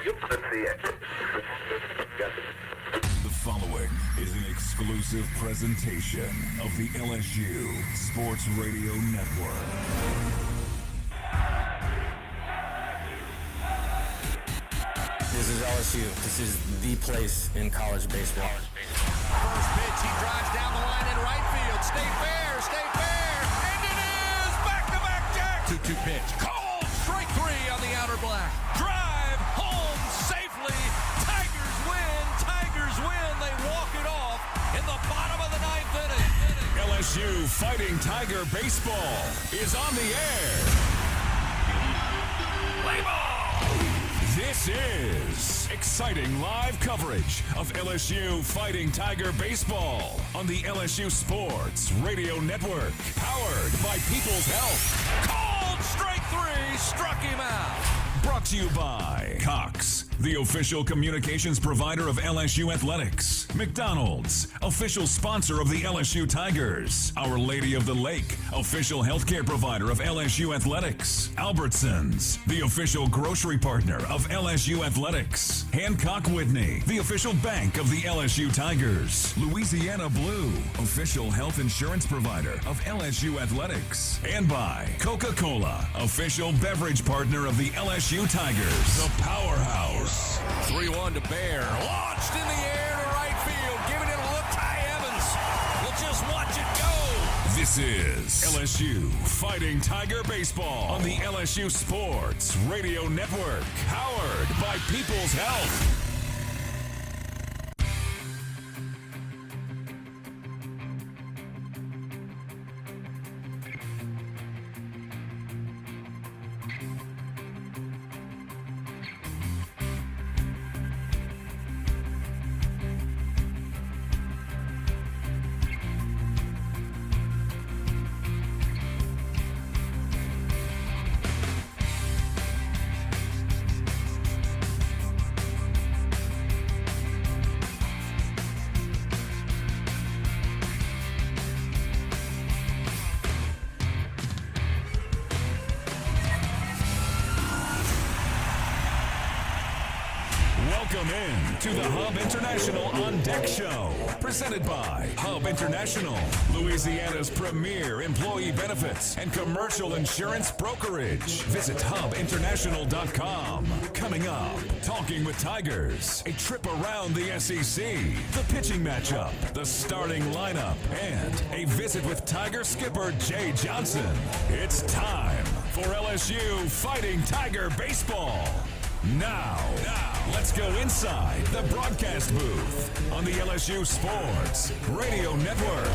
The following is an exclusive presentation of the LSU Sports Radio Network. This is LSU. This is the place in college baseball. First pitch, he drives down the line in right field. Stay fair, and it is back-to-back jacks. 2-2 pitch, called strike three on the outer black. Drive home safely. Tigers win. They walk it off in the bottom of the ninth inning. LSU Fighting Tiger Baseball is on the air. Play ball. This is exciting live coverage of LSU Fighting Tiger Baseball on the LSU Sports Radio Network, powered by People's Health. Called strike three, struck him out. Brought to you by Cox, the official communications provider of LSU Athletics. McDonald's, official sponsor of the LSU Tigers. Our Lady of the Lake, official healthcare provider of LSU Athletics. Albertsons, the official grocery partner of LSU Athletics. Hancock Whitney, the official bank of the LSU Tigers. Louisiana Blue, official health insurance provider of LSU Athletics. And by Coca-Cola, official beverage partner of the LSU Tigers. The Powerhouse. 3-1 to Bear. Launched in the air to right field. Giving it a look. Ty Evans will just watch it go. This is LSU Fighting Tiger Baseball on the LSU Sports Radio Network. Powered by People's Health. Welcome in to the Hub International On Deck Show, presented by Hub International, Louisiana's premier employee benefits and commercial insurance brokerage. Visit hubinternational.com. Coming up, Talking with Tigers, a trip around the SEC, the pitching matchup, the starting lineup, and a visit with Tiger skipper Jay Johnson. It's time for LSU Fighting Tiger Baseball. Now, let's go inside the broadcast booth on the LSU Sports Radio Network.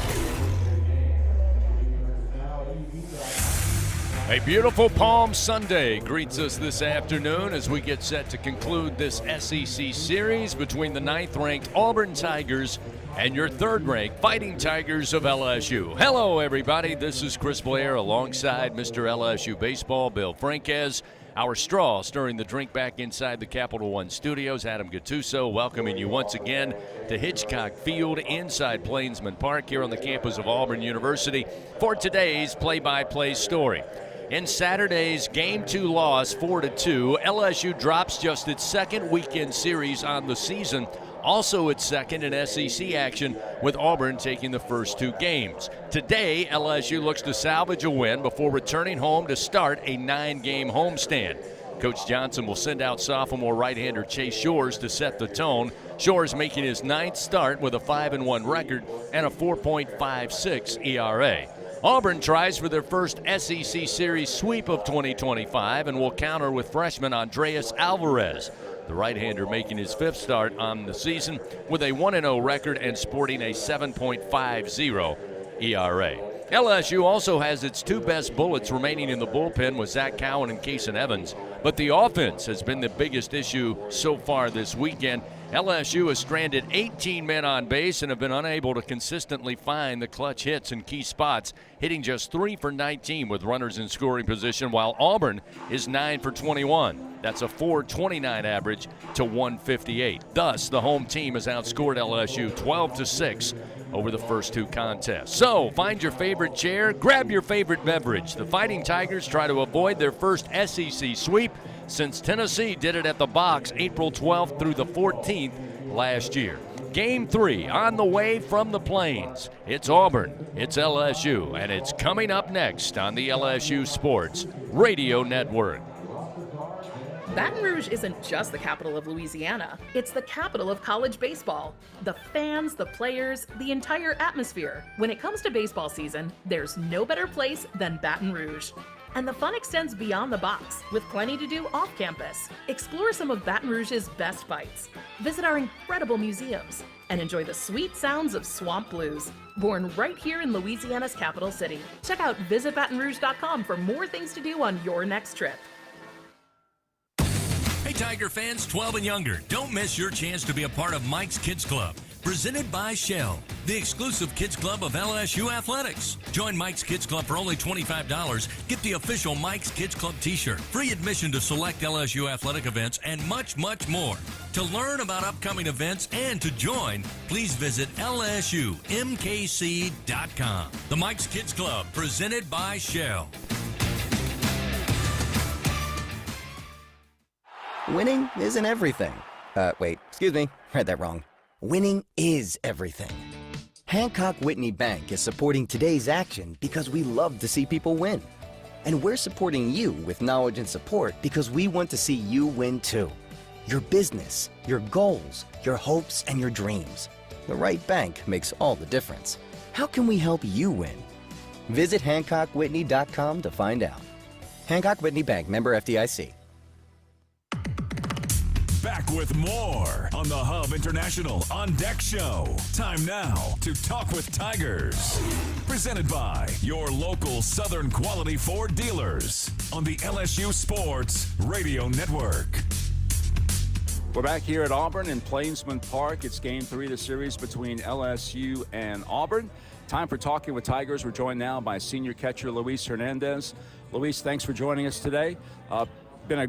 A beautiful Palm Sunday greets us this afternoon as we get set to conclude this SEC series between the 9th-ranked Auburn Tigers and your 3rd-ranked Fighting Tigers of LSU. Hello, everybody. This is Chris Blair alongside Mr. LSU Baseball, Bill Franquez. Our straw stirring the drink back inside the Capital One studios. Adam Gattuso welcoming you once again to Hitchcock Field inside Plainsman Park here on the campus of Auburn University for today's play-by-play story. In Saturday's Game 2 loss, 4-2, LSU drops just its 2nd weekend series on the season, also its 2nd in SEC action, with Auburn taking the first 2 games. Today, LSU looks to salvage a win before returning home to start a 9-game homestand. Coach Johnson will send out sophomore right-hander Chase Shores to set the tone. Shores making his 9th start with a 5-1 record and a 4.56 ERA. Auburn tries for their first SEC Series sweep of 2025 and will counter with freshman Andreas Alvarez. The right-hander making his 5th start on the season with a 1-0 record and sporting a 7.50 ERA. LSU also has its 2 best bullets remaining in the bullpen with Zach Cowan and Kason Evans, but the offense has been the biggest issue so far this weekend. LSU has stranded 18 men on base and have been unable to consistently find the clutch hits in key spots, hitting just 3 for 19 with runners in scoring position, while Auburn is 9 for 21. That's a .429 average to 158. Thus, the home team has outscored LSU 12-6 over the first 2 contests. So, find your favorite chair, grab your favorite beverage. The Fighting Tigers try to avoid their first SEC sweep. since Tennessee did it at the Box April 12th through the 14th last year. Game 3 on the way from the Plains. It's Auburn, it's LSU, and it's coming up next on the LSU Sports Radio Network. Baton Rouge isn't just the capital of Louisiana, it's the capital of college baseball. The fans, the players, the entire atmosphere. When it comes to baseball season, there's no better place than Baton Rouge. And the fun extends beyond the box, with plenty to do off campus. Explore some of Baton Rouge's best bites, visit our incredible museums, and enjoy the sweet sounds of swamp blues, born right here in Louisiana's capital city. Check out visitbatonrouge.com for more things to do on your next trip. Hey, Tiger fans 12 and younger, don't miss your chance to be a part of Mike's Kids Club. Presented by Shell, the exclusive kids club of LSU Athletics. Join Mike's Kids Club for only $25. Get the official Mike's Kids Club t-shirt, free admission to select LSU athletic events, and much, much more. To learn about upcoming events and to join, please visit LSUMKC.com. The Mike's Kids Club, presented by Shell. Winning isn't everything. Wait, excuse me, read that wrong. Winning is everything. Hancock Whitney Bank is supporting today's action because we love to see people win. And we're supporting you with knowledge and support because we want to see you win too. Your business, your goals, your hopes, and your dreams. The right bank makes all the difference. How can we help you win? Visit HancockWhitney.com to find out. Hancock Whitney Bank, member FDIC. Back with more on the Hub International On Deck Show. Time now to talk with Tigers. Presented by your local Southern Quality Ford dealers on the LSU Sports Radio Network. We're back here at Auburn in Plainsman Park. It's Game 3 of the series between LSU and Auburn. Time for Talking with Tigers. We're joined now by senior catcher Luis Hernandez. Luis, thanks for joining us today. Been a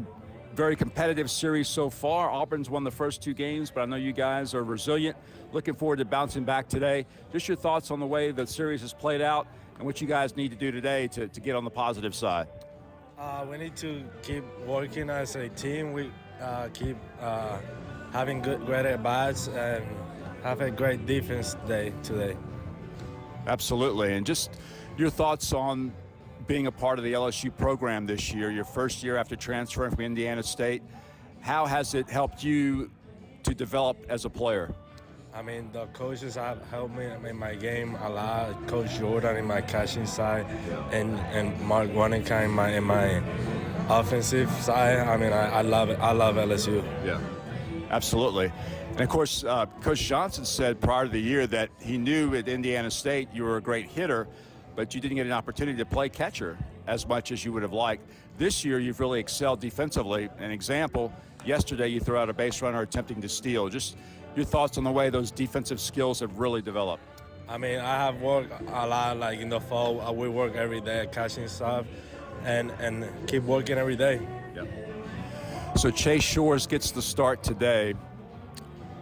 very competitive series so far. Auburn's won the first 2 games, but I know you guys are resilient. Looking forward to bouncing back today. Just your thoughts on the way the series has played out and what you guys need to do today to get on the positive side. We need to keep working as a team. We keep having great at-bats and have a great defense day today. Absolutely. And just your thoughts on being a part of the LSU program this year, your first year after transferring from Indiana State. How has it helped you to develop as a player? I mean, the coaches have helped me in my game a lot. Coach Jordan in my catching side and Mark Warnenka in my offensive side. I mean, I love it. I love LSU. Yeah, absolutely. And, of course, Coach Johnson said prior to the year that he knew at Indiana State you were a great hitter, but you didn't get an opportunity to play catcher as much as you would have liked. This year, you've really excelled defensively. An example, yesterday you threw out a base runner attempting to steal. Just your thoughts on the way those defensive skills have really developed. I mean, I have worked a lot, like in the fall. We work every day catching stuff and keep working every day. Yeah. So Chase Shores gets the start today.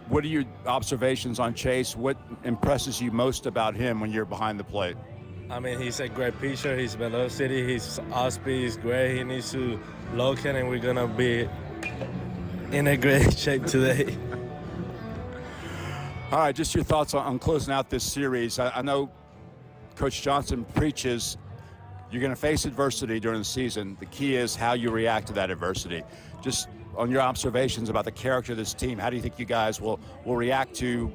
What are your observations on Chase? What impresses you most about him when you're behind the plate? I mean, he's a great pitcher. His velocity, his off-speed is great. He needs to locate, and we're going to be in a great shape today. All right, just your thoughts on closing out this series. I know Coach Johnson preaches you're going to face adversity during the season. The key is how you react to that adversity. Just on your observations about the character of this team, how do you think you guys will react to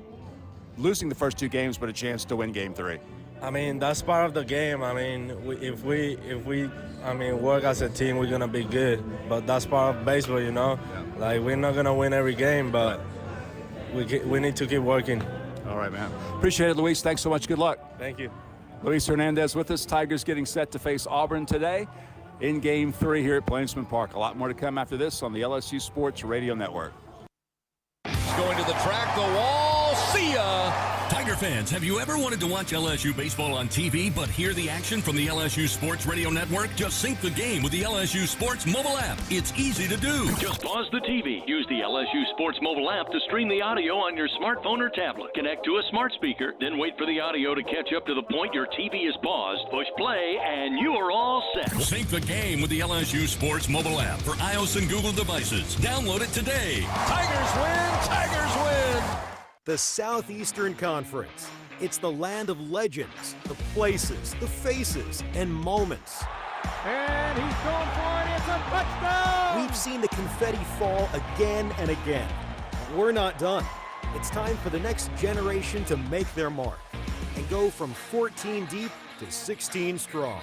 losing the first 2 games but a chance to win Game 3? I mean, that's part of the game. I mean, if we work as a team, we're gonna be good. But that's part of baseball, you know. Yeah. Like, we're not gonna win every game, but we need to keep working. All right, man. Appreciate it, Luis. Thanks so much. Good luck. Thank you. Luis Hernandez with us. Tigers getting set to face Auburn today in Game 3 here at Plainsman Park. A lot more to come after this on the LSU Sports Radio Network. Going to the track, the wall. See ya. Tiger fans, have you ever wanted to watch LSU baseball on TV but hear the action from the LSU Sports Radio Network? Just sync the game with the LSU Sports mobile app. It's easy to do. Just pause the TV. Use the LSU Sports mobile app to stream the audio on your smartphone or tablet. Connect to a smart speaker, then wait for the audio to catch up to the point your TV is paused. Push play, and you are all set. Sync the game with the LSU Sports mobile app for iOS and Google devices. Download it today. Tigers win! Tigers win! The Southeastern Conference. It's the land of legends, the places, the faces, and moments. And he's going for it. It's a touchdown! We've seen the confetti fall again and again. We're not done. It's time for the next generation to make their mark and go from 14 deep to 16 strong.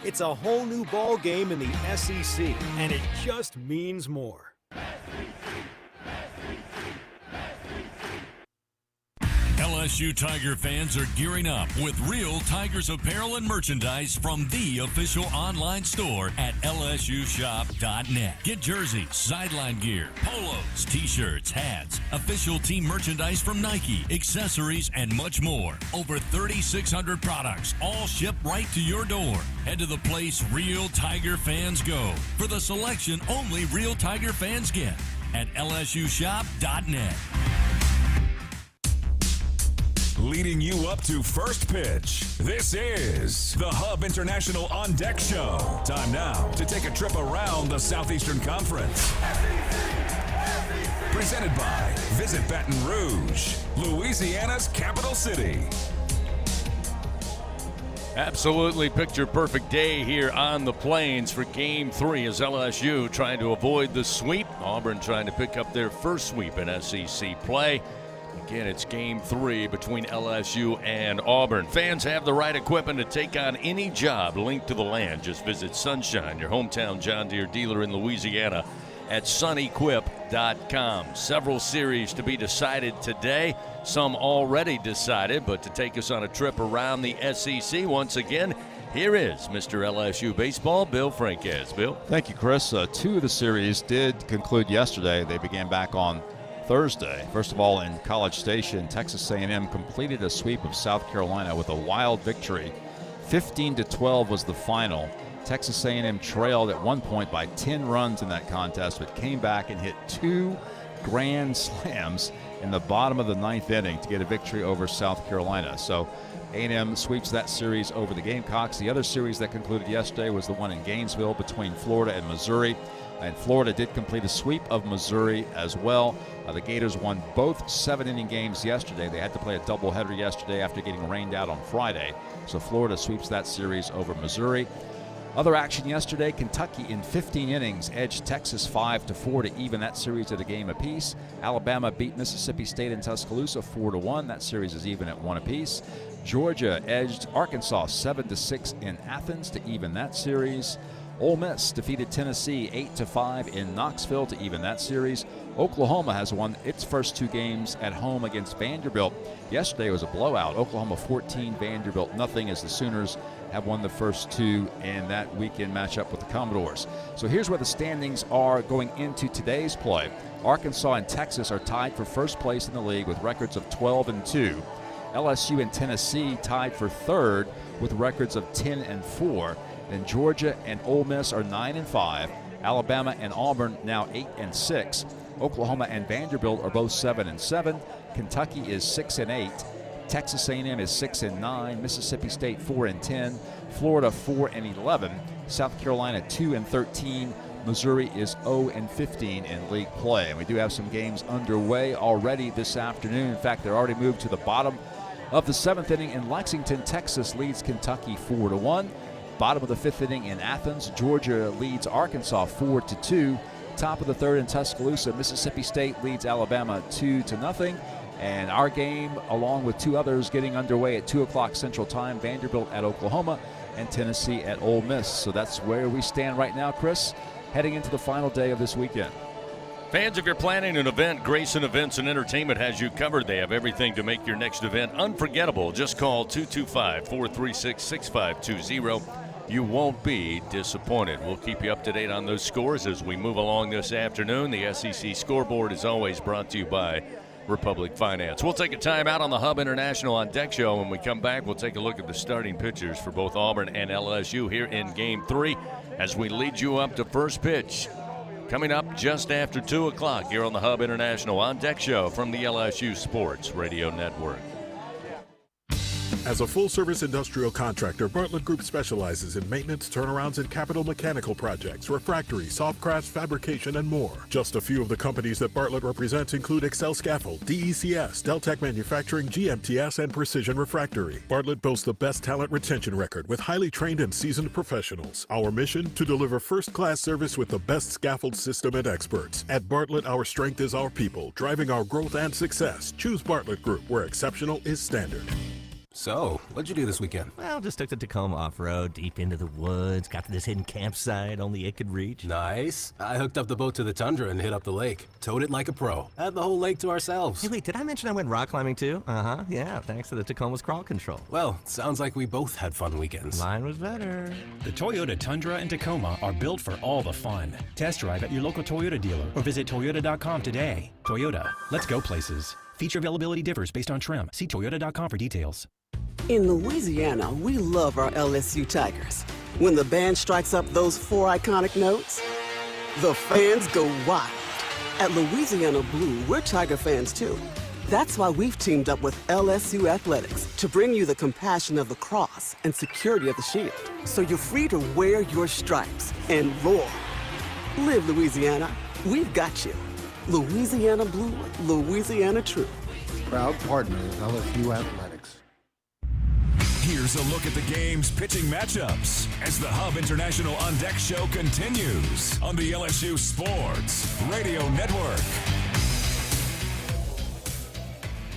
It's a whole new ball game in the SEC, and it just means more. LSU Tiger fans are gearing up with real Tigers apparel and merchandise from the official online store at lsushop.net. Get jerseys, sideline gear, polos, t-shirts, hats, official team merchandise from Nike, accessories, and much more. Over 3,600 products, all shipped right to your door. Head to the place real Tiger fans go for the selection only real Tiger fans get at lsushop.net. Leading you up to first pitch, this is the Hub International On Deck Show. Time now to take a trip around the Southeastern Conference. Presented by Visit Baton Rouge, Louisiana's capital city. Absolutely picture-perfect day here on the Plains for Game 3 as LSU trying to avoid the sweep. Auburn trying to pick up their first sweep in SEC play. Again, it's Game 3 between LSU and Auburn. Fans have the right equipment to take on any job linked to the land. Just visit Sunshine, your hometown John Deere dealer in Louisiana, at sunequip.com. Several series to be decided today, some already decided, but to take us on a trip around the SEC once again, here is Mr. LSU Baseball, Bill Franquez. Bill? Thank you, Chris. Two of the series did conclude yesterday. They began back on Thursday. First of all, in College Station, Texas A&M completed a sweep of South Carolina with a wild victory. 15-12 was the final. Texas A&M trailed at one point by 10 runs in that contest, but came back and hit 2 grand slams in the bottom of the 9th inning to get a victory over South Carolina. So A&M sweeps that series over the Gamecocks. The other series that concluded yesterday was the one in Gainesville between Florida and Missouri. And Florida did complete a sweep of Missouri as well. The Gators won both 7-inning games yesterday. They had to play a doubleheader yesterday after getting rained out on Friday. So Florida sweeps that series over Missouri. Other action yesterday, Kentucky in 15 innings edged Texas 5-4 to even that series at a game apiece. Alabama beat Mississippi State in Tuscaloosa 4-1. That series is even at 1 apiece. Georgia edged Arkansas 7-6 in Athens to even that series. Ole Miss defeated Tennessee 8-5 in Knoxville to even that series. Oklahoma has won its first 2 games at home against Vanderbilt. Yesterday was a blowout. Oklahoma 14, Vanderbilt nothing, as the Sooners have won the first 2 in that weekend matchup with the Commodores. So here's where the standings are going into today's play. Arkansas and Texas are tied for first place in the league with records of 12-2. LSU and Tennessee tied for third with records of 10-4. Then Georgia and Ole Miss are 9-5. Alabama and Auburn now 8-6. Oklahoma and Vanderbilt are both 7-7. Kentucky is 6-8. Texas A&M is 6-9. Mississippi State 4-10. Florida 4-11. South Carolina 2-13. Missouri is 0-15 in league play. And we do have some games underway already this afternoon. In fact, they're already moved to the bottom of the 7th inning in Lexington. Texas leads Kentucky 4-1. Bottom of the 5th inning in Athens, Georgia leads Arkansas 4-2. Top of the 3rd in Tuscaloosa, Mississippi State leads Alabama 2-0. And our game, along with 2 others, getting underway at 2 o'clock Central Time, Vanderbilt at Oklahoma and Tennessee at Ole Miss. So that's where we stand right now, Chris, heading into the final day of this weekend. Fans, if you're planning an event, Grayson Events and Entertainment has you covered. They have everything to make your next event unforgettable. Just call 225-436-6520. You won't be disappointed. We'll keep you up to date on those scores as we move along this afternoon. The SEC scoreboard is always brought to you by Republic Finance. We'll take a time out on the Hub International on Deck Show. When we come back, we'll take a look at the starting pitchers for both Auburn and LSU here in Game 3 as we lead you up to first pitch. Coming up just after 2 o'clock here on the Hub International on Deck Show from the LSU Sports Radio Network. As a full-service industrial contractor, Bartlett Group specializes in maintenance, turnarounds, and capital mechanical projects, refractory, soft crafts, fabrication, and more. Just a few of the companies that Bartlett represents include Excel Scaffold, DECS, Deltec Manufacturing, GMTS, and Precision Refractory. Bartlett boasts the best talent retention record with highly trained and seasoned professionals. Our mission? To deliver first-class service with the best scaffold system and experts. At Bartlett, our strength is our people, driving our growth and success. Choose Bartlett Group, where exceptional is standard. So, what'd you do this weekend? Well, just took the Tacoma off-road, deep into the woods, got to this hidden campsite only it could reach. Nice. I hooked up the boat to the Tundra and hit up the lake. Towed it like a pro. Had the whole lake to ourselves. Hey, wait, did I mention I went rock climbing too? Uh-huh, yeah, thanks to the Tacoma's crawl control. Well, sounds like we both had fun weekends. Mine was better. The Toyota Tundra and Tacoma are built for all the fun. Test drive at your local Toyota dealer or visit Toyota.com today. Toyota, let's go places. Feature availability differs based on trim. See Toyota.com for details. In Louisiana, we love our LSU Tigers. When the band strikes up those 4 iconic notes, the fans go wild. At Louisiana Blue, we're Tiger fans too. That's why we've teamed up with LSU Athletics to bring you the compassion of the cross and security of the shield, so you're free to wear your stripes and roar. Live Louisiana. We've got you. Louisiana Blue, Louisiana True. Proud partner of LSU Athletics. Here's a look at the game's pitching matchups as the Hub International On Deck show continues on the LSU Sports Radio Network.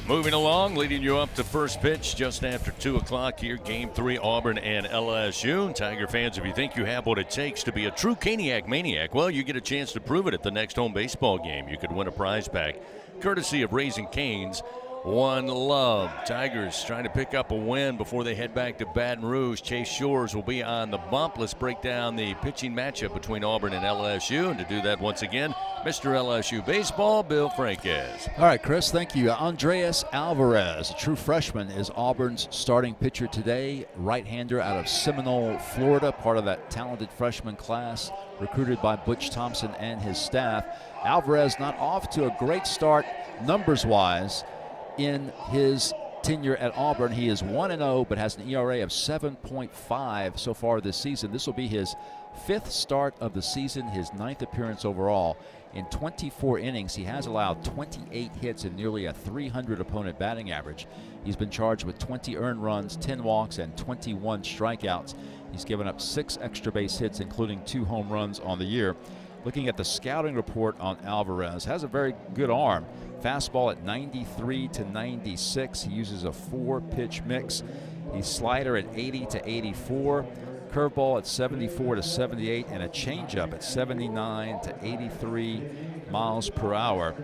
Moving along, leading you up to first pitch just after 2 o'clock here. Game 3, Auburn and LSU. Tiger fans, if you think you have what it takes to be a true Caniac maniac, well, you get a chance to prove it at the next home baseball game. You could win a prize pack, courtesy of Raising Cane's One Love. Tigers trying to pick up a win before they head back to Baton Rouge. Chase Shores will be on the bump. Let's break down the pitching matchup between Auburn and LSU. And to do that once again, Mr. LSU Baseball, Bill Franquez. All right, Chris, thank you. Andreas Alvarez, a true freshman, is Auburn's starting pitcher today. Right-hander out of Seminole, Florida, part of that talented freshman class recruited by Butch Thompson and his staff. Alvarez not off to a great start numbers-wise in his tenure at Auburn. He is 1-0, but has an ERA of 7.5 so far this season. This will be his 5th start of the season, his 9th appearance overall. In 24 innings, he has allowed 28 hits and nearly a 300 opponent batting average. He's been charged with 20 earned runs, 10 walks, and 21 strikeouts. He's given up 6 extra base hits, including 2 home runs on the year. Looking at the scouting report on Alvarez, has a very good arm. Fastball at 93 to 96. He uses a 4-pitch mix. His slider at 80 to 84. Curveball at 74 to 78, and a changeup at 79 to 83 miles per hour.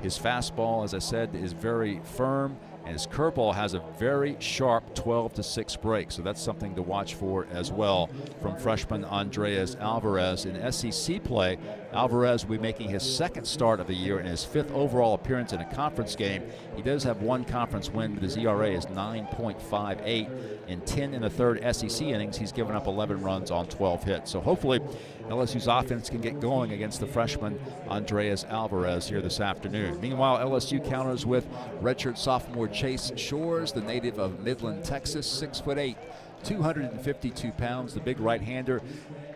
His fastball, as I said, is very firm, and his curveball has a very sharp 12 to 6 break, so that's something to watch for as well from freshman Andreas Alvarez. In SEC play, Alvarez will be making his 2nd start of the year and his 5th overall appearance in a conference game. He does have 1 conference win, but his ERA is 9.58. In 10 1/3 SEC innings, he's given up 11 runs on 12 hits. So hopefully LSU's offense can get going against the freshman Andreas Alvarez here this afternoon. Meanwhile, LSU counters with redshirt sophomore Chase Shores, the native of Midland, Texas, 6'8", 252 pounds. The big right-hander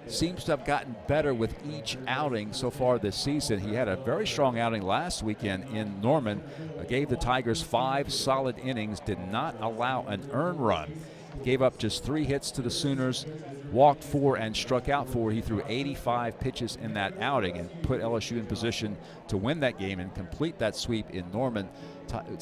seems to have gotten better with each outing so far this season. He had a very strong outing last weekend in Norman, gave the Tigers 5 solid innings, did not allow an earned run. Gave up just 3 hits to the Sooners, walked 4 and struck out 4. He threw 85 pitches in that outing and put LSU in position to win that game and complete that sweep in Norman.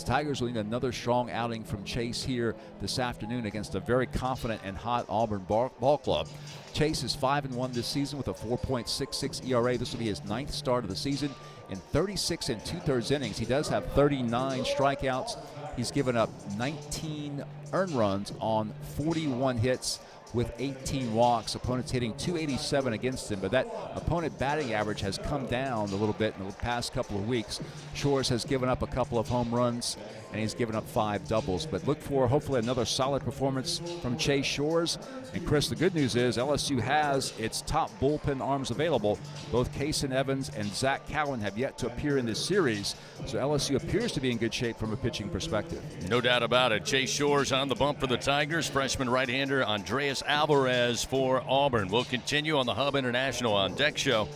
Tigers will need another strong outing from Chase here this afternoon against a very confident and hot Auburn ball club. Chase is 5-1 this season with a 4.66 ERA. This will be his 9th start of the season. In 36 2/3 innings, he does have 39 strikeouts. He's given up 19 earned runs on 41 hits. with 18 walks. Opponents hitting .287 against him, but that opponent batting average has come down a little bit in the past couple of weeks. Shores has given up a couple of home runs, and he's given up 5 doubles. But look for hopefully another solid performance from Chase Shores. And Chris, the good news is LSU has its top bullpen arms available. Both Kason Evans and Zach Cowan have yet to appear in this series, so LSU appears to be in good shape from a pitching perspective. No doubt about it. Chase Shores on the bump for the Tigers. Freshman right-hander Andreas Alvarez for Auburn. We'll continue on the Hub International On Deck show.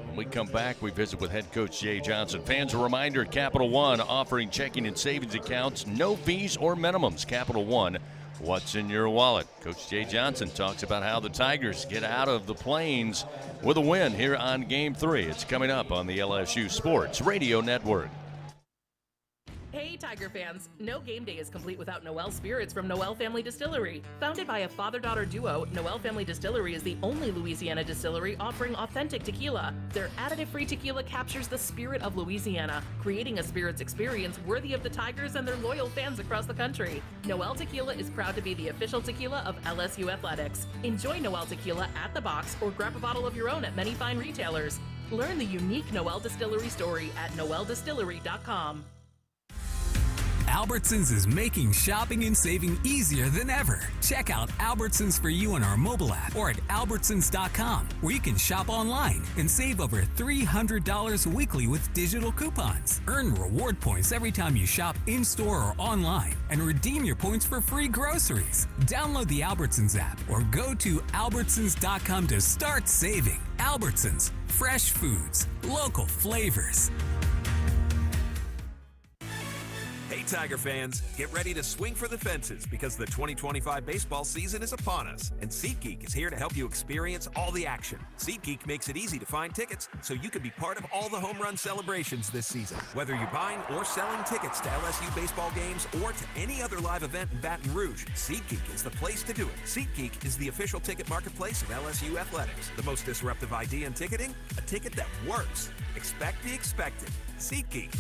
When we come back, we visit with head coach Jay Johnson. Fans, a reminder, Capital One offering checking and savings accounts, no fees or minimums. Capital One, what's in your wallet? Coach Jay Johnson talks about how the Tigers get out of the Plains with a win here on Game 3. It's coming up on the LSU Sports Radio Network. Hey Tiger fans, no game day is complete without Noel Spirits from Noel Family Distillery. Founded by a father-daughter duo, Noel Family Distillery is the only Louisiana distillery offering authentic tequila. Their additive-free tequila captures the spirit of Louisiana, creating a spirits experience worthy of the Tigers and their loyal fans across the country. Noel Tequila is proud to be the official tequila of LSU Athletics. Enjoy Noel Tequila at the box or grab a bottle of your own at many fine retailers. Learn the unique Noel Distillery story at noeldistillery.com. Albertsons is making shopping and saving easier than ever. Check out Albertsons for you on our mobile app or at albertsons.com, where you can shop online and save over $300 weekly with digital coupons. Earn reward points every time you shop in-store or online and redeem your points for free groceries. Download the Albertsons app or go to albertsons.com to start saving. Albertsons, fresh foods, local flavors. Hey Tiger fans, get ready to swing for the fences because the 2025 baseball season is upon us, and SeatGeek is here to help you experience all the action. SeatGeek makes it easy to find tickets so you can be part of all the home run celebrations this season. Whether you're buying or selling tickets to LSU baseball games or to any other live event in Baton Rouge, SeatGeek is the place to do it. SeatGeek is the official ticket marketplace of LSU Athletics. The most disruptive idea in ticketing, a ticket that works. Expect the expected. SeatGeek.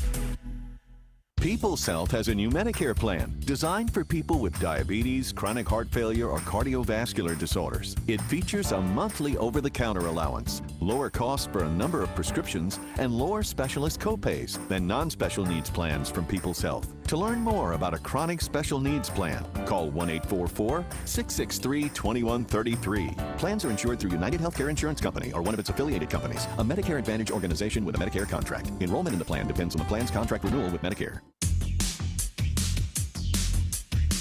People's Health has a new Medicare plan designed for people with diabetes, chronic heart failure, or cardiovascular disorders. It features a monthly over-the-counter allowance, lower costs for a number of prescriptions, and lower specialist copays than non-special needs plans from People's Health. To learn more about a chronic special needs plan, call 1-844-663-2133. Plans are insured through United Healthcare Insurance Company or one of its affiliated companies, a Medicare Advantage organization with a Medicare contract. Enrollment in the plan depends on the plan's contract renewal with Medicare.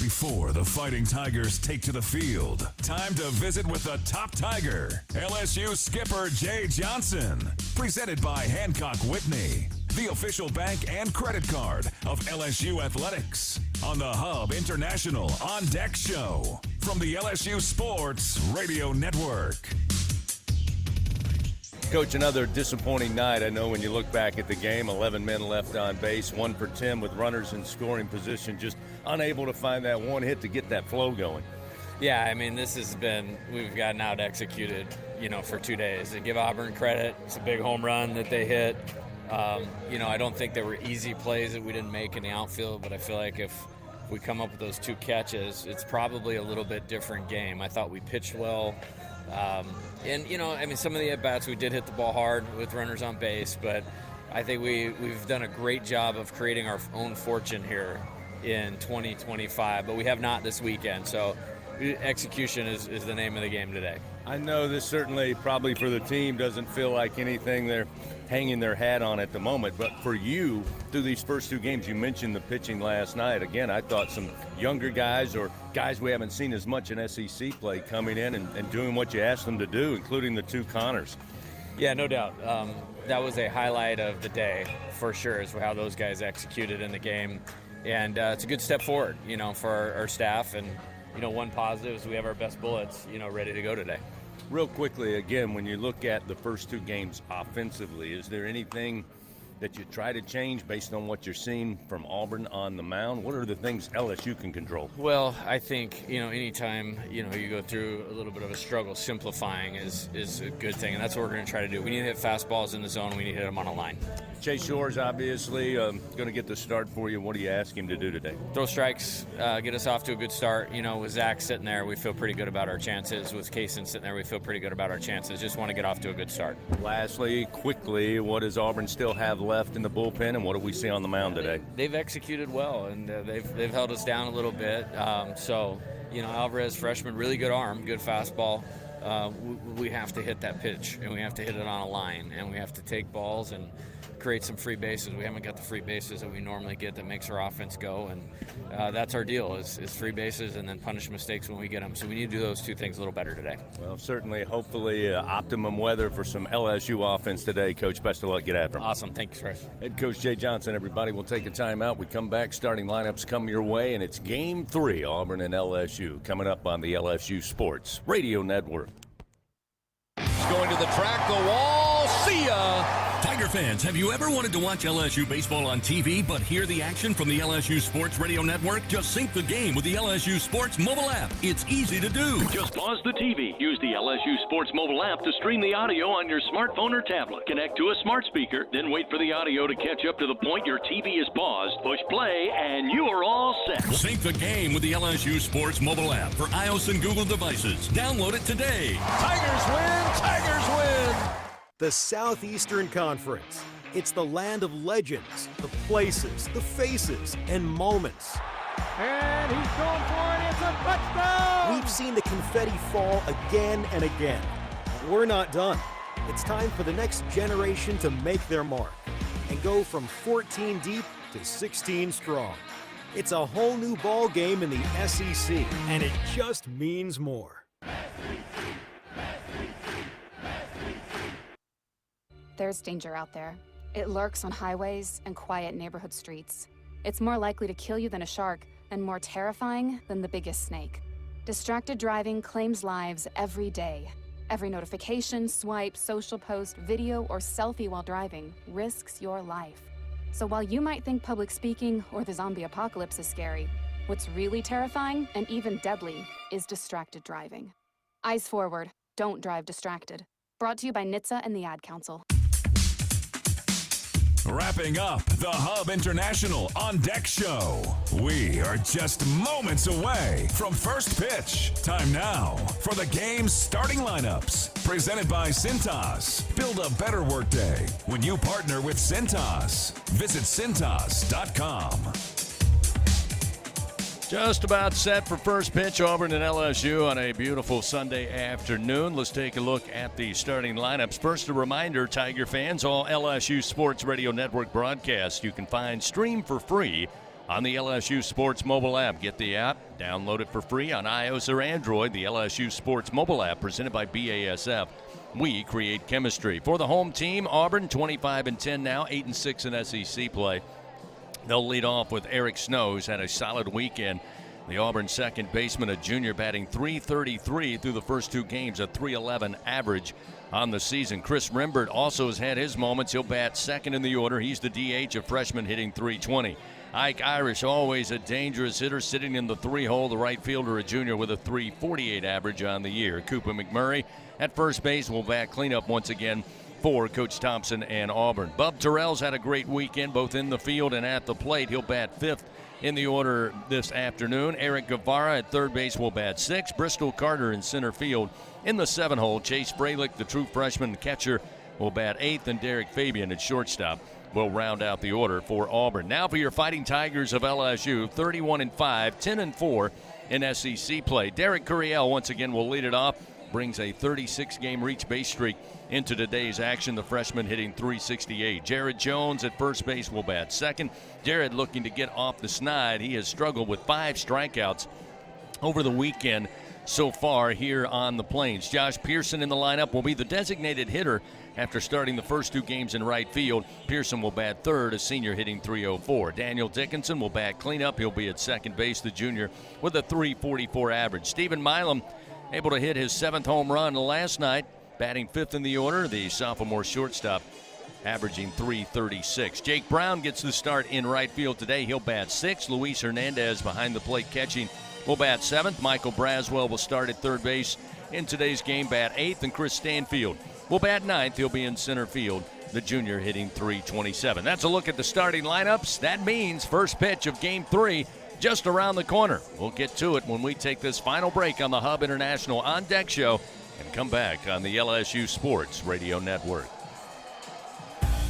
Before the Fighting Tigers take to the field, time to visit with the top Tiger, LSU skipper Jay Johnson. Presented by Hancock Whitney, the official bank and credit card of LSU Athletics. On the Hub International On Deck show from the LSU Sports Radio Network. Coach, another disappointing night. I know when you look back at the game, 11 men left on base, 1 for 10 with runners in scoring position, just unable to find that one hit to get that flow going. Yeah, I mean, we've gotten out executed, for 2 days. To give Auburn credit, it's a big home run that they hit. I don't think there were easy plays that we didn't make in the outfield, but I feel like if we come up with those 2 catches, it's probably a little bit different game. I thought we pitched well. Some of the at-bats, we did hit the ball hard with runners on base, but I think we've done a great job of creating our own fortune here in 2025, but we have not this weekend. So execution is the name of the game today. I know this certainly probably for the team doesn't feel like anything they're hanging their hat on at the moment, but for you, through these first 2 games, you mentioned the pitching last night. Again, I thought some younger guys or guys we haven't seen as much in SEC play coming in and doing what you asked them to do, including the 2 Connors. Yeah, no doubt. That was a highlight of the day for sure, is how those guys executed in the game. And it's a good step forward, for our staff. And, one positive is we have our best bullets, ready to go today. Real quickly, again, when you look at the first 2 games offensively, is there anything that you try to change based on what you're seeing from Auburn on the mound? What are the things LSU can control? Well, I think, anytime, you go through a little bit of a struggle, simplifying is a good thing, and that's what we're going to try to do. We need to hit fastballs in the zone. We need to hit them on a line. Chase Shore's obviously going to get the start for you. What do you ask him to do today? Throw strikes, get us off to a good start. You know, with Zach sitting there, we feel pretty good about our chances. With Kaysen sitting there, we feel pretty good about our chances. Just want to get off to a good start. Lastly, quickly, what does Auburn still have left in the bullpen, and what do we see on the mound today? They've executed well, and they've held us down a little bit. So, you know, Alvarez, freshman, really good arm, good fastball. We have to hit that pitch, and we have to hit it on a line, and we have to take balls and create some free bases. We haven't got the free bases that we normally get that makes our offense go, and that's our deal is free bases and then punish mistakes when we get them. So we need to do those two things a little better today. Well, certainly, hopefully, optimum weather for some LSU offense today. Coach, best of luck. Get after them. Awesome. Thanks, Chris. Head Coach Jay Johnson, everybody. We'll take a timeout. We come back, starting lineups come your way, and it's Game 3, Auburn and LSU, coming up on the LSU Sports Radio Network. Going to the track, the wall, see ya! Tiger fans, have you ever wanted to watch LSU baseball on TV but hear the action from the LSU Sports Radio Network? Just sync the game with the LSU Sports mobile app. It's easy to do. Just pause the TV. Use the LSU Sports mobile app to stream the audio on your smartphone or tablet. Connect to a smart speaker, then wait for the audio to catch up to the point your TV is paused. Push play, and you are all set. Sync the game with the LSU Sports mobile app for iOS and Google devices. Download it today. Tigers win! Tigers win! The Southeastern Conference. It's the land of legends, the places, the faces, and moments. And he's going for it. It's a touchdown! We've seen the confetti fall again and again. We're not done. It's time for the next generation to make their mark and go from 14 deep to 16 strong. It's a whole new ball game in the SEC, and it just means more. There's danger out there. It lurks on highways and quiet neighborhood streets. It's more likely to kill you than a shark, and more terrifying than the biggest snake. Distracted driving claims lives every day. Every notification, swipe, social post, video, or selfie while driving risks your life. So while you might think public speaking or the zombie apocalypse is scary, what's really terrifying and even deadly is distracted driving. Eyes forward, don't drive distracted. Brought to you by NHTSA and the Ad Council. Wrapping up the Hub International On Deck Show. We are just moments away from first pitch. Time now for the game's starting lineups. Presented by Cintas. Build a better workday when you partner with Cintas. Visit Cintas.com. Just about set for first pitch, Auburn and LSU on a beautiful Sunday afternoon. Let's take a look at the starting lineups. First, a reminder, Tiger fans, all LSU Sports Radio Network broadcasts you can find stream for free on the LSU Sports mobile app. Get the app, download it for free on iOS or Android. The LSU Sports mobile app presented by BASF. We create chemistry. For the home team, Auburn 25-10 now, 8-6 in SEC play. They'll lead off with Eric Snow, who's had a solid weekend. The Auburn second baseman, a junior, batting .333 through the first two games, a .311 average on the season. Chris Rembert also has had his moments. He'll bat second in the order. He's the DH, a freshman, hitting .320. Ike Irish, always a dangerous hitter, sitting in the three-hole. The right fielder, a junior, with a .348 average on the year. Cooper McMurray at first base will bat cleanup once again for Coach Thompson and Auburn. Bub Terrell's had a great weekend, both in the field and at the plate. He'll bat fifth in the order this afternoon. Eric Guevara at third base will bat sixth. Bristol Carter in center field in the seven-hole. Chase Fralick, the true freshman catcher, will bat eighth, and Derek Fabian at shortstop will round out the order for Auburn. Now for your Fighting Tigers of LSU, 31-5, 10-4 in SEC play. Derek Curiel once again will lead it off. Brings a 36-game reach base streak into today's action. The freshman hitting .368. Jared Jones at first base will bat second. Jared looking to get off the snide. He has struggled with 5 strikeouts over the weekend so far here on the Plains. Josh Pearson in the lineup will be the designated hitter after starting the first 2 games in right field. Pearson will bat third, a senior hitting .304. Daniel Dickinson will bat cleanup. He'll be at second base, the junior, with a .344 average. Stephen Milam able to hit his 7th home run last night, batting 5th in the order. The sophomore shortstop averaging .336. Jake Brown gets the start in right field today. He'll bat 6th. Luis Hernandez behind the plate catching will bat 7th. Michael Braswell will start at third base in today's game, bat 8th. And Chris Stanfield will bat 9th. He'll be in center field the junior hitting .327. That's a look at the starting lineups. That means first pitch of Game 3 just around the corner. We'll get to it when we take this final break on the Hub International On Deck Show and come back on the LSU Sports Radio Network.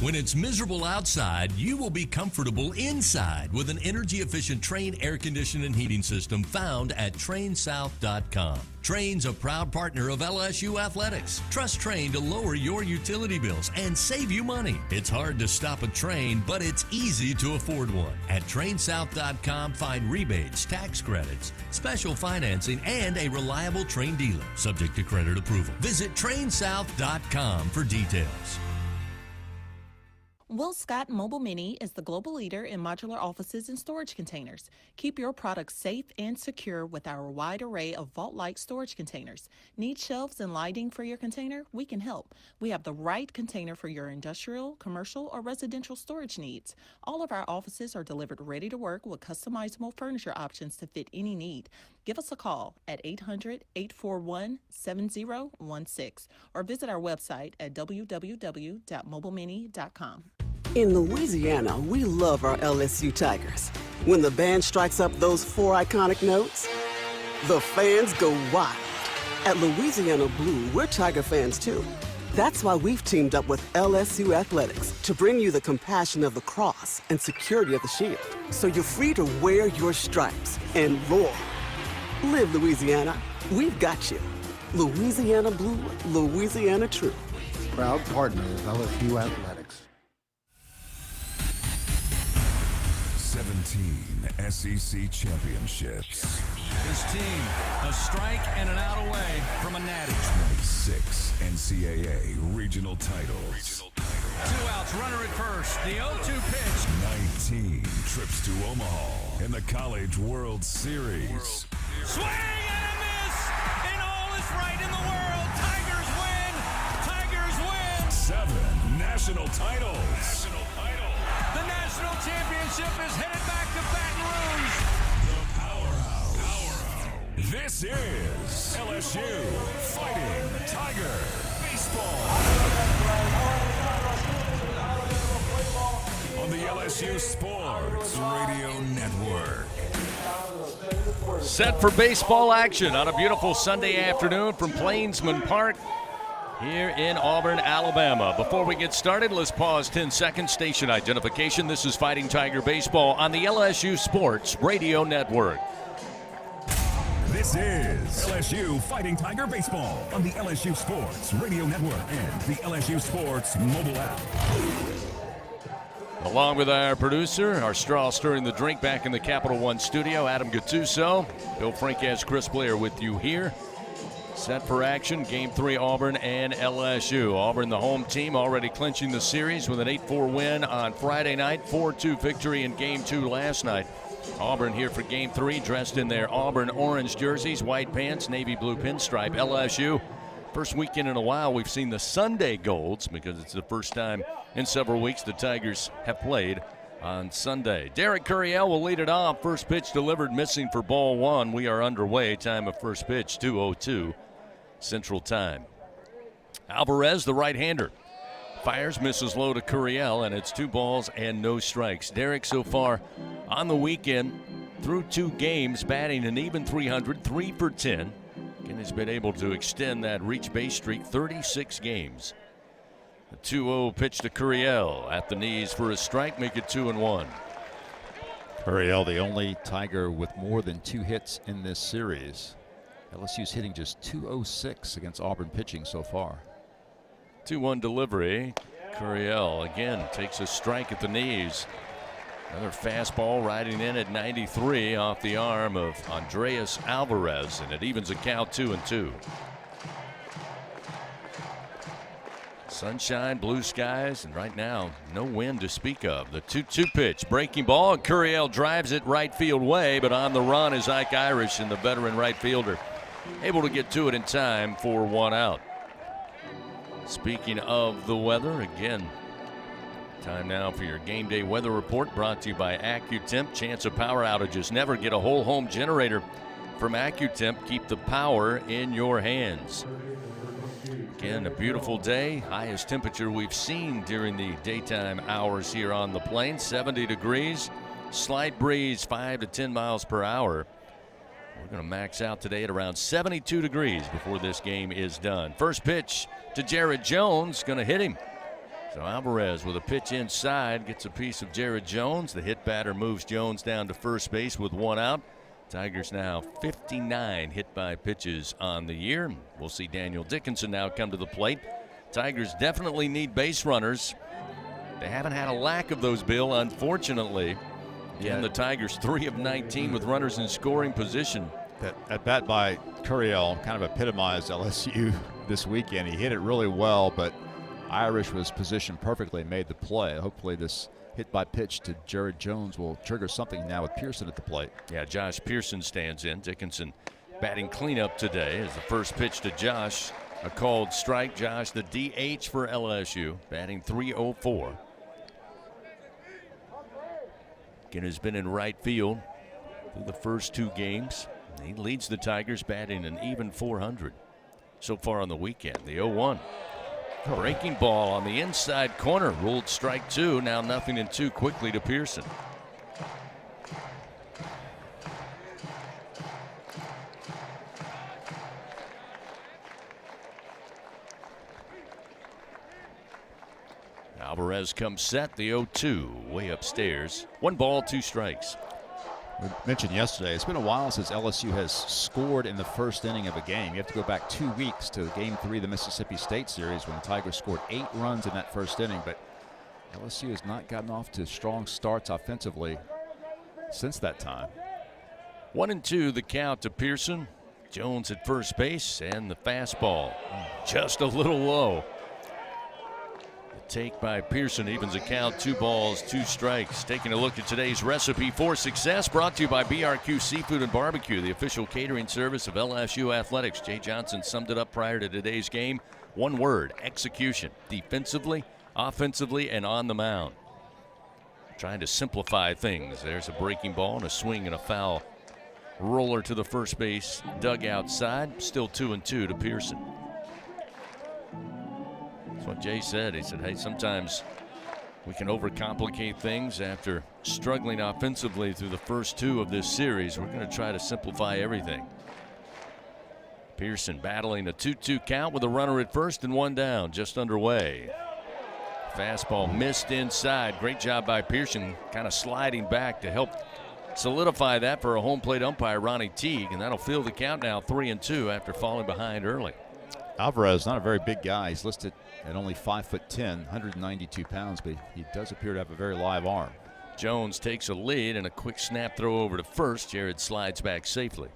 When it's miserable outside, you will be comfortable inside with an energy-efficient Trane air conditioning and heating system found at TraneSouth.com. Trane's a proud partner of LSU Athletics. Trust Trane to lower your utility bills and save you money. It's hard to stop a Trane, but it's easy to afford one. At TraneSouth.com, find rebates, tax credits, special financing, and a reliable Trane dealer, subject to credit approval. Visit TraneSouth.com for details. Will Scott Mobile Mini is the global leader in modular offices and storage containers. Keep your products safe and secure with our wide array of vault-like storage containers. Need shelves and lighting for your container? We can help. We have the right container for your industrial, commercial, or residential storage needs. All of our offices are delivered ready to work with customizable furniture options to fit any need. Give us a call at 800-841-7016 or visit our website at www.mobilemini.com. In Louisiana, we love our LSU Tigers. When the band strikes up those 4 iconic notes, the fans go wild. At Louisiana Blue, we're Tiger fans too. That's why we've teamed up with LSU Athletics to bring you the compassion of the cross and security of the shield, so you're free to wear your stripes and roar. Live Louisiana. We've got you. Louisiana Blue, Louisiana True. Proud partner of LSU Athletics. 17 SEC championships. His team, a strike and an out away from a natty. 26 NCAA regional titles. 2 outs, runner at first. The 0-2 pitch. 19 trips to Omaha in the College World Series. Swing and a miss, and all is right in the world. Tigers win. Tigers win. 7 national titles. The national championship is headed back to Baton Rouge. The Powerhouse. This is LSU Fighting Tiger Baseball. On the LSU Sports Radio Network. Set for baseball action on a beautiful Sunday afternoon from Plainsman Park here in Auburn, Alabama. Before we get started, let's pause 10 seconds. Station identification. This is Fighting Tiger Baseball on the LSU Sports Radio Network. This is LSU Fighting Tiger Baseball on the LSU Sports Radio Network and the LSU Sports mobile app. Along with our producer, our straw stirring the drink back in the Capital One studio, Adam Gattuso. Bill Franques, Chris Blair with you here. Set for action, Game 3, Auburn and LSU. Auburn, the home team, already clinching the series with an 8-4 win on Friday night, 4-2 victory in Game 2 last night. Auburn here for Game 3, dressed in their Auburn orange jerseys, white pants, navy blue pinstripe. LSU, first weekend in a while we've seen the Sunday Golds because it's the first time in several weeks the Tigers have played on Sunday. Derek Curiel will lead it off. First pitch delivered, missing for ball 1. We are underway. Time of first pitch, 2:02 Central Time. Alvarez, the right-hander, fires, misses low to Curiel, and it's 2 balls and no strikes. Derek so far on the weekend through 2 games, batting an even .300, 3 for 10. And has been able to extend that reach base streak 36 games. The 2-0 pitch to Curiel at the knees for a strike, make it 2-1. Curiel, the only Tiger with more than 2 hits in this series. LSU's hitting just .206 against Auburn pitching so far. 2-1 delivery. Curiel again takes a strike at the knees. Another fastball riding in at 93 off the arm of Andreas Alvarez, and it evens a count 2-2. Sunshine, blue skies, and right now no wind to speak of. The 2-2 pitch, breaking ball, and Curiel drives it right field way, but on the run is Ike Irish, and the veteran right fielder able to get to it in time for 1 out. Speaking of the weather, again, time now for your game day weather report brought to you by AccuTemp. Chance of power outages. Never get a whole home generator from AccuTemp. Keep the power in your hands. Again, a beautiful day. Highest temperature we've seen during the daytime hours here on the plains. 70 degrees. Slight breeze, 5 to 10 miles per hour. We're going to max out today at around 72 degrees before this game is done. First pitch to Jared Jones. Going to hit him. So Alvarez with a pitch inside gets a piece of Jared Jones. The hit batter moves Jones down to first base with one out. Tigers now 59 hit by pitches on the year. We'll see Daniel Dickinson now come to the plate. Tigers definitely need base runners. They haven't had a lack of those, Bill, unfortunately. Again, the Tigers 3 of 19 with runners in scoring position. That at bat by Curiel kind of epitomized LSU this weekend. He hit it really well, but Irish was positioned perfectly and made the play. Hopefully this hit by pitch to Jared Jones will trigger something now with Pearson at the plate. Yeah, Josh Pearson stands in. Dickinson batting cleanup today as the first pitch to Josh. A called strike. Josh, the DH for LSU, batting .304. Again, has been in right field through the first 2 games. He leads the Tigers batting an even .400 so far on the weekend. The 0-1. Breaking ball on the inside corner, ruled strike 2. Now 0-2 quickly to Pearson. Alvarez comes set, the 0-2 way upstairs. 1 ball, 2 strikes. We mentioned yesterday, it's been a while since LSU has scored in the first inning of a game. You have to go back 2 weeks to Game 3 of the Mississippi State Series when the Tigers scored 8 runs in that first inning. But LSU has not gotten off to strong starts offensively since that time. 1-2 the count to Pearson. Jones at first base, and the fastball just a little low. Take by Pearson evens the count, 2 balls, 2 strikes. Taking a look at today's recipe for success, brought to you by BRQ Seafood and Barbecue, the official catering service of LSU Athletics. Jay Johnson summed it up prior to today's game. 1 word: execution. Defensively, offensively, and on the mound. Trying to simplify things. There's a breaking ball and a swing and a foul. Roller to the first base dugout side. Still 2-2 to Pearson. That's what Jay said. He said, hey, sometimes we can overcomplicate things after struggling offensively through the first 2 of this series. We're going to try to simplify everything. Pearson battling a 2-2 count with a runner at first and 1 down, just underway. Fastball missed inside. Great job by Pearson, kind of sliding back to help solidify that for a home plate umpire, Ronnie Teague, and that'll fill the count now 3-2 after falling behind early. Alvarez, not a very big guy. He's listed at only 5'10", 192 pounds, but he does appear to have a very live arm. Jones takes a lead and a quick snap throw over to first. Jared slides back safely.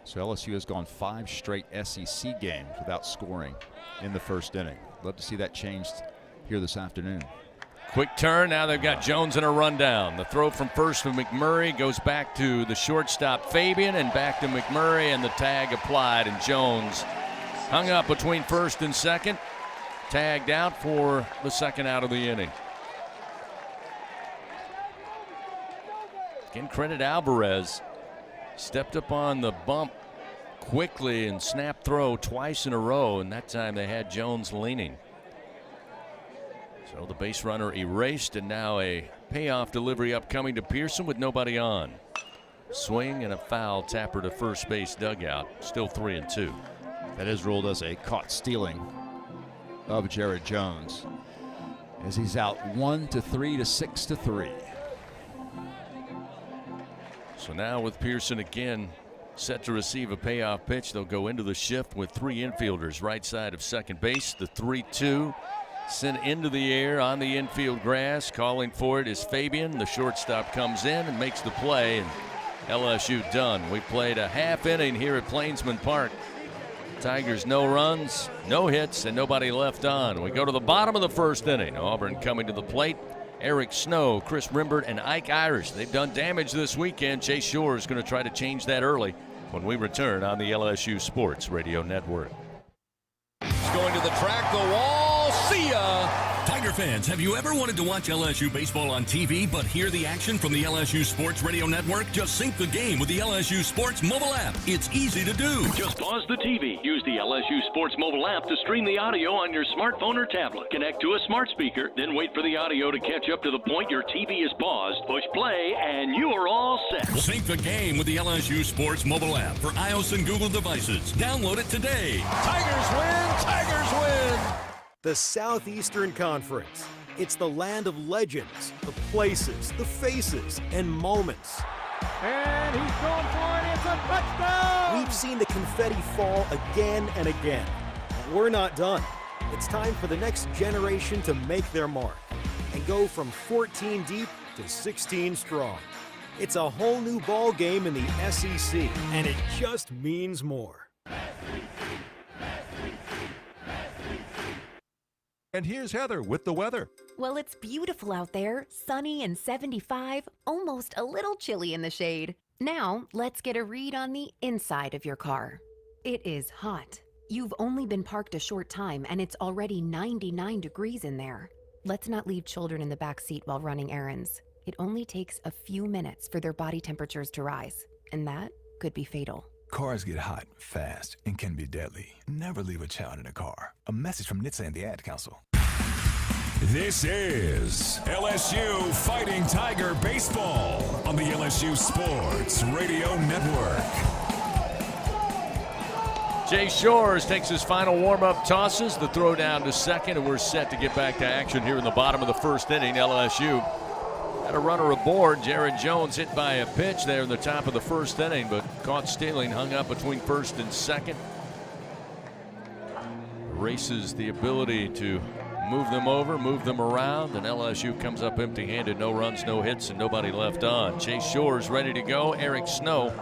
So LSU has gone 5 straight SEC games without scoring in the first inning. Love to see that changed here this afternoon. Quick turn. Now they've got Jones in a rundown. The throw from first to McMurray goes back to the shortstop Fabian and back to McMurray, and the tag applied, and Jones hung up between first and second. Tagged out for the second out of the inning. Again, credit Alvarez. Stepped up on the bump quickly and snap throw twice in a row, and that time they had Jones leaning. So the base runner erased, and now a payoff delivery upcoming to Pearson with nobody on. Swing and a foul, tapper to first base dugout. Still 3-2. That is ruled as a caught stealing of Jared Jones, as he's out 1-3 to 6-3. So now with Pearson again set to receive a payoff pitch, they'll go into the shift with 3 infielders right side of second base. The 3-2 sent into the air on the infield grass. Calling for it is Fabian. The shortstop comes in and makes the play, and LSU done. We played a half inning here at Plainsman Park. Tigers no runs, no hits, and nobody left on. We go to the bottom of the first inning. Auburn coming to the plate. Eric Snow, Chris Rimbert, and Ike Irish. They've done damage this weekend. Chase Shore is going to try to change that early when we return on the LSU Sports Radio Network. Going to the track, the wall. See ya. Tiger fans, have you ever wanted to watch LSU baseball on TV but hear the action from the LSU Sports Radio Network? Just sync the game with the LSU Sports mobile app. It's easy to do. Just pause the TV. Use the LSU Sports mobile app to stream the audio on your smartphone or tablet. Connect to a smart speaker, then wait for the audio to catch up to the point your TV is paused. Push play, and you are all set. Sync the game with the LSU Sports mobile app for iOS and Google devices. Download it today. Tigers win! Tigers win! The Southeastern Conference. It's the land of legends, the places, the faces, and moments. And he's going for it. It's a touchdown! We've seen the confetti fall again and again. And we're not done. It's time for the next generation to make their mark and go from 14 deep to 16 strong. It's a whole new ball game in the SEC, and it just means more. And here's Heather with the weather. Well, it's beautiful out there, sunny and 75, almost a little chilly in the shade. Now, let's get a read on the inside of your car. It is hot. You've only been parked a short time and it's already 99 degrees in there. Let's not leave children in the back seat while running errands. It only takes a few minutes for their body temperatures to rise, and that could be fatal. Cars get hot, fast, and can be deadly. Never leave a child in a car. A message from NHTSA and the Ad Council. This is LSU Fighting Tiger Baseball on the LSU Sports Radio Network. Jay Shores takes his final warm-up tosses, the throw down to second, and we're set to get back to action here in the bottom of the first inning. LSU had a runner aboard. Jared Jones hit by a pitch there in the top of the first inning, but caught stealing, hung up between first and second. Erases the ability to move them over, move them around, and LSU comes up empty-handed. No runs, no hits, and nobody left on. Chase Shores ready to go. Eric Snow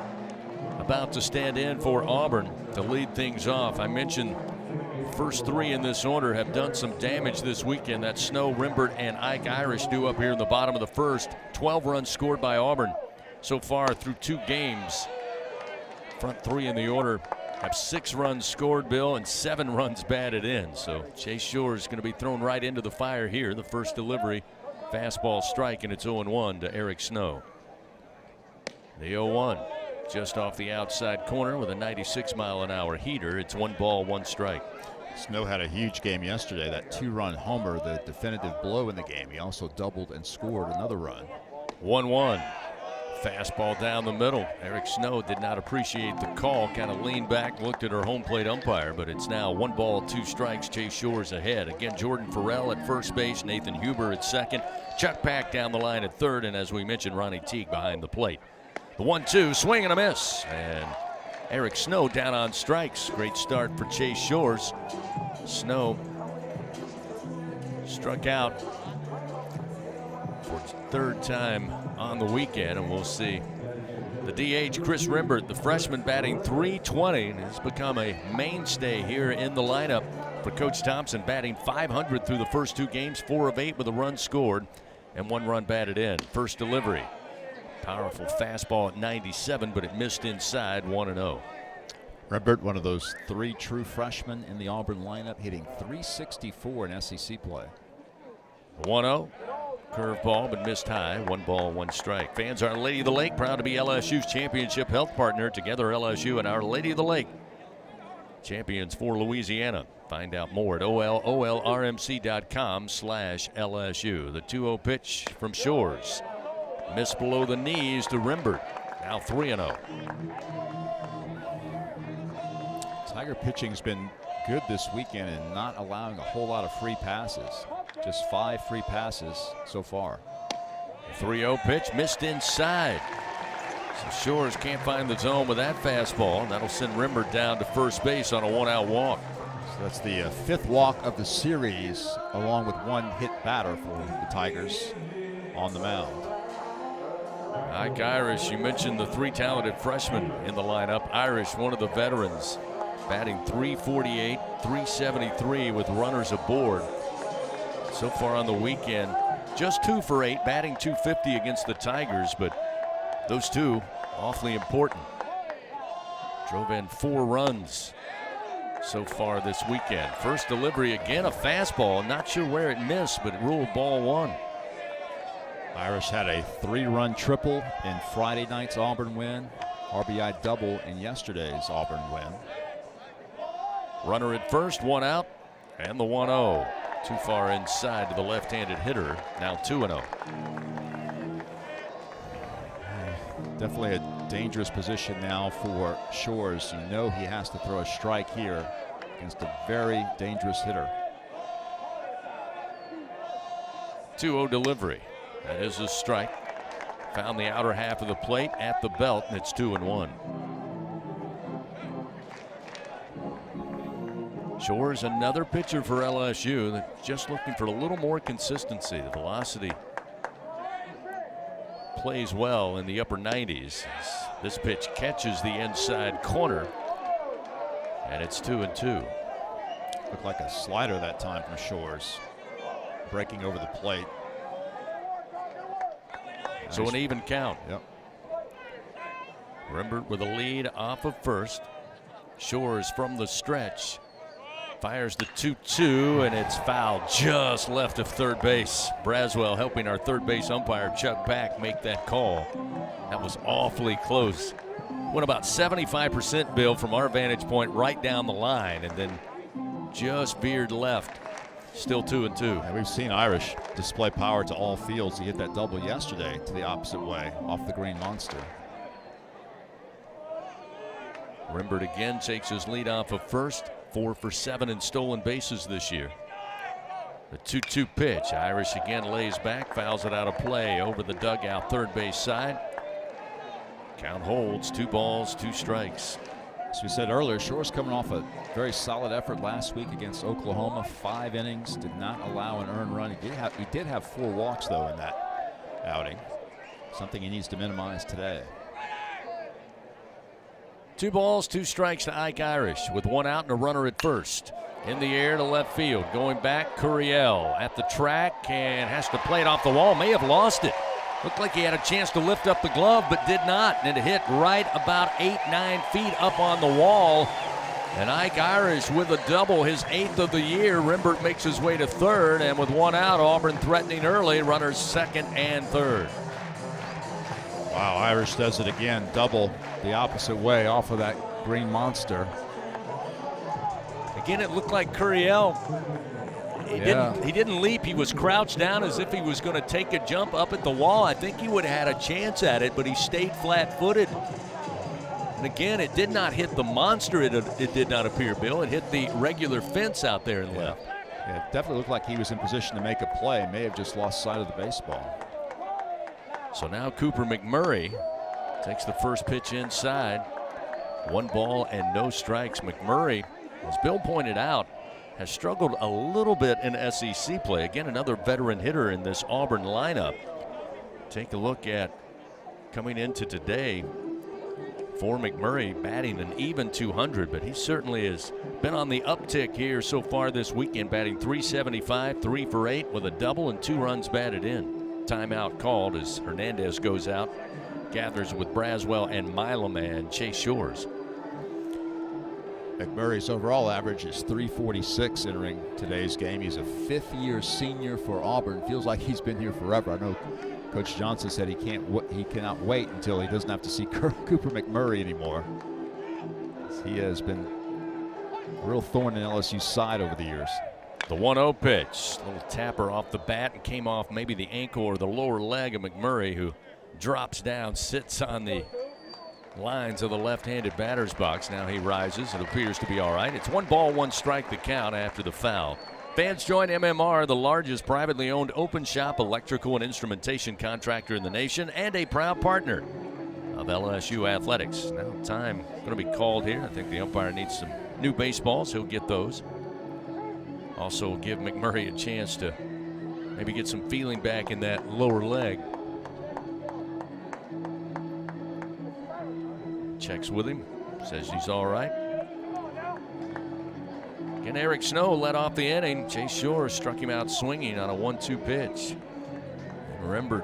about to stand in for Auburn to lead things off. I mentioned first three in this order have done some damage this weekend. That's Snow, Rimbert, and Ike Irish due up here in the bottom of the first. 12 runs scored by Auburn so far through 2 games. Front three in the order have 6 runs scored, Bill, and 7 runs batted in. So Chase Shores is going to be thrown right into the fire here. The first delivery, fastball strike, and it's 0-1 to Eric Snow. The 0-1 just off the outside corner with a 96-mile-an-hour heater. It's 1 ball, 1 strike. Snow had a huge game yesterday. That 2-run homer, the definitive blow in the game. He also doubled and scored another run. 1-1. Fastball down the middle. Eric Snow did not appreciate the call. Kind of leaned back, looked at her home plate umpire, but it's now 1 ball, 2 strikes. Chase Shores ahead. Again, Jordan Farrell at first base, Nathan Huber at second, Chuck Pack down the line at third, and as we mentioned, Ronnie Teague behind the plate. The 1-2, swing and a miss, and Eric Snow down on strikes. Great start for Chase Shores. Snow struck out for its 3rd time on the weekend, and we'll see. The DH, Chris Rimbert, the freshman, batting .320, and has become a mainstay here in the lineup for Coach Thompson, batting .500 through the first 2 games, 4 of 8 with a run scored and 1 run batted in. First delivery. Powerful fastball at 97, but it missed inside, 1-0. Rimbert, one of those 3 true freshmen in the Auburn lineup, hitting .364 in SEC play. 1-0. Curveball, but missed high. 1 ball, 1 strike. Fans, Our Lady of the Lake, proud to be LSU's championship health partner. Together, LSU and Our Lady of the Lake, champions for Louisiana. Find out more at olrmc.com/LSU. The 2-0 pitch from Shores. Missed below the knees to Rimbert. Now 3-0. Tiger pitching's been good this weekend and not allowing a whole lot of free passes. Just 5 free passes so far. 3-0 pitch missed inside. So Shores can't find the zone with that fastball, and that'll send Rimbert down to first base on a 1-out walk. So that's the 5th walk of the series, along with 1 hit batter for the Tigers on the mound. Ike Irish, you mentioned the 3 talented freshmen in the lineup. Irish, one of the veterans, batting .348, .373 with runners aboard. So far on the weekend, just 2 for 8, batting .250 against the Tigers, but those 2 awfully important. Drove in 4 runs so far this weekend. First delivery, again, a fastball. Not sure where it missed, but it ruled ball one. Irish had a 3-run triple in Friday night's Auburn win. RBI double in yesterday's Auburn win. Runner at first, one out, and the 1-0. Too far inside to the left-handed hitter. Now 2-0. Definitely a dangerous position now for Shores. You know he has to throw a strike here against a very dangerous hitter. 2-0 delivery. That is a strike. Found the outer half of the plate at the belt, and it's 2-1. Shores, another pitcher for LSU that's just looking for a little more consistency. The velocity plays well in the upper 90s. This pitch catches the inside corner, and it's 2-2. Looked like a slider that time from Shores, breaking over the plate. So an even count. Yep. Rembert with a lead off of first. Shores from the stretch fires the 2-2, and it's fouled just left of third base. Braswell helping our third base umpire Chuck Back make that call. That was awfully close. Went about 75%, Bill, from our vantage point right down the line, and then just veered left. Still 2-2. And we've seen Irish display power to all fields. He hit that double yesterday to the opposite way off the Green Monster. Rembert again takes his lead off of first. 4 for 7 in stolen bases this year. The 2-2 pitch. Irish again lays back, fouls it out of play over the dugout third base side. Count holds, 2 balls, 2 strikes. As we said earlier, Shores coming off a very solid effort last week against Oklahoma. 5 innings, did not allow an earned run. He did have 4 walks, though, in that outing. Something he needs to minimize today. 2 balls, 2 strikes to Ike Irish with 1 out and a runner at first. In the air to left field. Going back, Curiel at the track and has to play it off the wall. May have lost it. Looked like he had a chance to lift up the glove, but did not. And it hit right about 8-9 feet up on the wall. And Ike Irish with a double, his 8th of the year. Rembert makes his way to third, and with 1 out, Auburn threatening early. Runners second and third. Wow, Irish does it again. Double the opposite way off of that Green Monster. Again, it looked like Curiel. He didn't leap. He was crouched down as if he was going to take a jump up at the wall. I think he would have had a chance at it, but he stayed flat-footed. And again, it did not hit the monster. It did not appear, Bill. It hit the regular fence out there in left. Yeah, it definitely looked like he was in position to make a play. May have just lost sight of the baseball. So now Cooper McMurray takes the first pitch inside. 1 ball and no strikes. McMurray, as Bill pointed out, has struggled a little bit in SEC play. Again, another veteran hitter in this Auburn lineup. Take a look at coming into today for McMurray, batting an even 200, but he certainly has been on the uptick here so far this weekend, batting .375, 3 for 8 with a double and 2 runs batted in. Timeout called as Hernandez goes out, gathers with Braswell and Milam and Chase Shores. McMurray's overall average is .346 entering today's game. He's a 5th-year senior for Auburn. Feels like he's been here forever. I know Coach Johnson said he cannot wait until he doesn't have to see Cooper McMurray anymore. He has been a real thorn in LSU's side over the years. The 1-0 pitch, a little tapper off the bat and came off maybe the ankle or the lower leg of McMurray, who drops down, sits on the lines of the left-handed batter's box. Now he rises. It appears to be all right. It's 1 ball, 1 strike the count after the foul. Fans join MMR, the largest privately owned open shop electrical and instrumentation contractor in the nation and a proud partner of LSU athletics. Now time going to be called here. I think the umpire needs some new baseballs. He'll get those. Also give McMurray a chance to maybe get some feeling back in that lower leg. Checks with him, says he's all right. Again, Eric Snow led off the inning. Chase Shores struck him out swinging on a 1-2 pitch. And remember,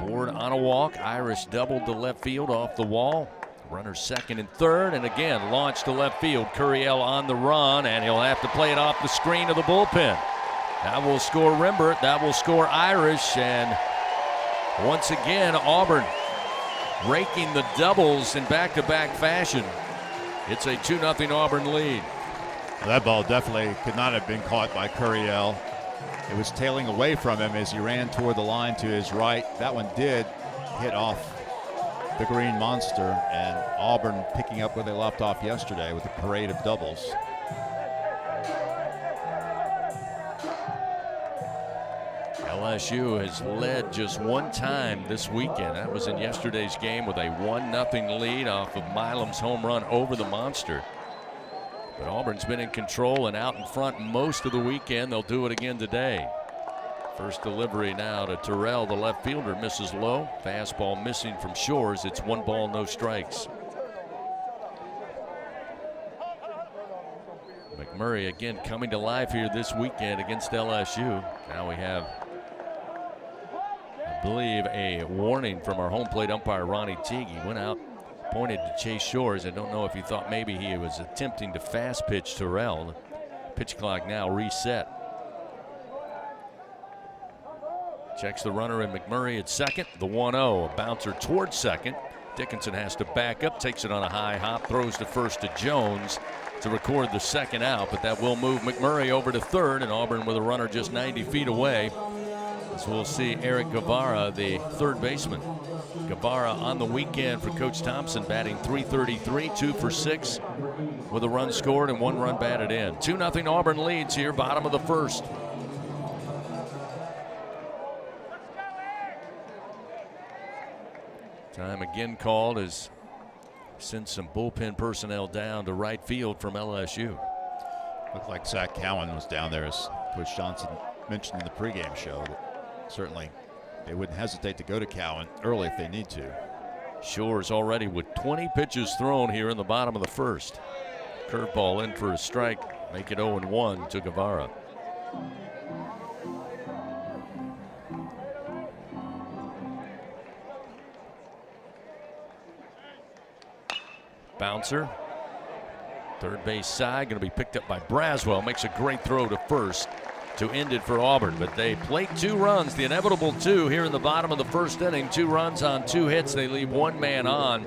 board on a walk. Irish doubled to left field off the wall. Runner second and third, and again launched to left field. Curiel on the run, and he'll have to play it off the screen of the bullpen. That will score Rembert. That will score Irish, and once again Auburn raking the doubles in back-to-back fashion. It's a 2-0 Auburn lead. Well, that ball definitely could not have been caught by Curiel. It was tailing away from him as he ran toward the line to his right. That one did hit off the green monster, and Auburn picking up where they left off yesterday with a parade of doubles. LSU has led just one time this weekend. That was in yesterday's game with a 1-0 lead off of Milam's home run over the monster. But Auburn's been in control and out in front most of the weekend. They'll do it again today. First delivery now to Terrell, the left fielder, misses low. Fastball missing from Shores. It's 1 ball, no strikes. McMurray again coming to life here this weekend against LSU. Now we have, I believe, a warning from our home plate umpire, Ronnie Teague. He went out, pointed to Chase Shores. I don't know if he thought maybe he was attempting to fast pitch Terrell. The pitch clock now reset. Checks the runner in McMurray at second. The 1-0, a bouncer towards second. Dickinson has to back up, takes it on a high hop, throws to first to Jones to record the second out, but that will move McMurray over to third, and Auburn with a runner just 90 feet away. So we'll see Eric Guevara, the third baseman. Guevara on the weekend for Coach Thompson, batting .333, 2 for 6 with a run scored and 1 run batted in. 2-0 Auburn leads here, bottom of the first. Time again called as sent some bullpen personnel down to right field from LSU. Looked like Zach Cowan was down there, as Coach Johnson mentioned in the pregame show. That certainly they wouldn't hesitate to go to Cowan early if they need to. Shores already with 20 pitches thrown here in the bottom of the first. Curveball in for a strike, make it 0-1 to Guevara. Bouncer. Third base side, going to be picked up by Braswell. Makes a great throw to first to end it for Auburn. But they plate 2 runs, the inevitable 2 here in the bottom of the first inning. 2 runs on 2 hits. They leave 1 man on.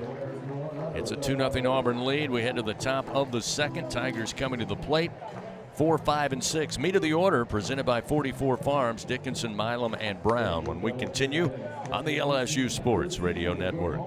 It's a 2-0 Auburn lead. We head to the top of the second. Tigers coming to the plate. 4, 5, and 6. Meat of the order presented by 44 Farms, Dickinson, Milam, and Brown. When we continue on the LSU Sports Radio Network.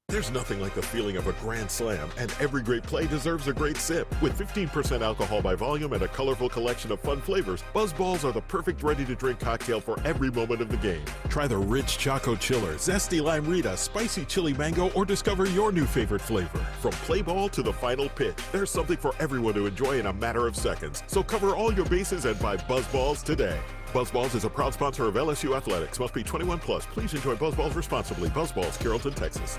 There's nothing like the feeling of a grand slam, and every great play deserves a great sip. With 15% alcohol by volume and a colorful collection of fun flavors, Buzz Balls are the perfect ready-to-drink cocktail for every moment of the game. Try the rich Choco Chiller, zesty Lime Rita, spicy chili mango, or discover your new favorite flavor. From play ball to the final pitch, there's something for everyone to enjoy in a matter of seconds. So cover all your bases and buy Buzz Balls today. Buzz Balls is a proud sponsor of LSU Athletics. Must be 21 plus. Please enjoy Buzz Balls responsibly. Buzz Balls, Carrollton, Texas.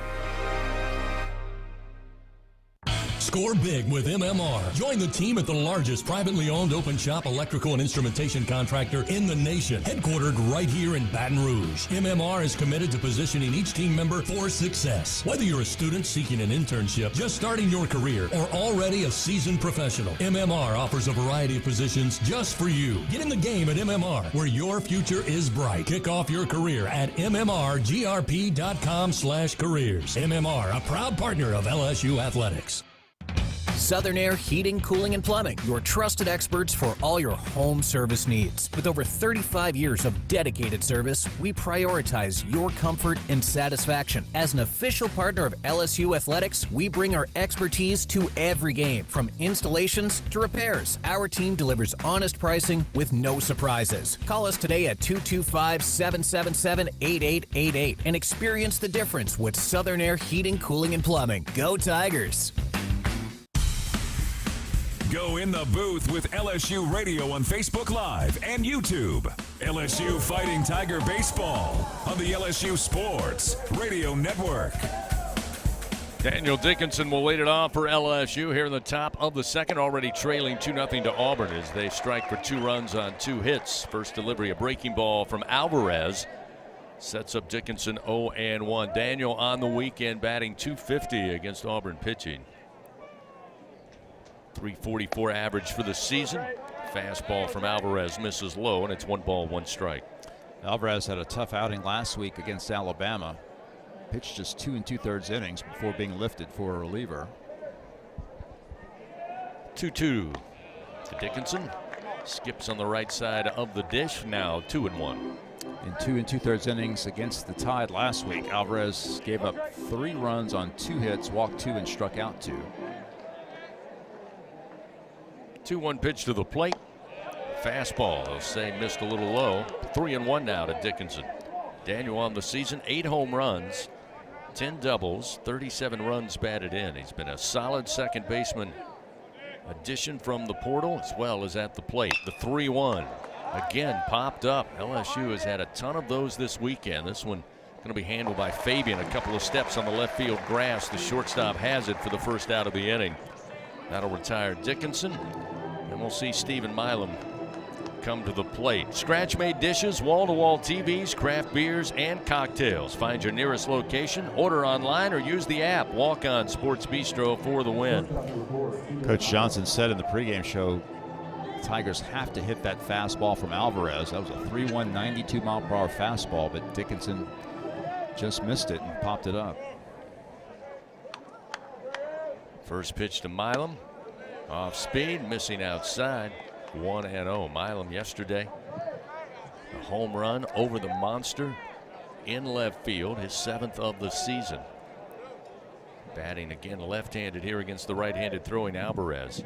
Score big with MMR. Join the team at the largest privately owned open shop electrical and instrumentation contractor in the nation, headquartered right here in Baton Rouge. MMR is committed to positioning each team member for success. Whether you're a student seeking an internship, just starting your career, or already a seasoned professional, MMR offers a variety of positions just for you. Get in the game at MMR, where your future is bright. Kick off your career at mmrgrp.com/careers. MMR, a proud partner of LSU Athletics. Southern Air Heating, Cooling, and Plumbing, your trusted experts for all your home service needs. With over 35 years of dedicated service, we prioritize your comfort and satisfaction. As an official partner of LSU Athletics, we bring our expertise to every game, from installations to repairs. Our team delivers honest pricing with no surprises. Call us today at 225-777-8888 and experience the difference with Southern Air Heating, Cooling, and Plumbing. Go Tigers! Go in the booth with LSU Radio on Facebook Live and YouTube. LSU Fighting Tiger Baseball on the LSU Sports Radio Network. Daniel Dickinson will lead it off for LSU here in the top of the second, already trailing 2-0 to Auburn as they strike for 2 runs on 2 hits. First delivery, a breaking ball from Alvarez Sets up Dickinson 0-1. Daniel on the weekend batting .250 against Auburn pitching. .344 average for the season. Fastball from Alvarez misses low, and it's 1 ball, 1 strike. Alvarez had a tough outing last week against Alabama. Pitched just 2 2/3 innings before being lifted for a reliever. 2-2 to Dickinson. Skips on the right side of the dish. Now 2-1. In 2 2/3 innings against the Tide last week, Alvarez gave up 3 runs on 2 hits, walked 2, and struck out 2. 2-1 pitch to the plate. Fastball, they'll say missed a little low. 3-1 now to Dickinson. Daniel on the season, 8 home runs, 10 doubles, 37 runs batted in. He's been a solid second baseman addition from the portal as well as at the plate. The 3-1 again popped up. LSU has had a ton of those this weekend. This one going to be handled by Fabian. A couple of steps on the left field grass. The shortstop has it for the first out of the inning. That'll retire Dickinson. And we'll see Stephen Milam come to the plate. Scratch-made dishes, wall-to-wall TVs, craft beers, and cocktails. Find your nearest location, order online, or use the app. Walk On Sports Bistro for the win. Coach Johnson said in the pregame show, Tigers have to hit that fastball from Alvarez. That was a 3-1, 92-mile-per-hour fastball, but Dickinson just missed it and popped it up. First pitch to Milam. Off speed, missing outside. 1-0. Milam yesterday, a home run over the monster in left field, his 7th of the season. Batting again left-handed here against the right-handed throwing Alvarez.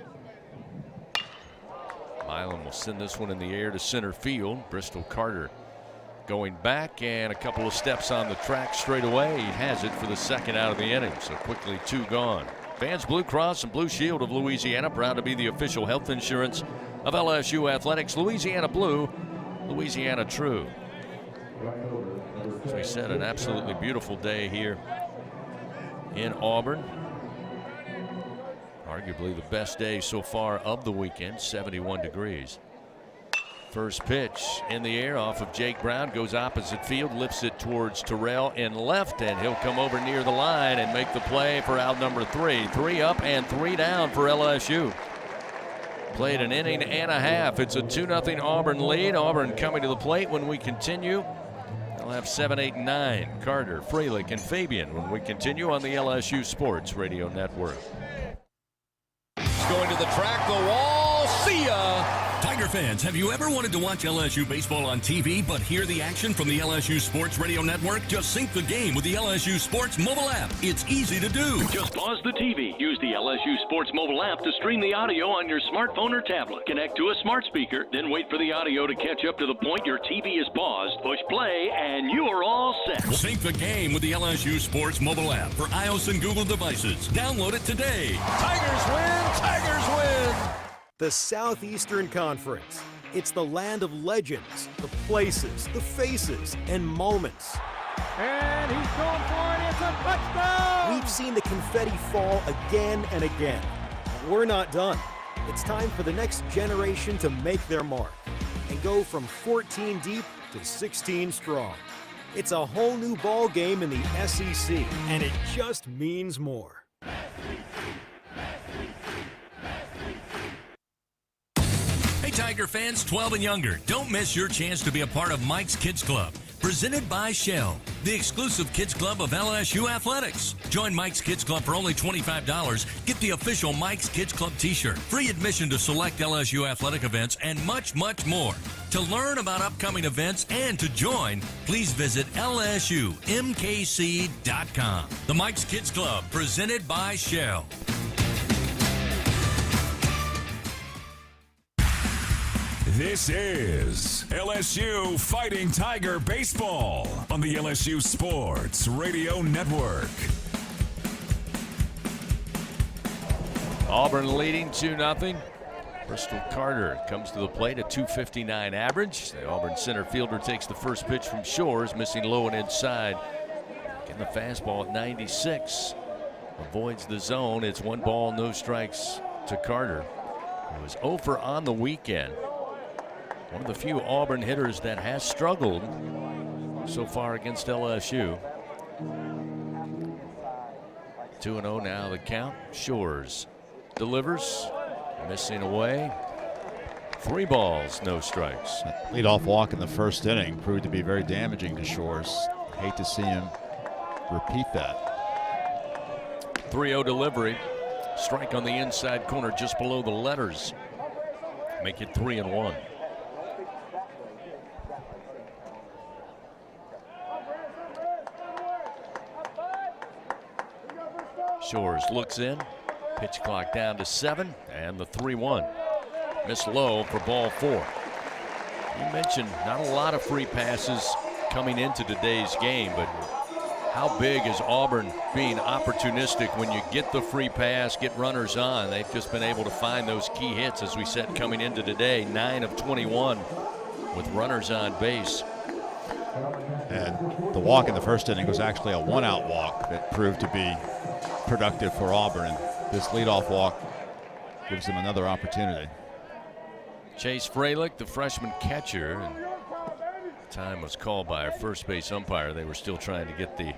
Milam will send this one in the air to center field. Bristol Carter going back and a couple of steps on the track straight away. He has it for the second out of the inning, so quickly 2 gone. Fans Blue Cross and Blue Shield of Louisiana, proud to be the official health insurance of LSU Athletics. Louisiana Blue, Louisiana True. As we said, an absolutely beautiful day here in Auburn. Arguably the best day so far of the weekend, 71 degrees. First pitch in the air off of Jake Brown, goes opposite field, lifts it towards Terrell in left, and he'll come over near the line and make the play for out number 3. 3 up and 3 down for LSU. Played an inning and a half. It's a 2-0 Auburn lead. Auburn coming to the plate when we continue. They'll have 7, 8, and 9. Carter, Freilich, and Fabian when we continue on the LSU Sports Radio Network. Going to the track, the wall. See ya. Tiger fans, have you ever wanted to watch LSU baseball on TV but hear the action from the LSU Sports Radio Network? Just sync the game with the LSU Sports mobile app. It's easy to do. Just pause the TV. Use the LSU Sports mobile app to stream the audio on your smartphone or tablet. Connect to a smart speaker, then wait for the audio to catch up to the point your TV is paused. Push play, and you are all set. Sync the game with the LSU Sports mobile app for iOS and Google devices. Download it today. Tigers win! Tigers win! The Southeastern Conference. It's the land of legends, the places, the faces, and moments. And he's going for it. It's a touchdown! We've seen the confetti fall again and again. But we're not done. It's time for the next generation to make their mark and go from 14 deep to 16 strong. It's a whole new ball game in the SEC, and it just means more. Hey Tiger fans 12 and younger, don't miss your chance to be a part of Mike's Kids Club, presented by Shell, the exclusive kids club of LSU Athletics. Join Mike's Kids Club for only $25. Get the official Mike's Kids Club t-shirt, free admission to select LSU athletic events, and much, much more. To learn about upcoming events and to join, please visit LSUMKC.com. The Mike's Kids Club, presented by Shell. This is LSU Fighting Tiger Baseball on the LSU Sports Radio Network. Auburn leading 2-0. Bristol Carter comes to the plate at .259 average. The Auburn center fielder takes the first pitch from Shores, missing low and inside. Getting the fastball at 96. Avoids the zone. It's 1 ball, no strikes to Carter. He was 0 for on the weekend. One of the few Auburn hitters that has struggled so far against LSU. 2-0 now the count. Shores delivers, missing away. 3 balls, no strikes. That leadoff walk in the first inning proved to be very damaging to Shores. Hate to see him repeat that. 3-0 delivery. Strike on the inside corner just below the letters. Make it 3-1. Shores looks in. Pitch clock down to 7, and the 3-1. Miss low for ball 4. You mentioned not a lot of free passes coming into today's game, but how big is Auburn being opportunistic when you get the free pass, get runners on? They've just been able to find those key hits, as we said, coming into today. 9 of 21 with runners on base. And the walk in the first inning was actually a 1-out walk that proved to be productive for Auburn. And this leadoff walk gives them another opportunity. Chase Freilich, the freshman catcher, and time was called by our first base umpire. They were still trying to get the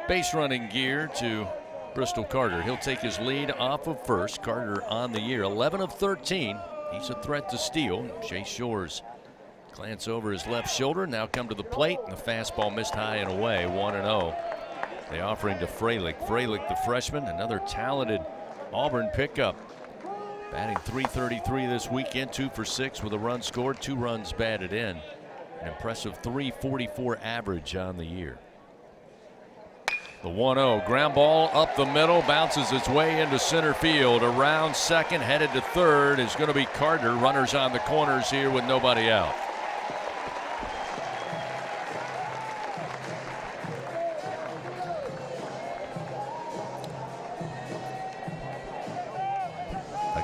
base running gear to Bristol Carter. He'll take his lead off of first. Carter on the year, 11 of 13. He's a threat to steal. Chase Shores glance over his left shoulder, now come to the plate, and the fastball missed high and away, 1-0. The offering to Freilich. Freilich, the freshman, another talented Auburn pickup. Batting .333 this weekend, 2 for 6 with a run scored, 2 runs batted in. An impressive .344 average on the year. The 1-0 ground ball up the middle, bounces its way into center field. Around second, headed to third is going to be Carter. Runners on the corners here with nobody out.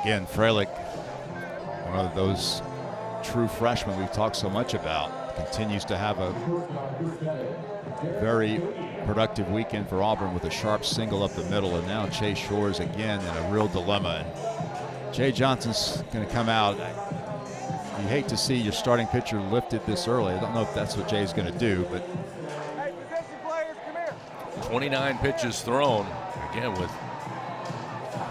Again, Freilich, one of those true freshmen we've talked so much about, continues to have a very productive weekend for Auburn with a sharp single up the middle, and now Chase Shores again in a real dilemma. And Jay Johnson's going to come out. You hate to see your starting pitcher lifted this early. I don't know if that's what Jay's going to do, but 29 pitches thrown, again with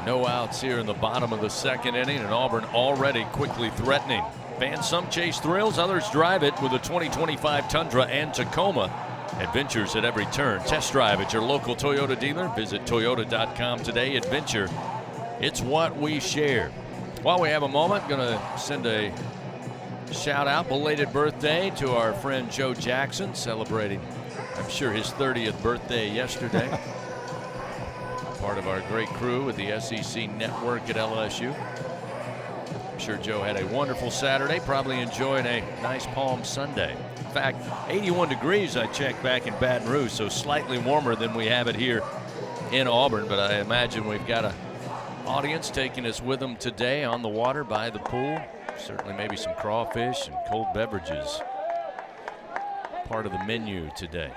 no outs here in the bottom of the second inning, and Auburn already quickly threatening. Fans, some chase thrills, others drive it with the 2025 Tundra and Tacoma. Adventures at every turn. Test drive at your local Toyota dealer. Visit toyota.com today. Adventure, it's what we share. While we have a moment, going to send a shout out, belated birthday to our friend Joe Jackson, celebrating, I'm sure, his 30th birthday yesterday. Part of our great crew at the SEC Network at LSU. I'm sure Joe had a wonderful Saturday, probably enjoying a nice Palm Sunday. In fact, 81 degrees I checked back in Baton Rouge, so slightly warmer than we have it here in Auburn, but I imagine we've got an audience taking us with them today on the water by the pool. Certainly maybe some crawfish and cold beverages. Part of the menu today.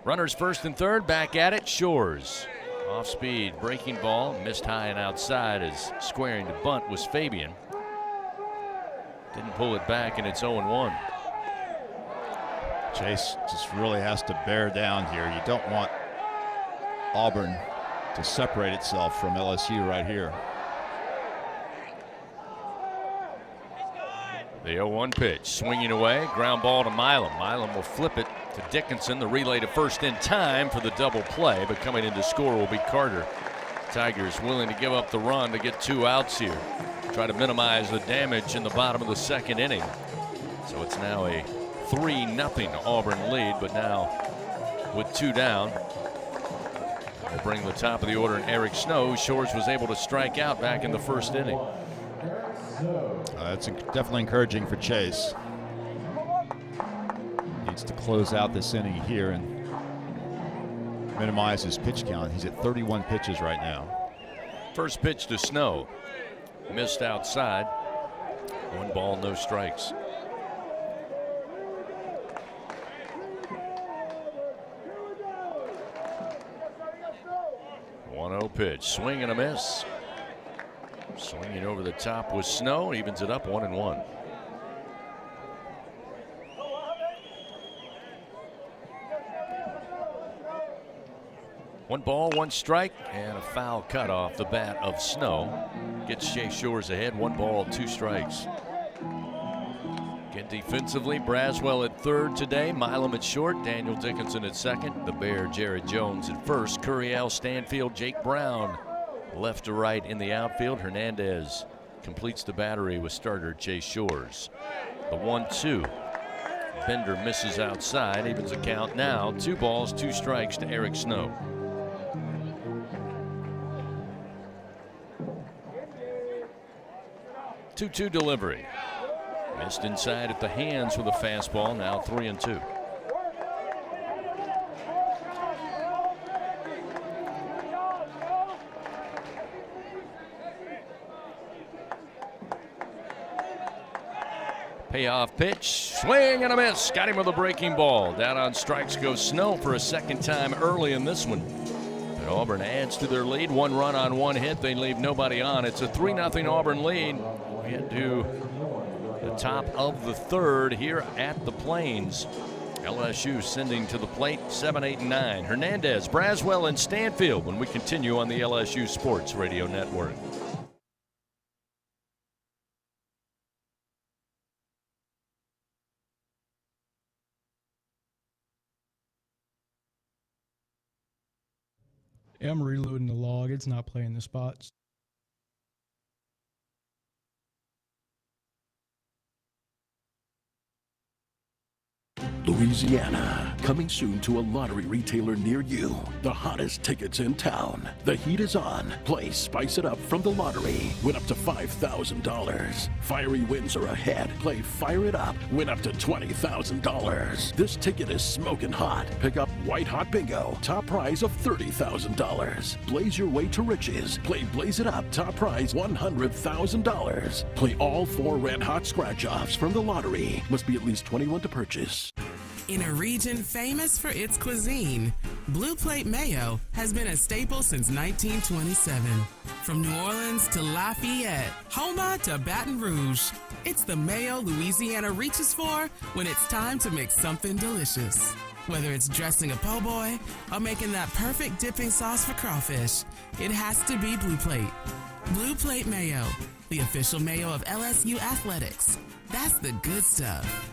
Runners first and third, back at it, Shores. Off speed, breaking ball, missed high and outside as squaring to bunt was Fabian. Didn't pull it back, and it's 0-1. Chase just really has to bear down here. You don't want Auburn to separate itself from LSU right here. The 0-1 pitch, swinging away, ground ball to Milam. Milam will flip it to Dickinson. The relay to first in time for the double play, but coming in to score will be Carter. Tigers willing to give up the run to get 2 outs here. Try to minimize the damage in the bottom of the second inning. So it's now a 3-0 Auburn lead, but now with 2 down, we'll bring the top of the order in Eric Snow. Shores was able to strike out back in the first inning. That's definitely encouraging for Chase. Needs to close out this inning here and minimize his pitch count. He's at 31 pitches right now. First pitch to Snow. Missed outside. 1 ball, no strikes. Pitch, swing and a miss. Swinging over the top was Snow, evens it up 1-1. 1 ball, 1 strike, and a foul cut off the bat of Snow. Gets Jay Shores ahead, 1 ball, 2 strikes. Again, defensively, Braswell at third today, Milam at short, Daniel Dickinson at second, the Bear, Jared Jones at first, Curiel, Stanfield, Jake Brown left to right in the outfield. Hernandez completes the battery with starter Chase Shores. The 1-2. Bender misses outside, evens the count now. 2 balls, 2 strikes to Eric Snow. Two-two delivery. Missed inside at the hands with a fastball, now 3-2. Payoff pitch, swing and a miss. Got him with a breaking ball. Down on strikes goes Snow for a second time early in this one. And Auburn adds to their lead. 1 run on 1 hit. They leave nobody on. It's a 3-0 Auburn lead. We head to the top of the third here at the Plains. LSU sending to the plate 7, 8, and 9. Hernandez, Braswell, and Stanfield when we continue on the LSU Sports Radio Network. I'm reloading the log. It's not playing the spots. Louisiana, coming soon to a lottery retailer near you. The hottest tickets in town. The heat is on. Play Spice It Up from the lottery. Win up to $5,000. Fiery wins are ahead. Play Fire It Up. Win up to $20,000. This ticket is smoking hot. Pick up White Hot Bingo. Top prize of $30,000. Blaze your way to riches. Play Blaze It Up. Top prize $100,000. Play all 4 Red Hot Scratch-Offs from the lottery. Must be at least 21 to purchase. In a region famous for its cuisine, Blue Plate Mayo has been a staple since 1927. From New Orleans to Lafayette, Houma to Baton Rouge, it's the mayo Louisiana reaches for when it's time to make something delicious. Whether it's dressing a po' boy or making that perfect dipping sauce for crawfish, it has to be Blue Plate. Blue Plate Mayo, the official mayo of LSU Athletics. That's the good stuff.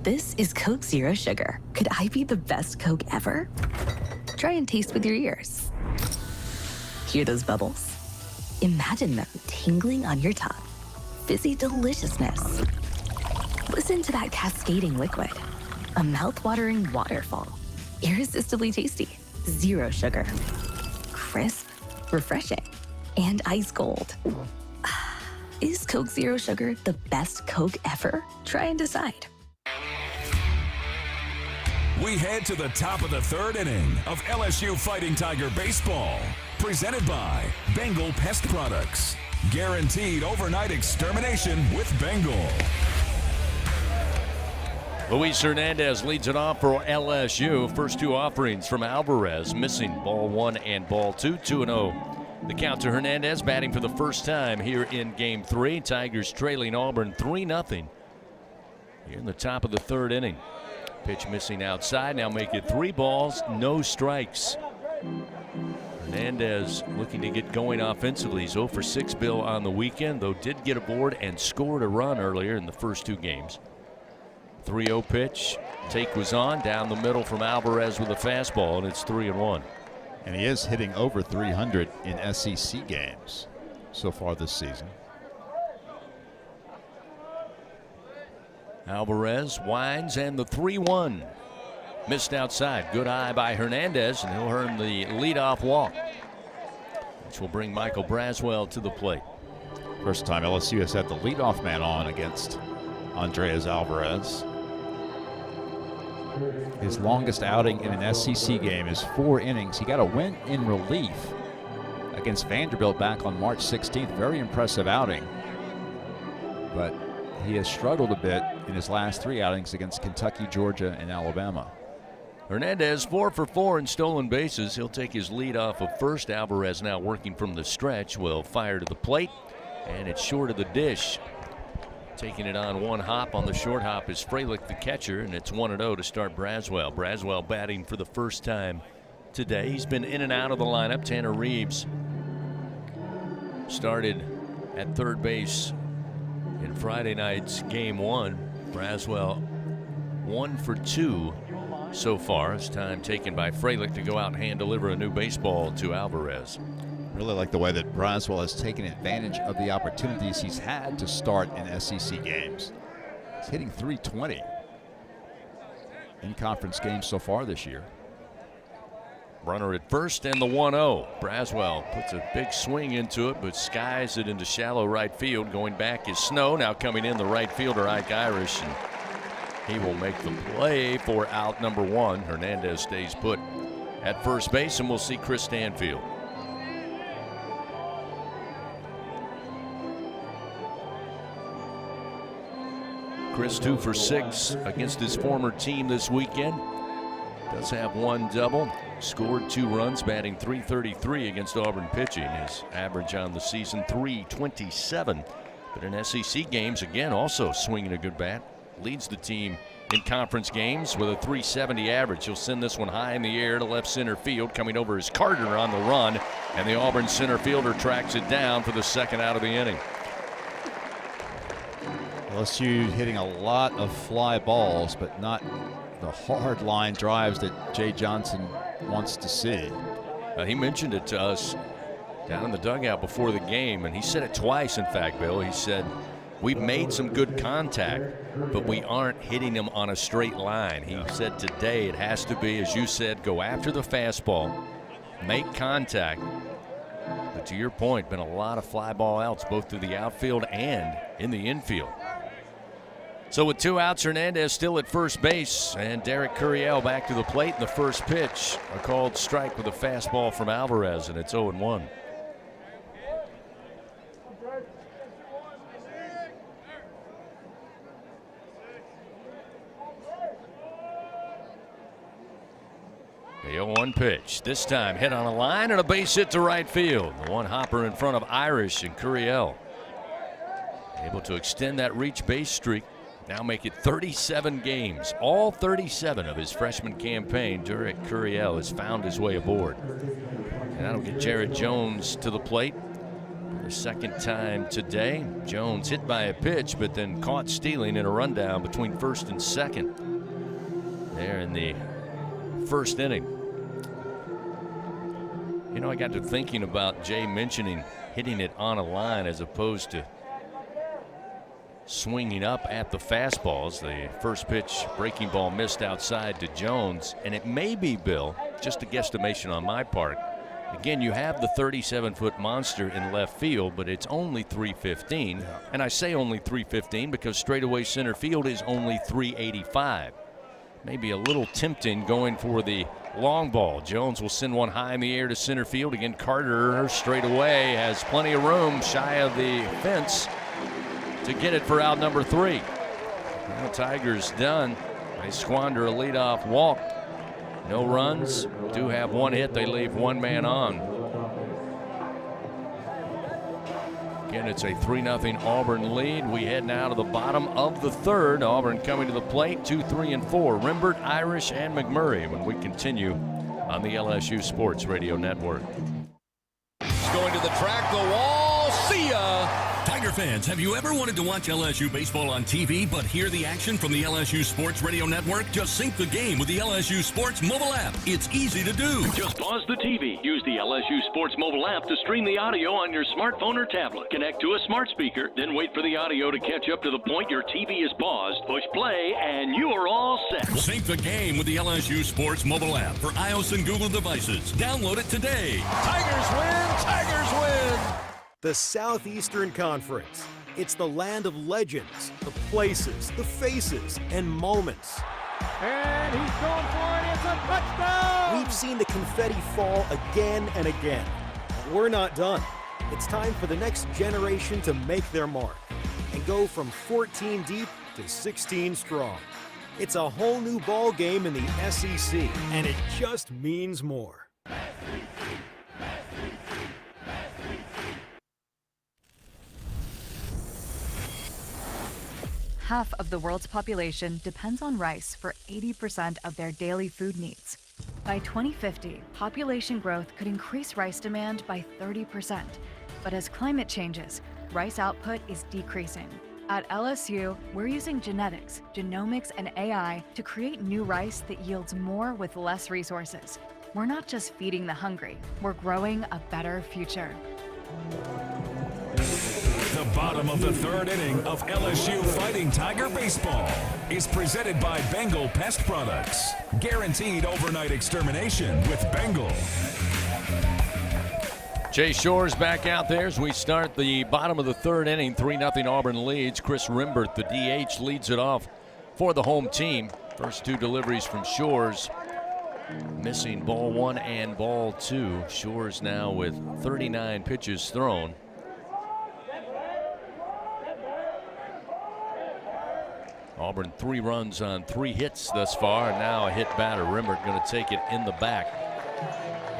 This is Coke Zero Sugar. Could I be the best Coke ever? Try and taste with your ears. Hear those bubbles? Imagine them tingling on your tongue. Fizzy deliciousness. Listen to that cascading liquid. A mouth-watering waterfall. Irresistibly tasty. Zero sugar. Crisp, refreshing, and ice cold. Is Coke Zero Sugar the best Coke ever? Try and decide. We head to the top of the third inning of LSU Fighting Tiger Baseball. Presented by Bengal Pest Products. Guaranteed overnight extermination with Bengal. Luis Hernandez leads it off for LSU. First 2 offerings from Alvarez, missing ball 1 and ball 2, 2-0. The count to Hernandez, batting for the first time here in Game 3. Tigers trailing Auburn 3-0 here in the top of the third inning. Pitch missing outside. Now make it 3 balls, no strikes. Hernandez looking to get going offensively. He's 0 for 6, Bill, on the weekend, though did get aboard and scored a run earlier in the first 2 games. 3-0 pitch. Take was on down the middle from Alvarez with a fastball, and it's 3-1. And he is hitting over 300 in SEC games so far this season. Alvarez winds, and the 3-1. Missed outside. Good eye by Hernandez, and he'll earn the leadoff walk, which will bring Michael Braswell to the plate. First time LSU has had the leadoff man on against Andreas Alvarez. His longest outing in an SEC game is 4 innings. He got a win in relief against Vanderbilt back on March 16th. Very impressive outing. But he has struggled a bit in his last 3 outings against Kentucky, Georgia, and Alabama. Hernandez 4 for 4 in stolen bases. He'll take his lead off of first. Alvarez now working from the stretch will fire to the plate, and it's short of the dish. Taking it on 1 hop. On the short hop is Fralick, the catcher, and it's 1-0 to start Braswell. Braswell batting for the first time today. He's been in and out of the lineup. Tanner Reeves started at third base in Friday night's game one. Braswell 1 for 2 so far. It's time taken by Fralick to go out and hand deliver a new baseball to Alvarez. Really like the way that Braswell has taken advantage of the opportunities he's had to start in SEC games. He's hitting .320 in conference games so far this year. Runner at first and the 1-0. Braswell puts a big swing into it, but skies it into shallow right field. Going back is Snow. Now coming in the right fielder, Ike Irish, and he will make the play for out number 1. Hernandez stays put at first base, and we'll see Chris Stanfield. Chris 2 for 6 against his former team this weekend. Does have 1 double. Scored 2 runs, batting .333 against Auburn pitching. His average on the season .327. But in SEC games, again, also swinging a good bat. Leads the team in conference games with a .370 average. He'll send this one high in the air to left center field. Coming over is Carter on the run, and the Auburn center fielder tracks it down for the second out of the inning. LSU hitting a lot of fly balls, but not the hard line drives that Jay Johnson wants to see. He mentioned it to us down in the dugout before the game, and he said it twice, in fact, Bill. He said, we've made some good contact, but we aren't hitting them on a straight line. He said today it has to be, as you said, go after the fastball, make contact. But to your point, been a lot of fly ball outs, both to the outfield and in the infield. So with 2 outs, Hernandez still at first base, and Derek Curiel back to the plate in the first pitch. A called strike with a fastball from Alvarez, and it's 0-1. The 0-1 pitch. This time hit on a line and a base hit to right field. The one hopper in front of Irish, and Curiel able to extend that reach base streak. Now make it 37 games. All 37 of his freshman campaign, Derek Curiel has found his way aboard. And that'll get Jared Jones to the plate for the second time today. Jones hit by a pitch, but then caught stealing in a rundown between first and second there in the first inning. You know, I got to thinking about Jay mentioning hitting it on a line as opposed to swinging up at the fastballs. The first pitch breaking ball missed outside to Jones, and it may be, Bill, just a guesstimation on my part. Again, you have the 37-foot monster in left field, but it's only 315. Yeah. And I say only 315 because straightaway center field is only 385. Maybe a little tempting going for the long ball. Jones will send one high in the air to center field. Again, Carter straight away has plenty of room shy of the fence to get it for out number 3. Well, Tigers done. They squander a leadoff walk. No runs. Do have 1 hit. They leave 1 man on. Again, it's a 3-0 Auburn lead. We head now to the bottom of the 3rd. Auburn coming to the plate, 2, 3, and 4. Rimbert, Irish, and McMurray when we continue on the LSU Sports Radio Network. He's going to the track, the wall. See ya! Tiger fans, have you ever wanted to watch LSU baseball on TV but hear the action from the LSU Sports Radio Network? Just sync the game with the LSU Sports mobile app. It's easy to do. Just pause the TV. Use the LSU Sports mobile app to stream the audio on your smartphone or tablet. Connect to a smart speaker, then wait for the audio to catch up to the point your TV is paused. Push play, and you are all set. Sync the game with the LSU Sports mobile app for iOS and Google devices. Download it today. Tigers win! Tigers win! The Southeastern Conference. It's the land of legends, the places, the faces, and moments. And he's going for it. It's a touchdown! We've seen the confetti fall again and again. But we're not done. It's time for the next generation to make their mark and go from 14 deep to 16 strong. It's a whole new ball game in the SEC, and it just means more. Half of the world's population depends on rice for 80% of their daily food needs. By 2050, population growth could increase rice demand by 30%. But as climate changes, rice output is decreasing. At LSU, we're using genetics, genomics, and AI to create new rice that yields more with less resources. We're not just feeding the hungry, we're growing a better future. The bottom of the third inning of LSU Fighting Tiger Baseball is presented by Bengal Pest Products. Guaranteed overnight extermination with Bengal. Jay Shores back out there as we start the bottom of the third inning. 3-0 Auburn leads. Chris Rimbert, the DH, leads it off for the home team. First two deliveries from Shores. Missing ball one and ball two. Shores now with 39 pitches thrown. Auburn 3 runs on 3 hits thus far. Now a hit batter. Rimbert going to take it in the back.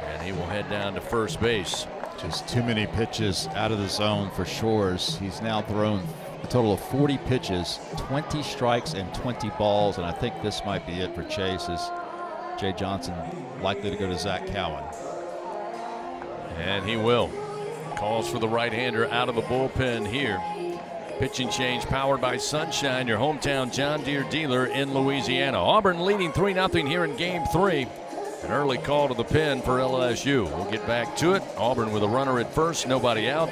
And he will head down to first base. Just too many pitches out of the zone for Shores. He's now thrown a total of 40 pitches, 20 strikes and 20 balls, and I think this might be it for Chase, as Jay Johnson likely to go to Zach Cowan. And he will. Calls for the right-hander out of the bullpen here. Pitching change powered by Sunshine, your hometown John Deere dealer in Louisiana. Auburn leading 3-0 here in Game 3. An early call to the pen for LSU. We'll get back to it. Auburn with a runner at first, nobody out.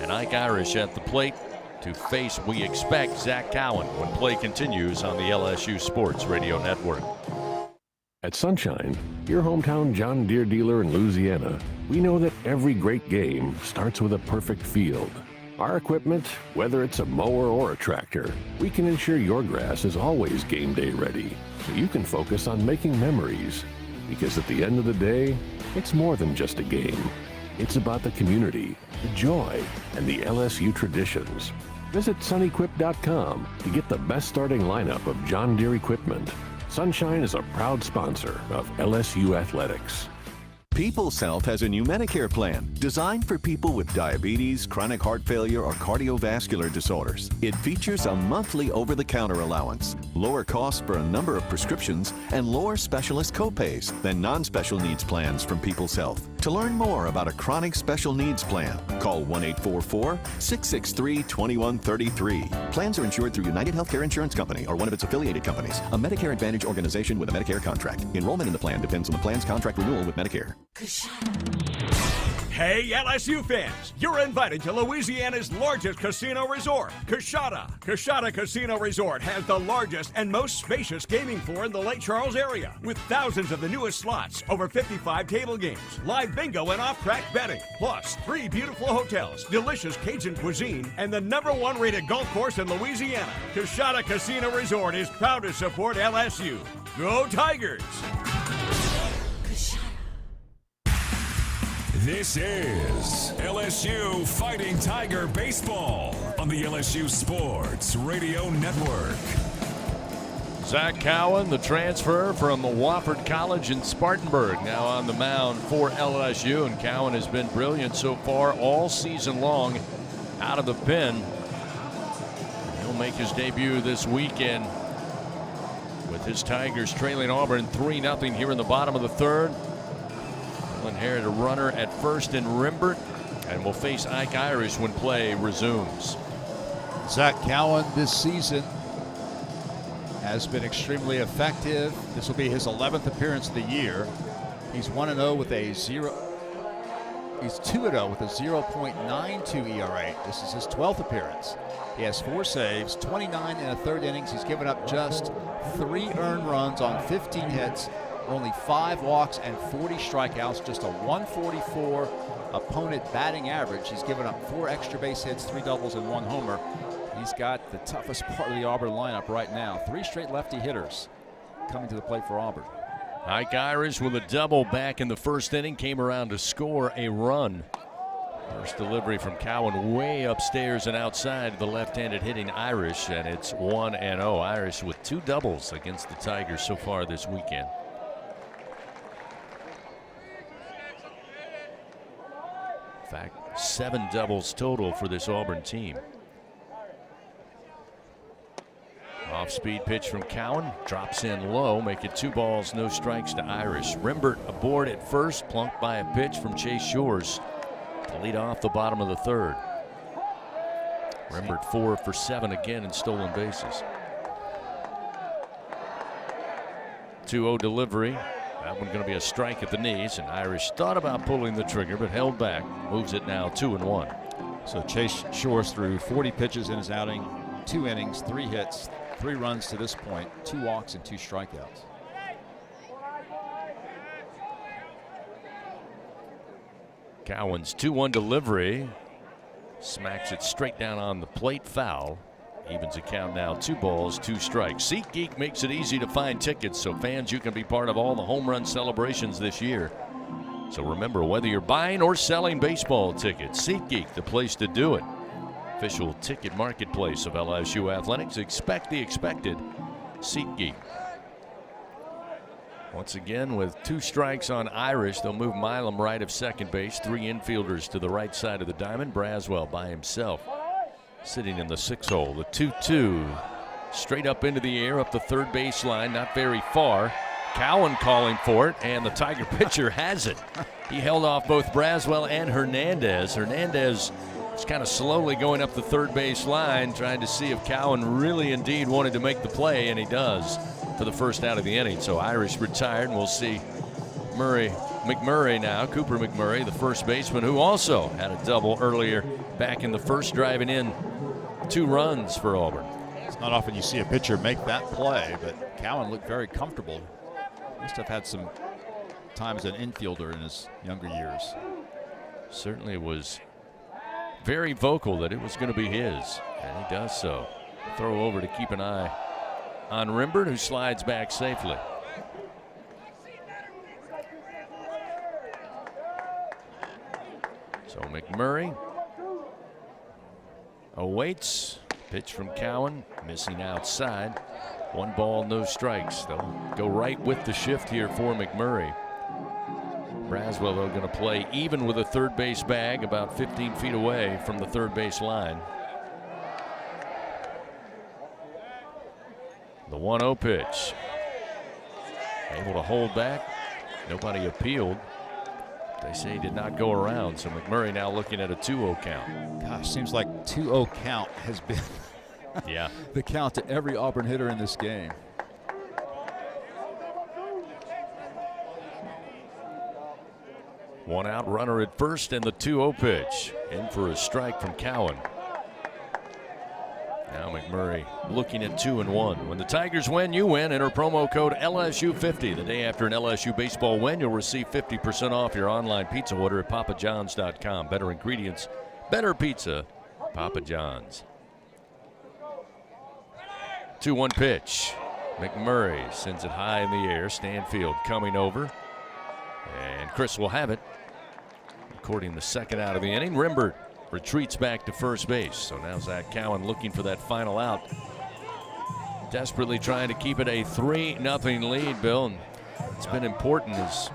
And Ike Irish at the plate to face, we expect, Zach Cowan when play continues on the LSU Sports Radio Network. At Sunshine, your hometown John Deere dealer in Louisiana, we know that every great game starts with a perfect field. Our equipment, whether it's a mower or a tractor, we can ensure your grass is always game day ready, so you can focus on making memories. Because at the end of the day, it's more than just a game. It's about the community, the joy, and the LSU traditions. Visit sunequip.com to get the best starting lineup of John Deere equipment. Sunshine is a proud sponsor of LSU Athletics. People's Health has a new Medicare plan designed for people with diabetes, chronic heart failure, or cardiovascular disorders. It features a monthly over-the-counter allowance, lower costs for a number of prescriptions, and lower specialist copays than non-special needs plans from People's Health. To learn more about a chronic special needs plan, call 1-844-663-2133. Plans are insured through United Healthcare Insurance Company or one of its affiliated companies, a Medicare Advantage organization with a Medicare contract. Enrollment in the plan depends on the plan's contract renewal with Medicare. Hey, LSU fans, you're invited to Louisiana's largest casino resort, Coshada. Coshada Casino Resort has the largest and most spacious gaming floor in the Lake Charles area, with thousands of the newest slots, over 55 table games, live bingo and off-track betting, plus 3 beautiful hotels, delicious Cajun cuisine, and the #1 rated golf course in Louisiana. Coshada Casino Resort is proud to support LSU. Go Tigers! This is LSU Fighting Tiger Baseball on the LSU Sports Radio Network. Zach Cowan, the transfer from Wofford College in Spartanburg, now on the mound for LSU. And Cowan has been brilliant so far all season long out of the pen. He'll make his debut this weekend with his Tigers trailing Auburn 3-0 here in the bottom of the third. Inherit a runner at first in Rimbert, and will face Ike Irish when play resumes. Zach Cowan this season has been extremely effective. This will be his 11th appearance of the year. He's 1-0 with a 0. He's 2-0 with a 0.92 ERA. This is his 12th appearance. He has 4 saves, 29 in the third innings. He's given up just 3 earned runs on 15 hits. Only 5 walks and 40 strikeouts, just a 144 opponent batting average. He's given up 4 extra base hits, 3 doubles, and 1 homer. He's got the toughest part of the Auburn lineup right now. 3 straight lefty hitters coming to the plate for Auburn. Ike Irish with a double back in the first inning, came around to score a run. First delivery from Cowan way upstairs and outside the left-handed hitting Irish, and it's 1-0. Irish with 2 doubles against the Tigers so far this weekend. In fact, 7 doubles total for this Auburn team. Off-speed pitch from Cowan. Drops in low. Make it 2 balls, no strikes to Irish. Rimbert aboard at first. Plunked by a pitch from Chase Shores to lead off the bottom of the 3rd. Rimbert 4 for 7 again in stolen bases. 2-0 delivery. That one going to be a strike at the knees, and Irish thought about pulling the trigger but held back. Moves it now 2-1. So Chase Shores threw 40 pitches in his outing, 2 innings, 3 hits, 3 runs to this point, 2 walks and 2 strikeouts. Cowan's 2-1 delivery. Smacks it straight down on the plate, foul. Evens the count now, 2 balls, 2 strikes. SeatGeek makes it easy to find tickets, so fans, you can be part of all the home run celebrations this year. So remember, whether you're buying or selling baseball tickets, SeatGeek, the place to do it. Official ticket marketplace of LSU Athletics. Expect the expected. SeatGeek. Once again, with 2 strikes on Irish, they'll move Milam right of second base. 3 infielders to the right side of the diamond. Braswell by himself, sitting in the 6 hole. The 2-2 straight up into the air, up the third baseline, not very far. Cowan calling for it, and the Tiger pitcher has it. He held off both Braswell and Hernandez. Hernandez is kind of slowly going up the third base line, trying to see if Cowan really indeed wanted to make the play, and he does for the first out of the inning. So Irish retired, and we'll see McMurray now, Cooper McMurray, the first baseman, who also had a double earlier back in the first, driving in 2 runs for Auburn. It's not often you see a pitcher make that play, but Cowan looked very comfortable. Must have had some time as an infielder in his younger years. Certainly was very vocal that it was going to be his, and he does so. Throw over to keep an eye on Rimbert, who slides back safely. So McMurray awaits. Pitch from Cowan, missing outside. 1 ball, no strikes. They'll go right with the shift here for McMurray. Braswell, though, going to play even with a third base bag about 15 feet away from the third base line. The 1-0 pitch. Able to hold back. Nobody appealed. They say he did not go around, so McMurray now looking at a 2-0 count. Gosh, seems like 2-0 count has been yeah, the count to every Auburn hitter in this game. One out, runner at first, and the 2-0 pitch. In for a strike from Cowan. Now McMurray looking at 2-1. When the Tigers win, you win. Enter promo code LSU50. The day after an LSU baseball win, you'll receive 50% off your online pizza order at papajohns.com. Better ingredients, better pizza, Papa John's. 2-1 pitch. McMurray sends it high in the air. Stanfield coming over. And Chris will have it. Recording the 2nd out of the inning. Rimbert retreats back to first base. So now Zach Cowan looking for that final out. Desperately trying to keep it a 3-0 lead, Bill. And it's been important as,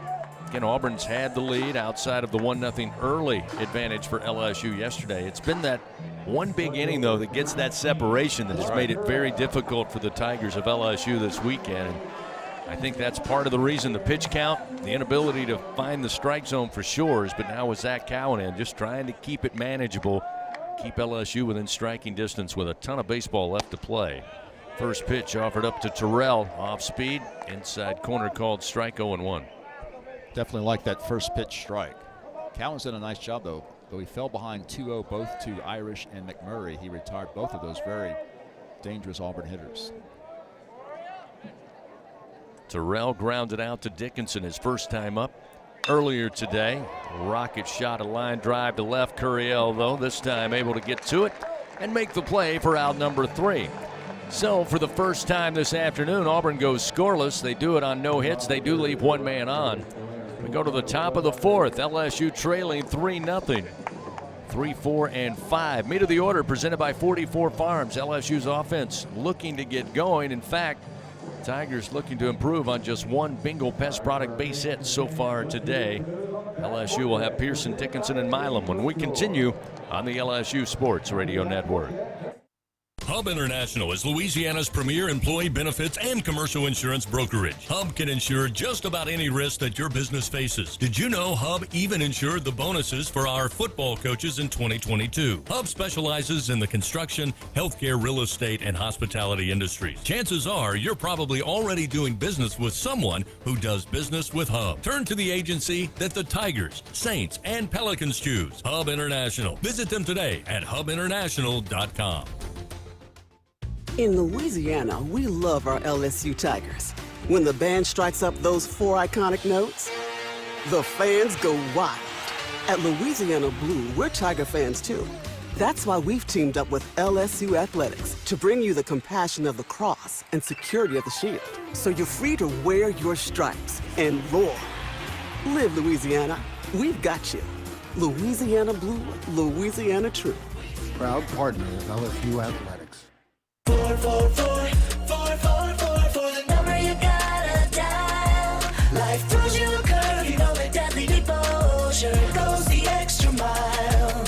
again, Auburn's had the lead outside of the 1-0 early advantage for LSU yesterday. It's been that one big inning, though, that gets that separation that has made it very difficult for the Tigers of LSU this weekend. And I think that's part of the reason, the pitch count, the inability to find the strike zone for Shores, but now with Zach Cowan in, just trying to keep it manageable, keep LSU within striking distance with a ton of baseball left to play. First pitch offered up to Terrell, off speed, inside corner, called strike. 0-1. Definitely like that first pitch strike. Cowan's done a nice job, though he fell behind 2-0 both to Irish and McMurray. He retired both of those very dangerous Auburn hitters. Terrell grounded out to Dickinson his first time up earlier today. Rocket shot, a line drive to left. Curiel, though, this time able to get to it and make the play for out number 3. So for the first time this afternoon, Auburn goes scoreless. They do it on no hits. They do leave 1 man on. We go to the top of the 4th. LSU trailing 3-0. 3, 4, and 5. Meat of the order presented by 44 Farms. LSU's offense looking to get going. In fact, Tigers looking to improve on just 1 Bengal Pest Product base hit so far today. LSU will have Pearson, Dickinson, and Milam when we continue on the LSU Sports Radio Network. Hub International is Louisiana's premier employee benefits and commercial insurance brokerage. Hub can insure just about any risk that your business faces. Did you know Hub even insured the bonuses for our football coaches in 2022? Hub specializes in the construction, healthcare, real estate, and hospitality industries. Chances are you're probably already doing business with someone who does business with Hub. Turn to the agency that the Tigers, Saints, and Pelicans choose. Hub International. Visit them today at hubinternational.com. In Louisiana, we love our LSU Tigers. When the band strikes up those 4 iconic notes, the fans go wild. At Louisiana Blue, we're Tiger fans too. That's why we've teamed up with LSU Athletics to bring you the compassion of the cross and security of the shield, so you're free to wear your stripes and roar. Live Louisiana. We've got you. Louisiana Blue, Louisiana True. Proud partner of LSU Athletics. 4, 4, 4, 4, 4, 4, 4, the number you gotta dial. Life throws you a curve, you know that deadly devotion goes the extra mile.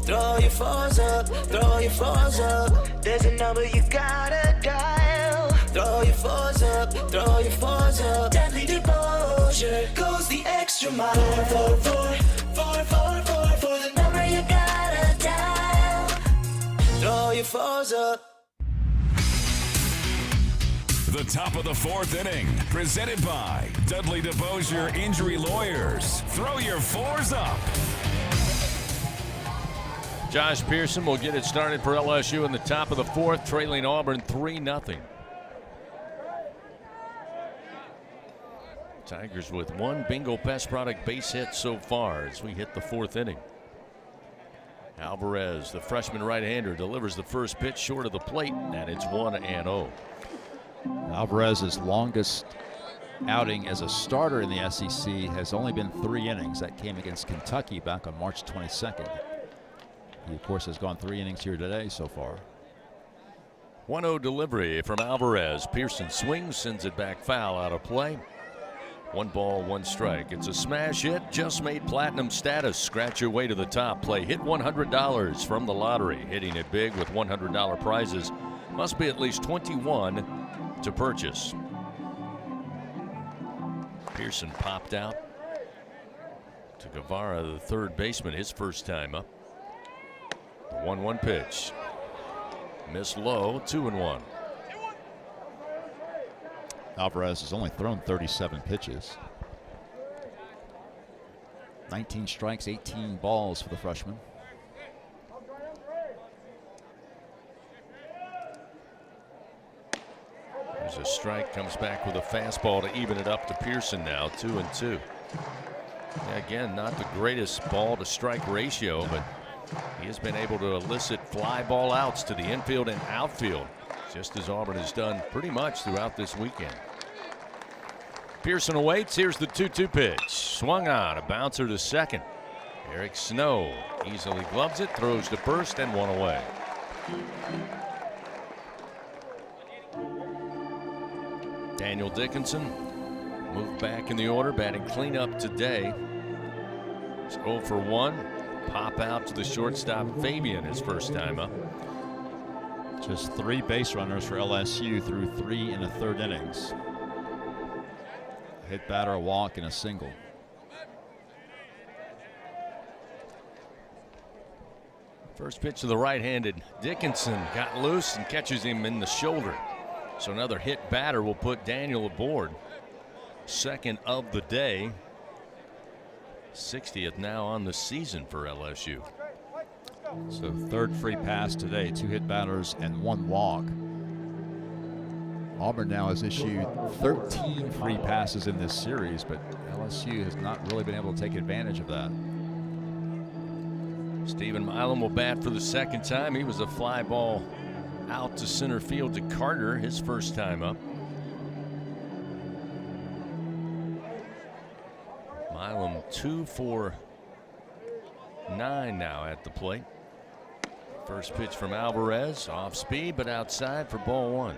Throw your fours up, throw your fours up. There's a number you gotta dial. Throw your fours up, throw your fours up. Deadly devotion goes the extra mile. 4, 4, 4, 4, 4, 4, 4, the number you gotta dial. Throw your fours up. The top of the 4th inning, presented by Dudley DeBosier Injury Lawyers. Throw your 4s up. Josh Pearson will get it started for LSU in the top of the 4th, trailing Auburn 3-0. Tigers with 1 Bingo Pest Product base hit so far as we hit the 4th inning. Alvarez, the freshman right-hander, delivers the first pitch short of the plate, and it's 1-0. Alvarez's longest outing as a starter in the SEC has only been 3 innings. That came against Kentucky back on March 22nd. He, of course, has gone 3 innings here today so far. 1-0 delivery from Alvarez. Pearson swings, sends it back foul, out of play. 1 ball, 1 strike. It's a smash hit, just made platinum status. Scratch your way to the top. Play hit $100 from the lottery. Hitting it big with $100 prizes. Must be at least 21 to purchase. Pearson popped out to Guevara, the third baseman, his first time up. The 1-1 pitch. Missed low, 2-1. Alvarez has only thrown 37 pitches. 19 strikes, 18 balls for the freshman. There's a strike, comes back with a fastball to even it up to Pearson now, 2-2. Yeah, again, not the greatest ball to strike ratio, but he has been able to elicit fly ball outs to the infield and outfield, just as Auburn has done pretty much throughout this weekend. Pearson awaits. Here's the 2-2 pitch. Swung on, a bouncer to second. Eric Snow easily gloves it, throws to first, and 1 away. Daniel Dickinson moved back in the order, batting cleanup today. It's 0 for 1. Pop out to the shortstop, Fabian, his first time up. Just 3 base runners for LSU through 3 1/3 innings. A hit batter, a walk, and a single. First pitch to the right-handed Dickinson got loose and catches him in the shoulder. So another hit batter will put Daniel aboard. Second of the day. 60th now on the season for LSU. So 3rd free pass today, 2 hit batters and 1 walk. Auburn now has issued 13 free passes in this series, but LSU has not really been able to take advantage of that. Stephen Milam will bat for the second time. He was a fly ball out to center field to Carter, his first time up. Milam 2 for 9 now at the plate. First pitch from Alvarez, off speed but outside for ball 1.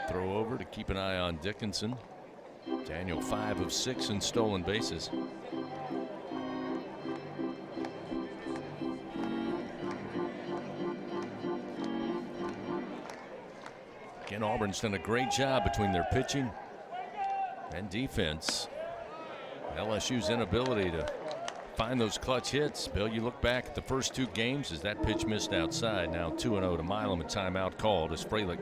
Throw over keep an eye on Dickinson. Daniel 5 of 6 in stolen bases. Again, Auburn's done a great job between their pitching and defense. LSU's inability to find those clutch hits. Bill, you look back at the first 2 games as that pitch missed outside. Now 2-0 to Milam, a timeout called as Frelick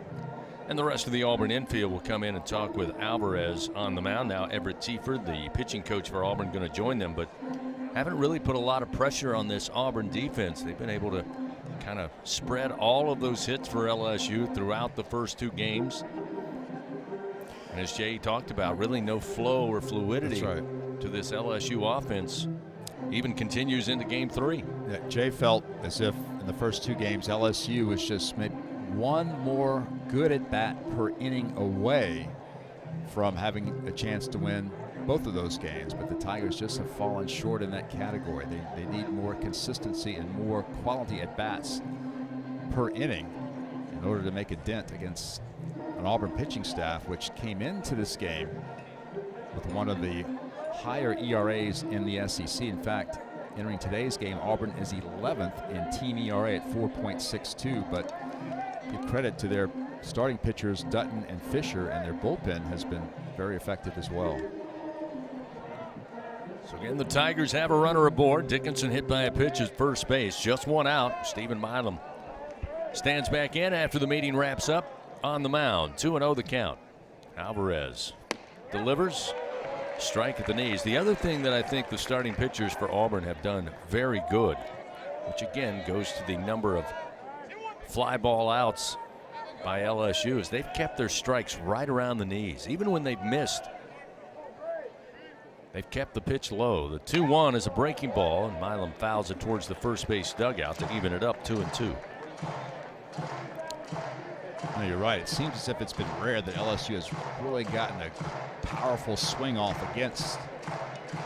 and the rest of the Auburn infield will come in and talk with Alvarez on the mound. Now Everett Tieford, the pitching coach for Auburn, going to join them, but haven't really put a lot of pressure on this Auburn defense. They've been able to kind of spread all of those hits for LSU throughout the first 2 games. And as Jay talked about, really no flow or fluidity to this LSU offense. Even continues into game 3. Yeah, Jay felt as if in the first 2 games LSU was just maybe one more good at bat per inning away from having a chance to win both of those games, but the Tigers just have fallen short in that category. They need more consistency and more quality at bats per inning in order to make a dent against an Auburn pitching staff which came into this game with one of the higher ERAs in the SEC. In fact, entering today's game, Auburn is 11th in team ERA at 4.62, but give credit to their starting pitchers Dutton and Fisher, and their bullpen has been very effective as well. So again, the Tigers have a runner aboard. Dickinson hit by a pitch at first base, just one out. Stephen Milam stands back in after the meeting wraps up on the mound. 2-0 the count. Alvarez delivers. Strike at the knees. The other thing that I think the starting pitchers for Auburn have done very good, which again goes to the number of fly ball outs by LSU, is they've kept their strikes right around the knees. Even when they've missed, they've kept the pitch low. The 2-1 is a breaking ball, and Milam fouls it towards the first base dugout to even it up 2-2. No, you're right. It seems as if it's been rare that LSU has really gotten a powerful swing off against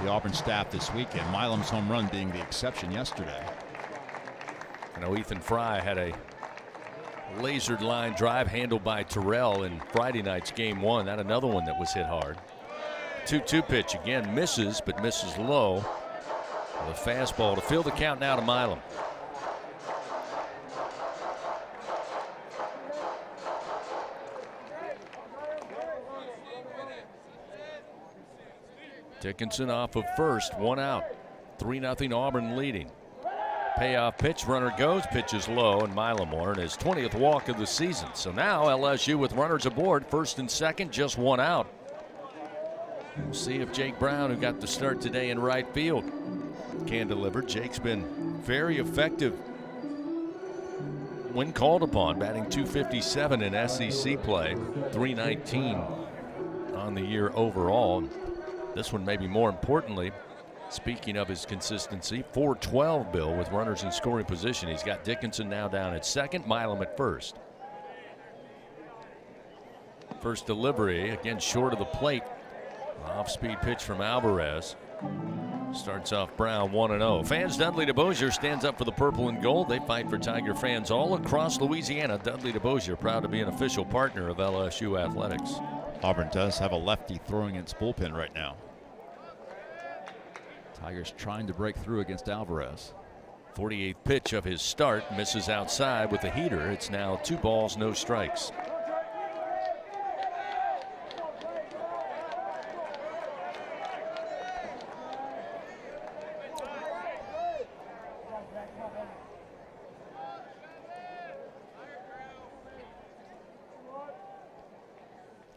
the Auburn staff this weekend. Milam's home run being the exception yesterday. I know Ethan Fry had a lasered line drive handled by Terrell in Friday night's game 1. That another one that was hit hard. 2-2 pitch again, misses, but misses low. With a fastball to fill the count now to Milam. Dickinson off of first, 1 out. 3-0 Auburn leading. Payoff pitch, runner goes, pitch is low, and Milam will earn his 20th walk of the season. So now LSU with runners aboard, first and second, just 1 out. We'll see if Jake Brown, who got the start today in right field, can deliver. Jake's been very effective when called upon, batting .257 in SEC play, .319 on the year overall. This one maybe more importantly, speaking of his consistency, .412, Bill, with runners in scoring position. He's got Dickinson now down at second, Milam at first. First delivery, again short of the plate. Off-speed pitch from Alvarez. Starts off Brown 1-0. Fans, Dudley DeBosier stands up for the purple and gold. They fight for Tiger fans all across Louisiana. Dudley DeBosier proud to be an official partner of LSU Athletics. Auburn does have a lefty throwing its bullpen right now. Tigers trying to break through against Alvarez. 48th pitch of his start, misses outside with a heater. It's now 2 balls, no strikes.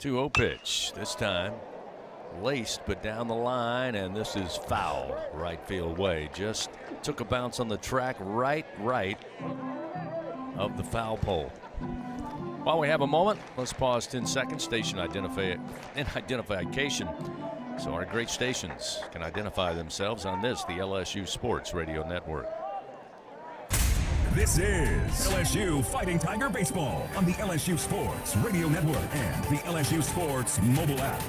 .2-0 pitch, this time laced but down the line, and this is foul right field way. Just took a bounce on the track right of the foul pole. While we have a moment, let's pause 10 seconds. Station identification, so our great stations can identify themselves on this, the LSU Sports Radio Network. This is LSU Fighting Tiger Baseball on the LSU Sports Radio Network and the LSU Sports mobile app.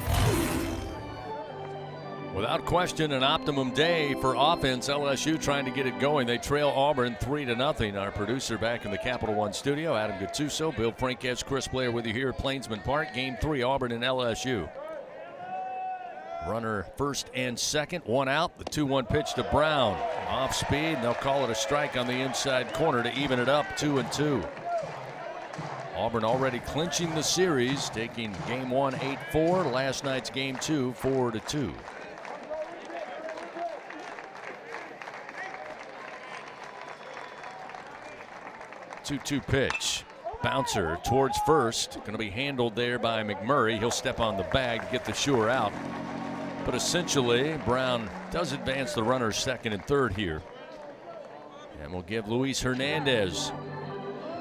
Without question, an optimum day for offense. LSU trying to get it going. They trail Auburn 3-0. Our producer back in the Capital One studio, Adam Gattuso, Bill Franques, Chris Blair with you here at Plainsman Park. Game 3, Auburn and LSU. Runner first and second, one out. The 2-1 pitch to Brown. Off speed, and they'll call it a strike on the inside corner to even it up, 2-2. Auburn already clinching the series, taking game 1 8-4. Last night's game 2 4-2. 2-2 pitch. Bouncer towards first. Going to be handled there by McMurray. He'll step on the bag to get the sure out. But essentially, Brown does advance the runners second and third here. And we'll give Luis Hernandez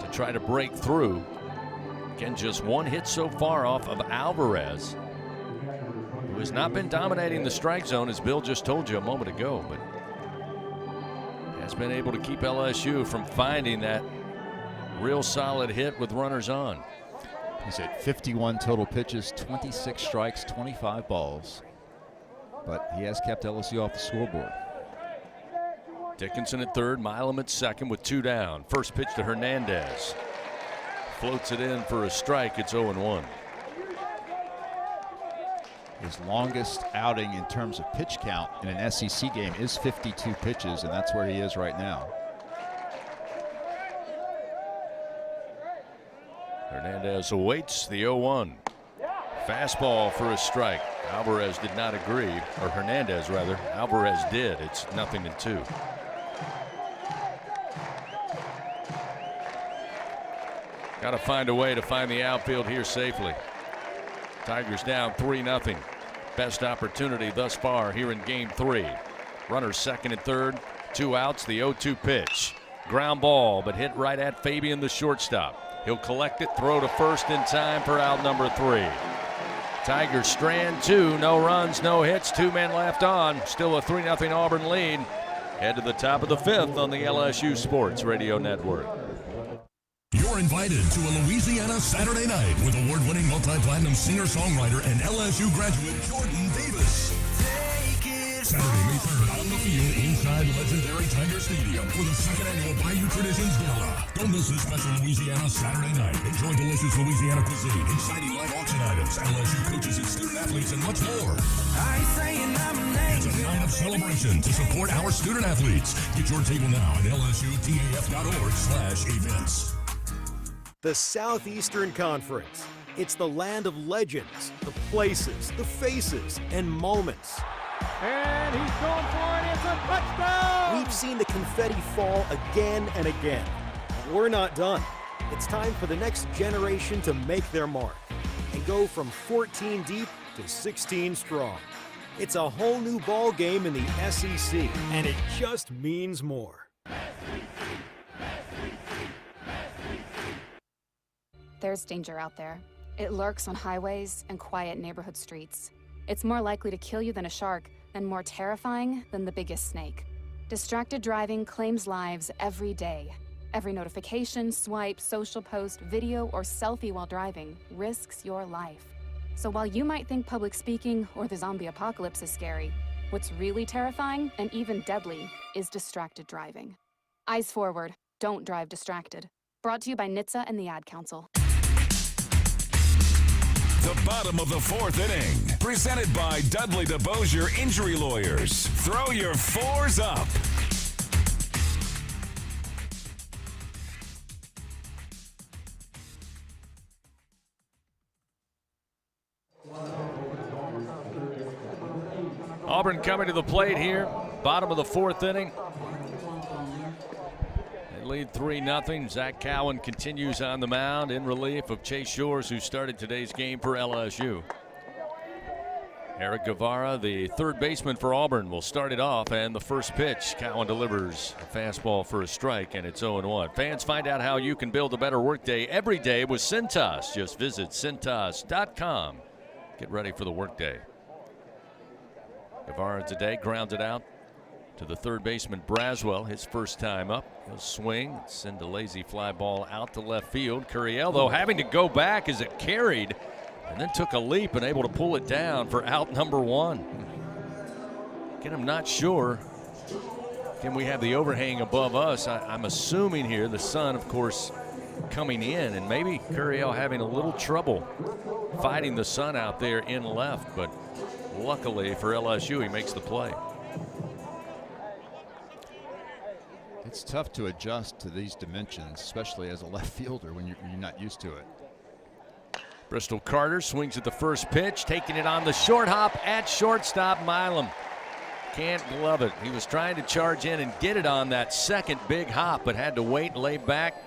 to try to break through. Again, just one hit so far off of Alvarez, who has not been dominating the strike zone, as Bill just told you a moment ago, but has been able to keep LSU from finding that real solid hit with runners on. He's at 51 total pitches, 26 strikes, 25 balls. But he has kept LSU off the scoreboard. Dickinson at third, Milam at second with 2 down. First pitch to Hernandez. Floats it in for a strike. It's 0-1. His longest outing in terms of pitch count in an SEC game is 52 pitches, and that's where he is right now. Hernandez awaits the 0-1. Fastball for a strike. Alvarez did not agree, or Hernandez rather. Alvarez did. It's 0-2. Got to find a way to find the outfield here safely. Tigers down 3-0. Best opportunity thus far here in game 3. Runners second and third, 2 outs, the 0-2 pitch. Ground ball, but hit right at Fabian, the shortstop. He'll collect it, throw to first in time for out number 3. Tigers strand 2, no runs, no hits, 2 men left on. Still a 3-0 Auburn lead. Head to the top of the 5th on the LSU Sports Radio Network. You're invited to a Louisiana Saturday night with award-winning multi-platinum singer-songwriter and LSU graduate Jordan Davis. Saturday, May 3rd on the field inside legendary Tiger Stadium for the 2nd annual Bayou Traditions Gala. Don't miss this special Louisiana Saturday night. Enjoy delicious Louisiana cuisine, exciting live auction items, LSU coaches and student athletes, and much more. It's a night of celebration to support our student athletes. Get your table now at lsutaf.org/events. The Southeastern Conference. It's the land of legends, the places, the faces, and moments. And he's going for it. It's a touchdown! We've seen the confetti fall again and again. We're not done. It's time for the next generation to make their mark and go from 14 deep to 16 strong. It's a whole new ball game in the SEC, and it just means more. There's danger out there. It lurks on highways and quiet neighborhood streets. It's more likely to kill you than a shark, and more terrifying than the biggest snake. Distracted driving claims lives every day. Every notification, swipe, social post, video, or selfie while driving risks your life. So while you might think public speaking or the zombie apocalypse is scary, what's really terrifying and even deadly is distracted driving. Eyes forward, don't drive distracted. Brought to you by NHTSA and the Ad Council. The bottom of the 4th inning, presented by Dudley DeBosier Injury Lawyers. Throw your 4s up. Auburn coming to the plate here, bottom of the 4th inning. Lead 3-0. Zach Cowan continues on the mound in relief of Chase Shores, who started today's game for LSU. Eric Guevara, the third baseman for Auburn, will start it off, and the first pitch, Cowan delivers a fastball for a strike, and it's 0-1. Fans, find out how you can build a better workday every day with Cintas. Just visit Cintas.com. Get ready for the workday. Guevara today grounded out to the third baseman Braswell, his first time up. He'll swing, send a lazy fly ball out to left field. Curiel, though, having to go back as it carried, and then took a leap and able to pull it down for out number 1. Again, I'm not sure. Can we have the overhang above us? I'm assuming here the sun, of course, coming in, and maybe Curiel having a little trouble fighting the sun out there in left, but luckily for LSU, he makes the play. It's tough to adjust to these dimensions, especially as a left fielder when you're not used to it. Bristol Carter swings at the first pitch, taking it on the short hop at shortstop. Milam can't glove it. He was trying to charge in and get it on that second big hop, but had to wait, lay back,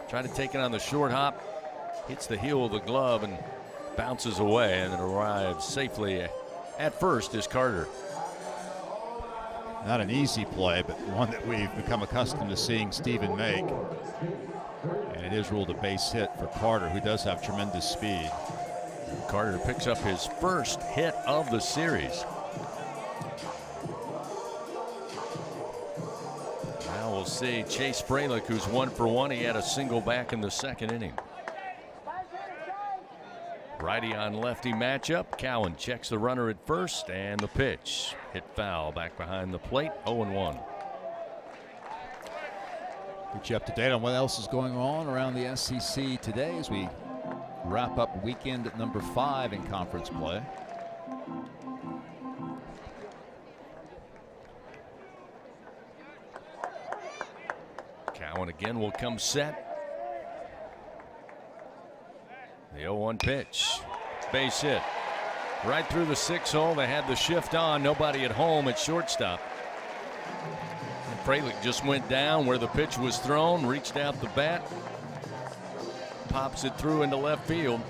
try to take it on the short hop. Hits the heel of the glove and bounces away, and it arrives safely at first is Carter. Not an easy play, but one that we've become accustomed to seeing Steven make. And it is ruled a base hit for Carter, who does have tremendous speed. Carter picks up his first hit of the series. Now we'll see Chase Fralick, who's 1 for 1. He had a single back in the second inning. Righty on lefty matchup. Cowan checks the runner at first, and the pitch hit foul back behind the plate. 0-1. Get you up to date on what else is going on around the SEC today as we wrap up weekend at number 5 in conference play. Cowan again will come set. The 0-1 pitch. Base hit. Right through the 6 hole. They had the shift on. Nobody at home at shortstop. And Fralick just went down where the pitch was thrown, reached out the bat, pops it through into left field.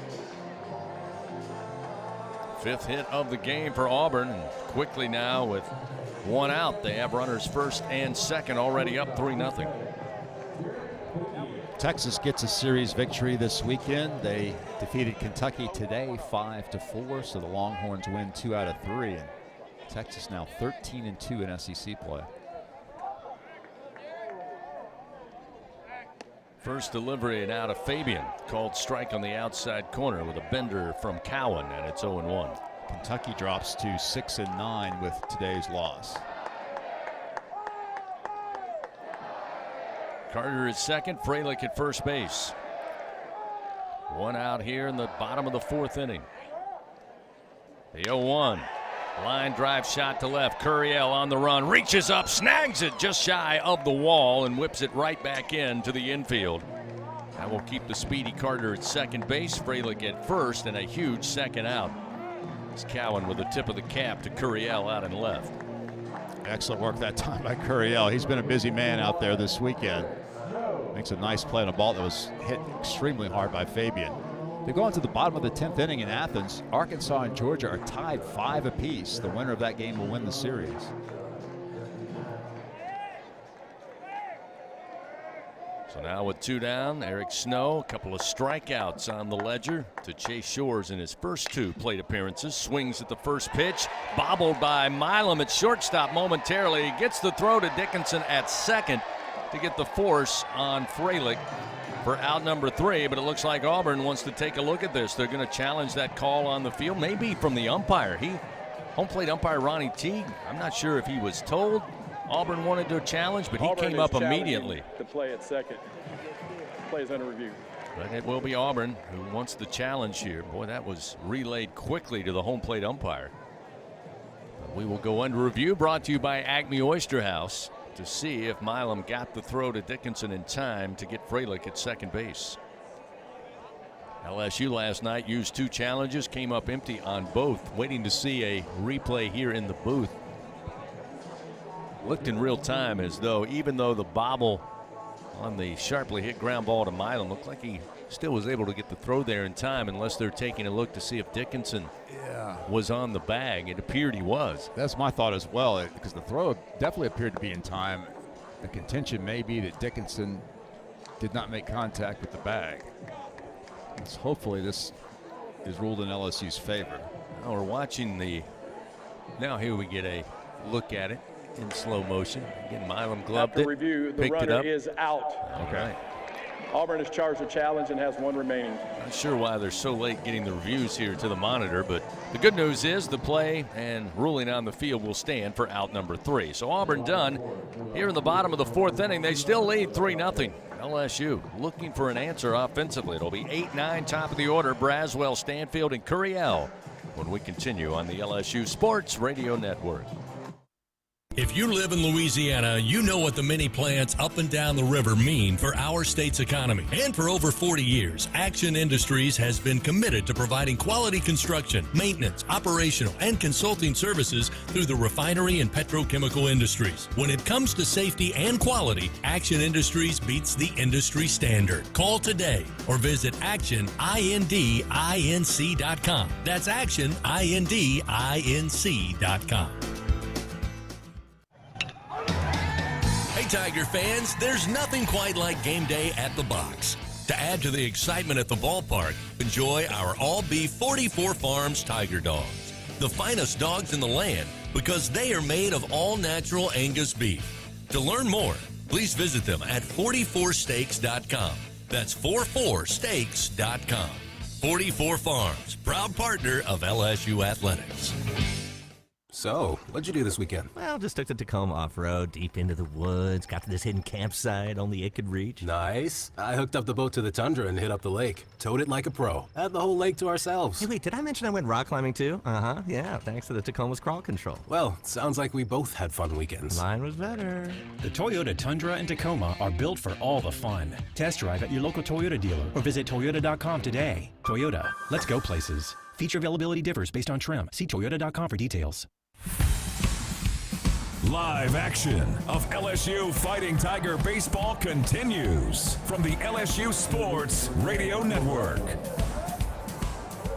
5th hit of the game for Auburn. And quickly now with 1 out, they have runners first and second, already up 3-0. Texas gets a series victory this weekend. They defeated Kentucky today 5-4, so the Longhorns win 2 out of 3. And Texas now 13-2 in SEC play. First delivery and out of Fabian. Called strike on the outside corner with a bender from Cowan, and it's 0-1. Kentucky drops to 6-9 with today's loss. Carter is second, Fralick at first base. 1 out here in the bottom of the 4th inning. The 0-1. Line drive shot to left. Curiel on the run, reaches up, snags it just shy of the wall, and whips it right back into the infield. That will keep the speedy Carter at second base. Fralick at first, and a huge second out. It's Cowan with the tip of the cap to Curiel out and left. Excellent work that time by Curiel. He's been a busy man out there this weekend. Makes a nice play on a ball that was hit extremely hard by Fabian. They go on to the bottom of the 10th inning in Athens. Arkansas and Georgia are tied 5 apiece. The winner of that game will win the series. So now with 2 down, Eric Snow, a couple of strikeouts on the ledger to Chase Shores in his first 2 plate appearances. Swings at the first pitch, bobbled by Milam at shortstop momentarily. He gets the throw to Dickinson at second to get the force on Fralick for out number 3, but it looks like Auburn wants to take a look at this. They're going to challenge that call on the field, maybe from the umpire. Home plate umpire Ronnie Teague, I'm not sure if he was told Auburn wanted to challenge, but he came up immediately. The play at second. Play is under review. But it will be Auburn who wants the challenge here. Boy, that was relayed quickly to the home plate umpire. But we will go under review, brought to you by Acme Oyster House, to see if Milam got the throw to Dickinson in time to get Fralick at second base. LSU last night used 2 challenges, came up empty on both. Waiting to see a replay here in the booth. Looked in real time as though, even though the bobble on the sharply hit ground ball to Milam looked like he still was able to get the throw there in time, unless they're taking a look to see if Dickinson was on the bag. It appeared he was. That's my thought as well, because the throw definitely appeared to be in time. The contention may be that Dickinson did not make contact with the bag. So hopefully this is ruled in LSU's favor. Now we're watching now here we get a look at it in slow motion. Again, Milam gloved it, review, the picked it runner up. is out. Okay. Auburn is charged with challenge and has one remaining. Not sure why they're so late getting the reviews here to the monitor, but the good news is the play and ruling on the field will stand for out number 3. So Auburn done. Here in the bottom of the 4th inning, they still lead 3-0. LSU looking for an answer offensively. It'll be 8-9 top of the order, Braswell, Stanfield, and Curiel when we continue on the LSU Sports Radio Network. If you live in Louisiana, you know what the mini plants up and down the river mean for our state's economy. And for over 40 years, Action Industries has been committed to providing quality construction, maintenance, operational, and consulting services through the refinery and petrochemical industries. When it comes to safety and quality, Action Industries beats the industry standard. Call today or visit actionindinc.com. That's actionindinc.com. Hey, Tiger fans, there's nothing quite like game day at the box. To add to the excitement at the ballpark, enjoy our all-beef 44 Farms Tiger Dogs. The finest dogs in the land because they are made of all-natural Angus beef. To learn more, please visit them at 44steaks.com. That's 44steaks.com. 44 Farms, proud partner of LSU Athletics. So, what'd you do this weekend? Well, just took the Tacoma off-road, deep into the woods, got to this hidden campsite only it could reach. Nice. I hooked up the boat to the Tundra and hit up the lake. Towed it like a pro. Had the whole lake to ourselves. Hey, wait, did I mention I went rock climbing too? Uh-huh, yeah, thanks to the Tacoma's crawl control. Well, sounds like we both had fun weekends. Mine was better. The Toyota Tundra and Tacoma are built for all the fun. Test drive at your local Toyota dealer or visit Toyota.com today. Toyota, let's go places. Feature availability differs based on trim. See Toyota.com for details. Live action of LSU Fighting Tiger baseball continues from the LSU Sports Radio Network.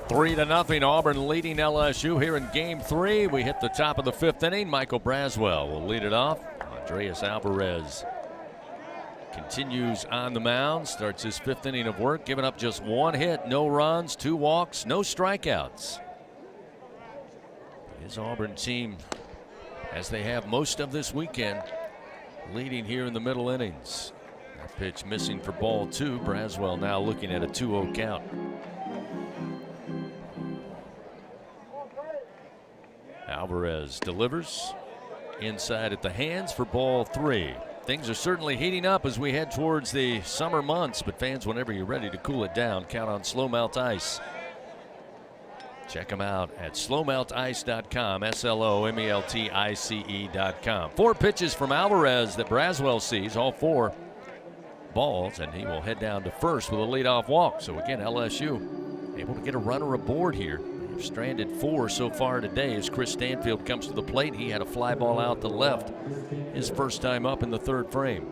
3-0 Auburn leading LSU here in Game 3. We hit the top of the 5th inning. Michael Braswell will lead it off. Andreas Alvarez continues on the mound, starts his 5th inning of work, giving up just 1 hit, no runs, 2 walks, no strikeouts. His Auburn team, as they have most of this weekend, leading here in the middle innings. That pitch missing for ball 2. Braswell now looking at a 2-0 count. Alvarez delivers inside at the hands for ball 3. Things are certainly heating up as we head towards the summer months, but fans, whenever you're ready to cool it down, count on Slow Melt Ice. Check them out at slowmeltice.com, SLOMELTICE.com. 4 pitches from Alvarez that Braswell sees, all 4 balls, and he will head down to first with a leadoff walk. So again, LSU able to get a runner aboard here. They've stranded 4 so far today as Chris Stanfield comes to the plate. He had a fly ball out to left his first time up in the 3rd frame.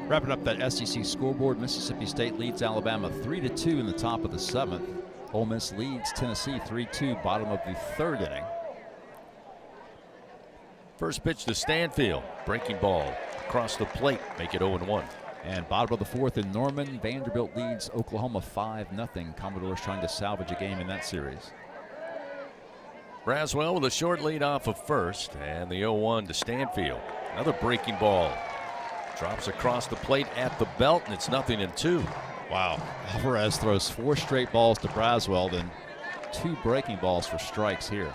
Wrapping up that SEC scoreboard, Mississippi State leads Alabama 3-2 in the top of the 7th. Ole Miss leads Tennessee 3-2, bottom of the 3rd inning. First pitch to Stanfield. Breaking ball across the plate, make it 0-1. And bottom of the 4th in Norman, Vanderbilt leads Oklahoma 5-0. Commodores trying to salvage a game in that series. Braswell with a short lead off of first, and the 0-1 to Stanfield. Another breaking ball. Drops across the plate at the belt, and it's 0-2. Wow. Alvarez throws 4 straight balls to Braswell, then 2 breaking balls for strikes here.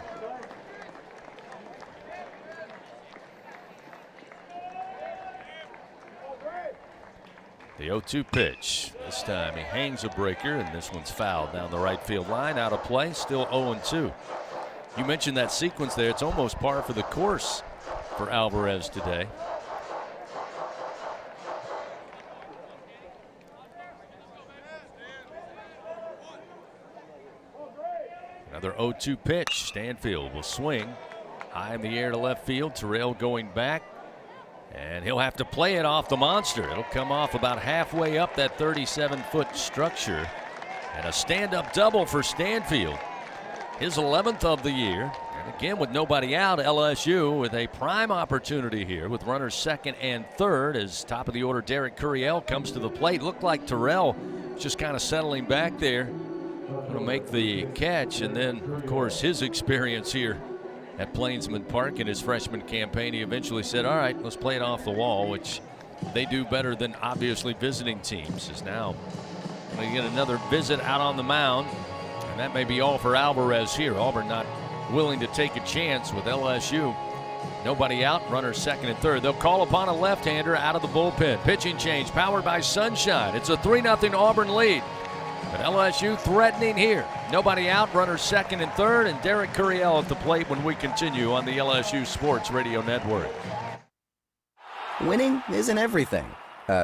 The 0-2 pitch. This time he hangs a breaker, and this one's fouled down the right field line. Out of play, still 0-2. You mentioned that sequence there. It's almost par for the course for Alvarez today. Another 0-2 pitch. Stanfield will swing high in the air to left field. Terrell going back, and he'll have to play it off the monster. It'll come off about halfway up that 37-foot structure, and a stand-up double for Stanfield. His 11th of the year, and again with nobody out, LSU with a prime opportunity here with runners 2nd and 3rd as top of the order Derek Curiel comes to the plate. Looked like Terrell just kind of settling back there, going to make the catch, and then of course his experience here at Plainsman Park in his freshman campaign, he eventually said, all right, let's play it off the wall, which they do better than obviously visiting teams. Is now going to get another visit out on the mound, and that may be all for Alvarez here. Auburn not willing to take a chance with LSU. Nobody out, runner second and third. They'll call upon a left-hander out of the bullpen. Pitching change powered by Sunshine. It's a 3-0 Auburn lead. But LSU threatening here. Nobody out, runner second and third, and Derek Curiel at the plate when we continue on the LSU Sports Radio Network. Winning isn't everything.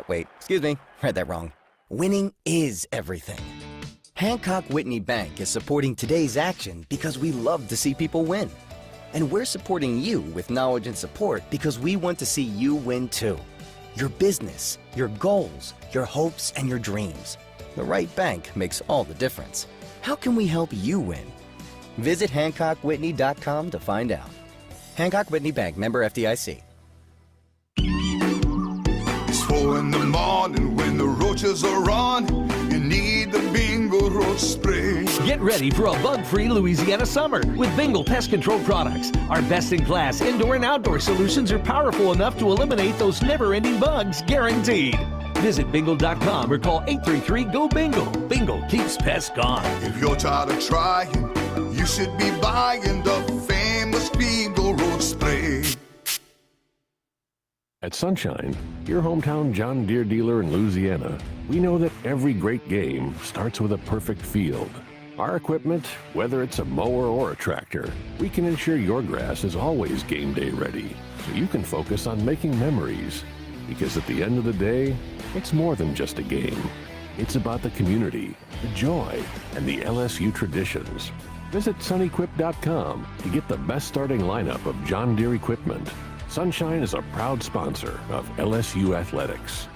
Wait, excuse me, read that wrong. Winning is everything. Hancock Whitney Bank is supporting today's action because we love to see people win. And we're supporting you with knowledge and support because we want to see you win too. Your business, your goals, your hopes, and your dreams. The right bank makes all the difference. How can we help you win? Visit HancockWhitney.com to find out. Hancock Whitney Bank, member FDIC. It's 4 in the morning when the roaches are on. You need the Bingo Roach Spray. Get ready for a bug-free Louisiana summer with Bingo Pest Control products. Our best-in-class indoor and outdoor solutions are powerful enough to eliminate those never-ending bugs, guaranteed. Visit bingo.com or call 833-GO-BINGO. Bingo keeps pests gone. If you're tired of trying, you should be buying the famous Bingo Roach Spray. At Sunshine, your hometown John Deere dealer in Louisiana, we know that every great game starts with a perfect field. Our equipment, whether it's a mower or a tractor, we can ensure your grass is always game day ready, so you can focus on making memories. Because at the end of the day, it's more than just a game. It's about the community, the joy, and the LSU traditions. Visit sunequip.com to get the best starting lineup of John Deere equipment. Sunshine is a proud sponsor of LSU Athletics.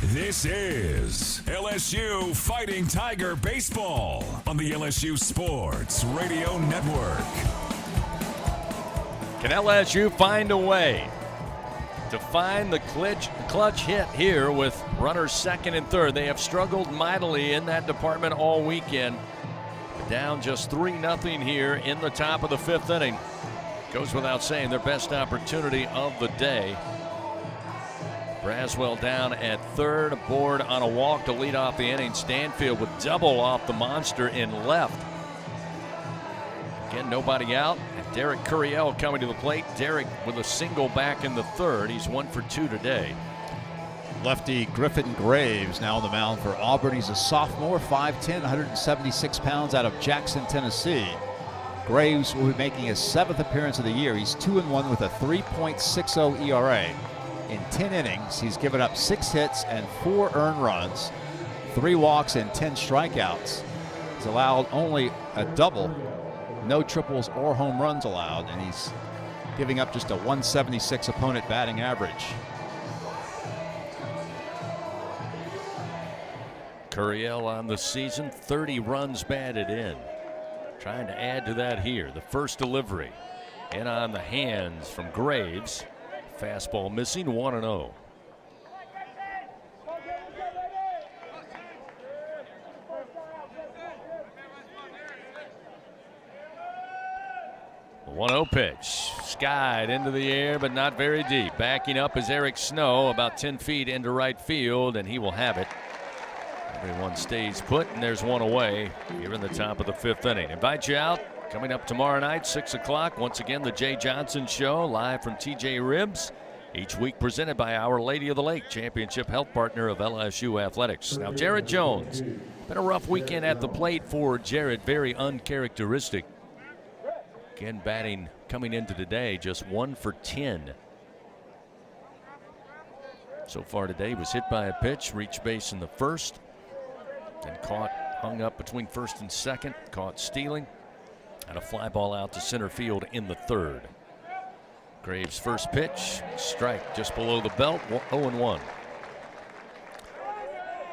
This is LSU Fighting Tiger Baseball on the LSU Sports Radio Network. Can LSU find a way to find the clutch hit here with runners second and third? They have struggled mightily in that department all weekend. Down just 3-0 here in the top of the fifth inning. Goes without saying, their best opportunity of the day. Braswell down at third, aboard on a walk to lead off the inning. Stanfield would double off the monster in left. Again, nobody out. And Derek Curiel coming to the plate. Derek with a single back in the third. He's 1 for 2 today. Lefty Griffin Graves now on the mound for Auburn. He's a sophomore, 5'10", 176 pounds, out of Jackson, Tennessee. Graves will be making his 7th appearance of the year. He's 2-1 with a 3.60 ERA. In 10 innings, he's given up 6 hits and 4 earned runs, 3 walks and 10 strikeouts. He's allowed only a double, no triples or home runs allowed, and he's giving up just a 176 opponent batting average. Curiel on the season, 30 runs batted in. Trying to add to that here. The first delivery. And on the hands from Graves. Fastball missing, 1-0. The 1-0 pitch. Skied into the air, but not very deep. Backing up is Eric Snow, about 10 feet into right field, and he will have it. Everyone stays put, and there's one away here in the top of the fifth inning. Invite you out. Coming up tomorrow night, 6 o'clock. Once again, the Jay Johnson Show, live from TJ Ribs. Each week presented by Our Lady of the Lake, championship health partner of LSU Athletics. Now, Jared Jones. Been a rough weekend at the plate for Jared. Very uncharacteristic. Again, batting coming into today, just 1 for 10. So far today, was hit by a pitch, reached base in the first. And caught, hung up between first and second, caught stealing, and a fly ball out to center field in the third. Graves' first pitch, strike just below the belt, 0-1.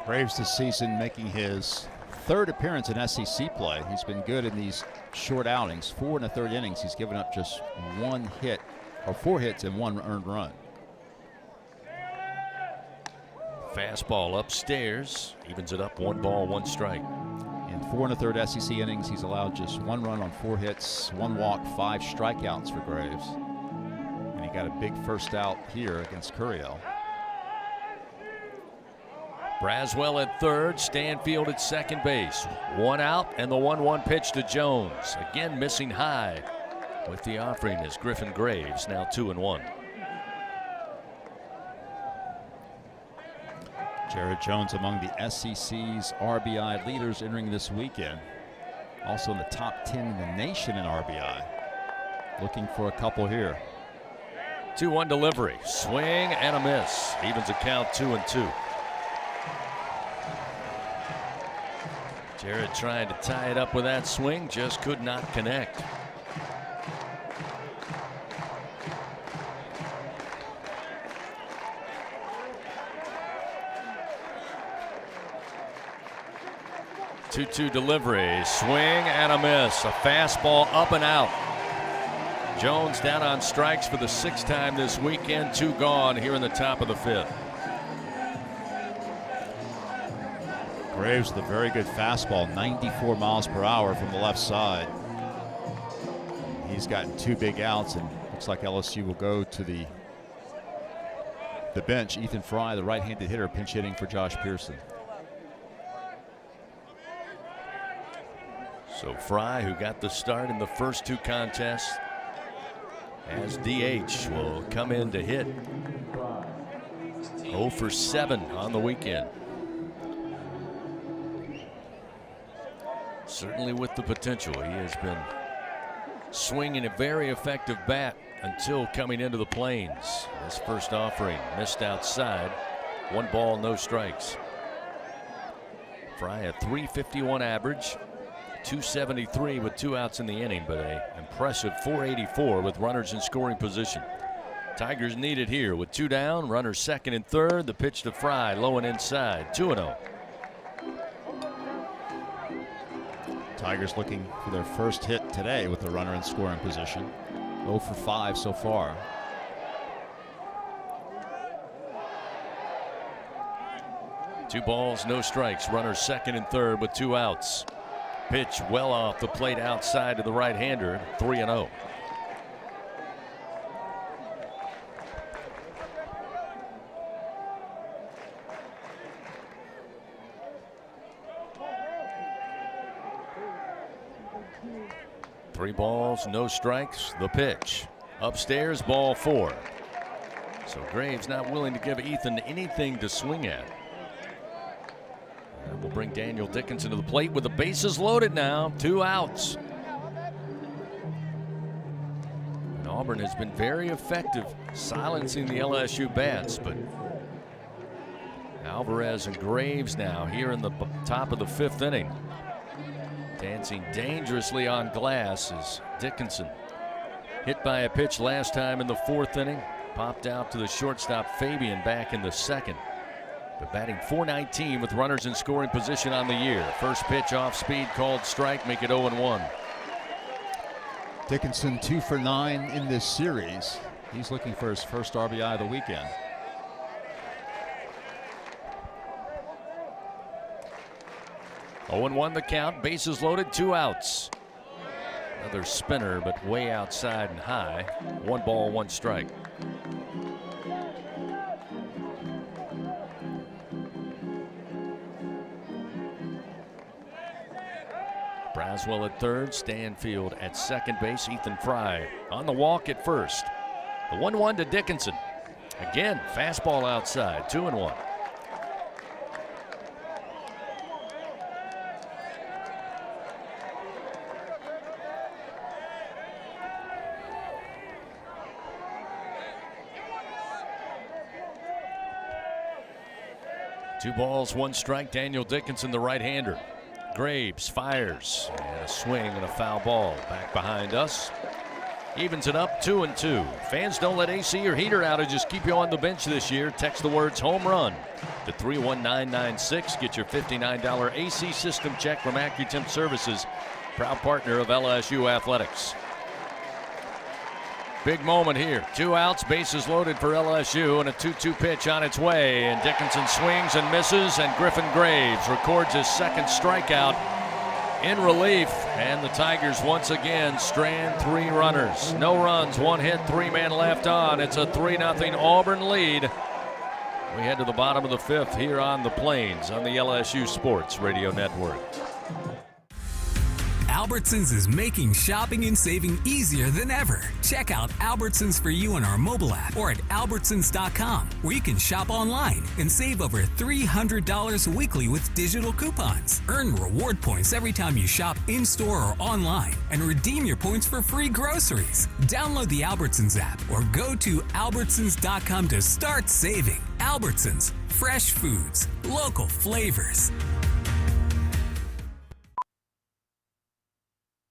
Graves this season making his 3rd appearance in SEC play. He's been good in these short outings. 4 1/3 innings. He's given up just 1 hit, or 4 hits and 1 earned run. Fastball upstairs, evens it up, 1 ball, 1 strike. In 4 1/3 SEC innings, he's allowed just 1 run on 4 hits, 1 walk, 5 strikeouts for Graves. And he got a big first out here against Curiel. Braswell at third, Stanfield at second base. One out, and the 1-1 pitch to Jones. Again missing high with the offering is Griffin Graves, now 2-1. Jared Jones among the SEC's RBI leaders entering this weekend. Also in the top 10 in the nation in RBI. Looking for a couple here. 2-1 delivery. Swing and a miss. Evens the count 2-2. Jared trying to tie it up with that swing, just could not connect. Two-two delivery, swing and a miss. A fastball up and out. Jones down on strikes for the 6th time this weekend. 2 gone here in the top of the 5th. Graves with a very good fastball, 94 miles per hour from the left side. He's gotten 2 big outs, and looks like LSU will go to the bench. Ethan Fry, the right-handed hitter, pinch hitting for Josh Pearson. So Fry, who got the start in the first 2 contests as DH, will come in to hit. 0 for 7 on the weekend. Certainly with the potential. He has been swinging a very effective bat until coming into the Plains. His first offering missed outside. 1 ball, no strikes. Fry a .351 average. .273 with 2 outs in the inning, but an impressive .484 with runners in scoring position. Tigers need it here with 2 down, runners second and third. The pitch to Fry, low and inside, 2-0. Tigers looking for their first hit today with the runner in scoring position. 0 for 5 so far. Two balls, no strikes. Runners second and third with 2 outs. Pitch well off the plate outside to the right-hander. 3-0. Three balls, no strikes. The pitch. Upstairs, ball 4. So Graves not willing to give Ethan anything to swing at. And we'll bring Daniel Dickinson to the plate with the bases loaded now. 2 outs. And Auburn has been very effective silencing the LSU bats, but Alvarez and Graves now here in the top of the 5th inning. Dancing dangerously on glass is Dickinson. Hit by a pitch last time in the 4th inning. Popped out to the shortstop Fabian back in the 2nd. But batting .419 with runners in scoring position on the year. First pitch off speed called strike, make it 0-1. Dickinson 2 for 9 in this series. He's looking for his first RBI of the weekend. .0-1 the count, bases loaded, 2 outs. Another spinner, but way outside and high. 1 ball, 1 strike. Braswell at third, Stanfield at second base, Ethan Fry on the walk at first. The 1-1 to Dickinson. Again, fastball outside, 2-1. Two balls, 1 strike. Daniel Dickinson, the right-hander. Graves fires, and a swing and a foul ball back behind us. Evens it up, 2-2. Fans, don't let AC or heater outages keep you on the bench this year. Text the words home run to 31996. Get your $59 AC system check from AccuTemp Services, proud partner of LSU Athletics. Big moment here. 2 outs, bases loaded for LSU, and a 2-2 pitch on its way. And Dickinson swings and misses, and Griffin Graves records his 2nd strikeout in relief, and the Tigers once again strand 3 runners. No runs, 1 hit, 3 men left on. It's a 3-0 Auburn lead. We head to the bottom of the 5th here on the Plains on the LSU Sports Radio Network. Albertsons is making shopping and saving easier than ever. Check out Albertsons for you on our mobile app or at Albertsons.com, where you can shop online and save over $300 weekly with digital coupons. Earn reward points every time you shop in-store or online and redeem your points for free groceries. Download the Albertsons app or go to Albertsons.com to start saving. Albertsons, fresh foods, local flavors.